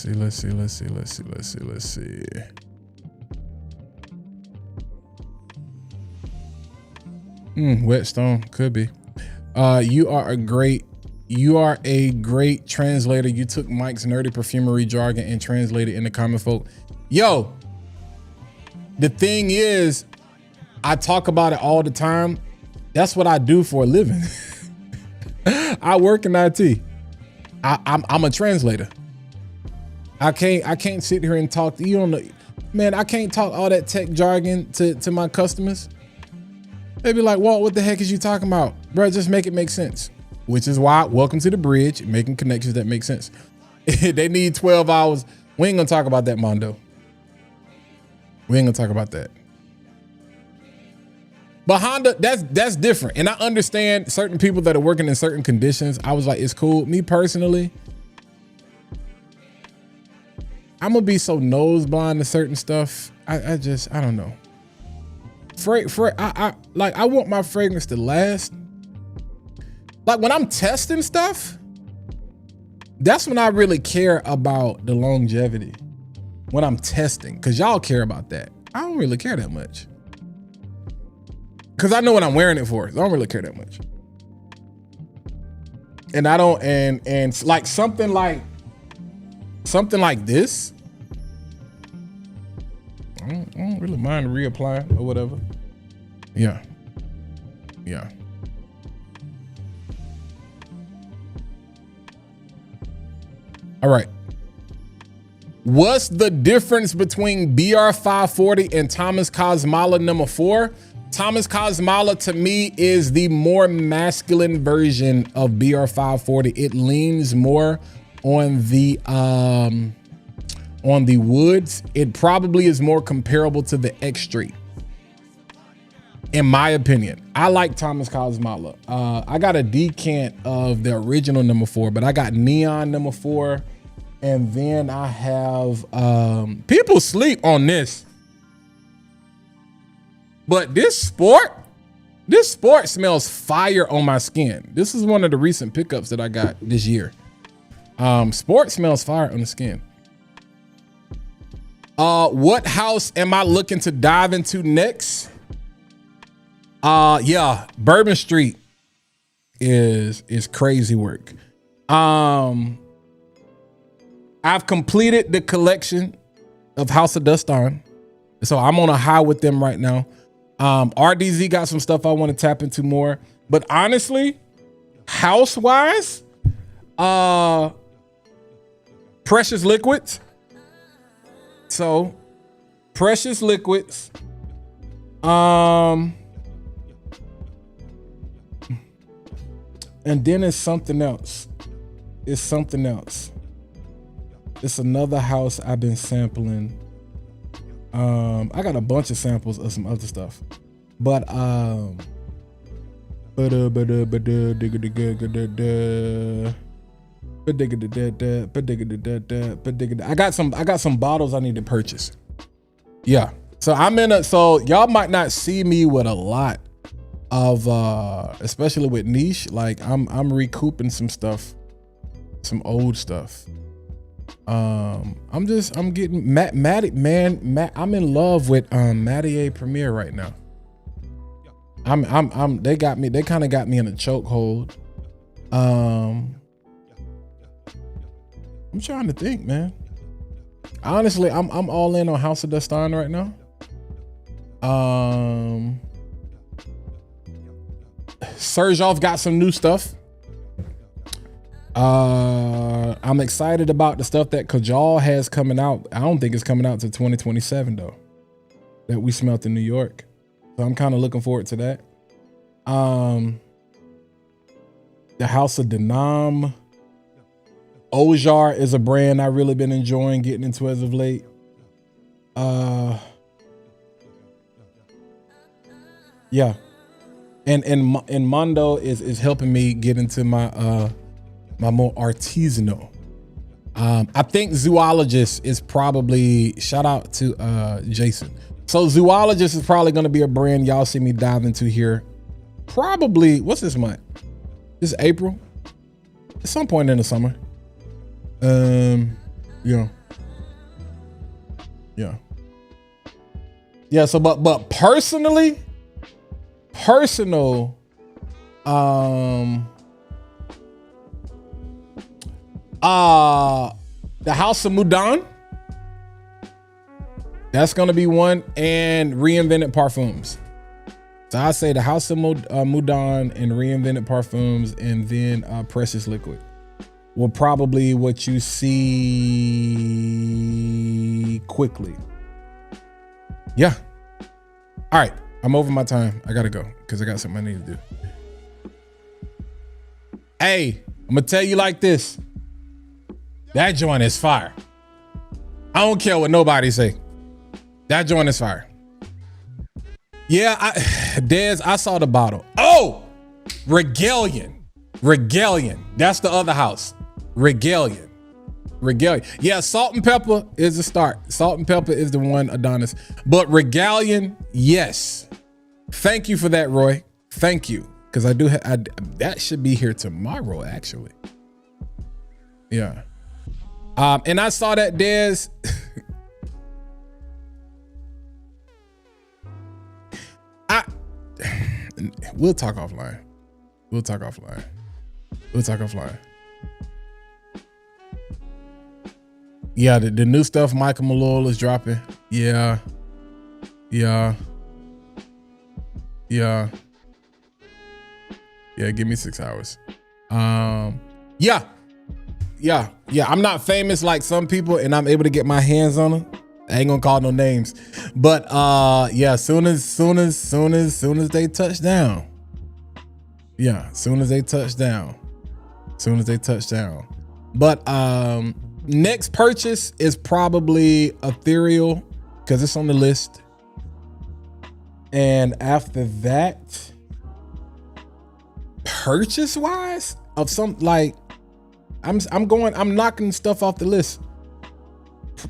Let's see. Whetstone could be. You are a great translator. You took Mike's nerdy perfumery jargon and translated into common folk. Yo, the thing is, I talk about it all the time. That's what I do for a living. I work in IT. I'm a translator. I can't sit here and talk to you on the, man, I can't talk all that tech jargon to my customers. They be like, Walt, what the heck is you talking about? Bro, just make it make sense. Which is why, welcome to the bridge, making connections that make sense. They need 12 hours. We ain't gonna talk about that, Mondo. We ain't gonna talk about that. But Honda, that's different. And I understand certain people that are working in certain conditions. I was like, it's cool. Me personally, I'm gonna be so nose blind to certain stuff. I don't know. I want my fragrance to last. Like when I'm testing stuff, that's when I really care about the longevity. When I'm testing, because y'all care about that. I don't really care that much. Because I know what I'm wearing it for. So I don't really care that much. And I don't, and like something like this, I don't really mind reapplying or whatever. Yeah. Yeah. All right. What's the difference between BR540 and Thomas Cosmala number 4? Thomas Cosmala to me is the more masculine version of BR540. It leans more on the woods. It probably is more comparable to the X Street, in my opinion. I like Thomas Cosmala. I got a decant of the original number 4, but I got neon number 4. And then I have, people sleep on this, but this sport smells fire on my skin. This is one of the recent pickups that I got this year. Sport smells fire on the skin. What house am I looking to dive into next? Yeah, Bourbon Street is crazy work. I've completed the collection of House of Dust On, so I'm on a high with them right now. RDZ got some stuff I want to tap into more, but honestly, house-wise, Precious Liquids. So, Precious Liquids. And then it's something else. It's another house I've been sampling. I got a bunch of samples of some other stuff, but I got some bottles I need to purchase. Yeah, so so y'all might not see me with a lot of especially with niche. Like I'm recouping some stuff, some old stuff. I'm getting Matic, man. I'm in love with Mattier Premier right now. They kind of got me in a chokehold. I'm trying to think, man. Honestly, I'm all in on House of Dust On right now. Sergeov got some new stuff. I'm excited about the stuff that Kajal has coming out. I don't think it's coming out to 2027 though, that we smelt in New York. So I'm kind of looking forward to that. The House of Denam. Ojar is a brand I really been enjoying getting into as of late. Yeah. And Mondo is helping me get into my my more artisanal. I think Zoologist is probably, shout out to Jason. So Zoologist is probably going to be a brand y'all see me dive into here. Probably, what's this month? This is April. At some point in the summer. Yeah. So, but personal, the House of Mudan, that's gonna be one, and Reinvented Parfums. So I say the House of Mudan and Reinvented Parfums, and then Precious Liquid will probably what you see quickly. Yeah. All right, I'm over my time. I gotta go because I got something I need to do. Hey, I'm gonna tell you like this. That joint is fire. I don't care what nobody say. That joint is fire. Yeah, Dez, I saw the bottle. Oh, Regalian. That's the other house. Regalian. Yeah, salt and pepper is the start. Salt and pepper is the one, Adonis. But Regalian, yes. Thank you for that, Roy. Thank you. Because I do that should be here tomorrow, actually. Yeah. And I saw that, Dez. We'll talk offline. Yeah, the new stuff Michael Malloy is dropping. Yeah. Yeah, give me 6 hours. Yeah. I'm not famous like some people, and I'm able to get my hands on them. I ain't gonna call no names, but yeah, soon as they touch down. Yeah, soon as they touch down. But next purchase is probably Ethereal because it's on the list. And after that, purchase wise of some, like, I'm knocking stuff off the list.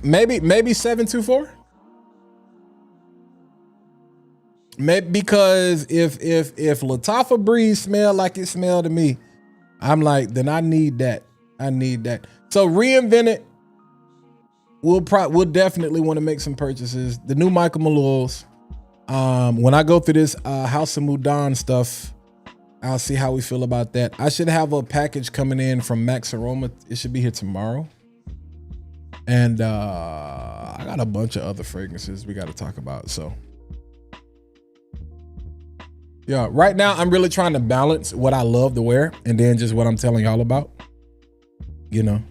Maybe 724. Maybe because if Lattafa Breeze smell like it smelled to me, I'm like, then I need that. So Reinvent It. We'll definitely want to make some purchases. The new Michael Malloy's. When I go through this House of Mudan stuff, I'll see how we feel about that. I should have a package coming in from Max Aroma. It should be here tomorrow. And I got a bunch of other fragrances we got to talk about. So yeah, right now I'm really trying to balance what I love to wear and then just what I'm telling y'all about, you know.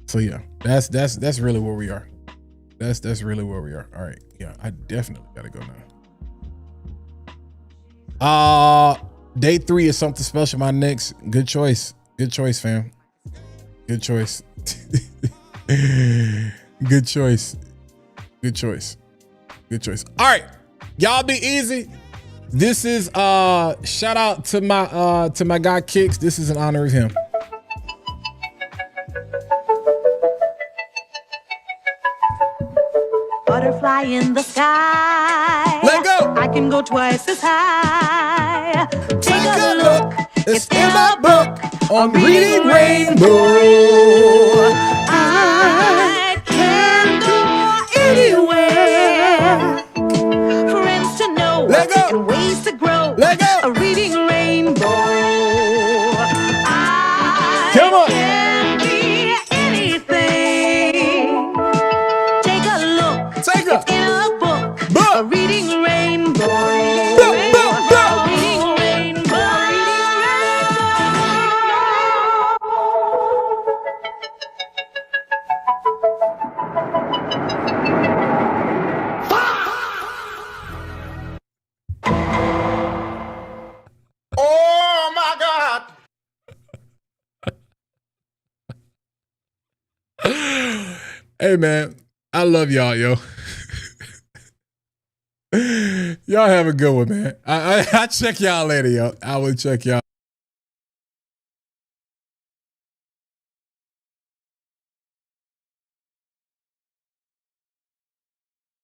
So yeah, that's really where we are. That's really where we are. All right. Yeah, I definitely gotta go now. Day 3 is something special. My next. Good choice, fam. Good choice. Good choice. All right, y'all be easy. This is shout out to my guy Kicks. This is in honor of him. Butterfly in the sky. Let go. I can go twice as high. Take a look. It's in my book on Reading Rainbow. I can go anywhere. Friends to know. Let go. And ways to grow. Let go. A reading rainbow. Come on. Can be anything. Take a look. Take a in a book. Book. A reading rainbow. Book, book, book. A reading rainbow. Oh my God. Hey man, I love y'all, yo. Y'all have a good one, man. I check y'all later, yo. I will check y'all.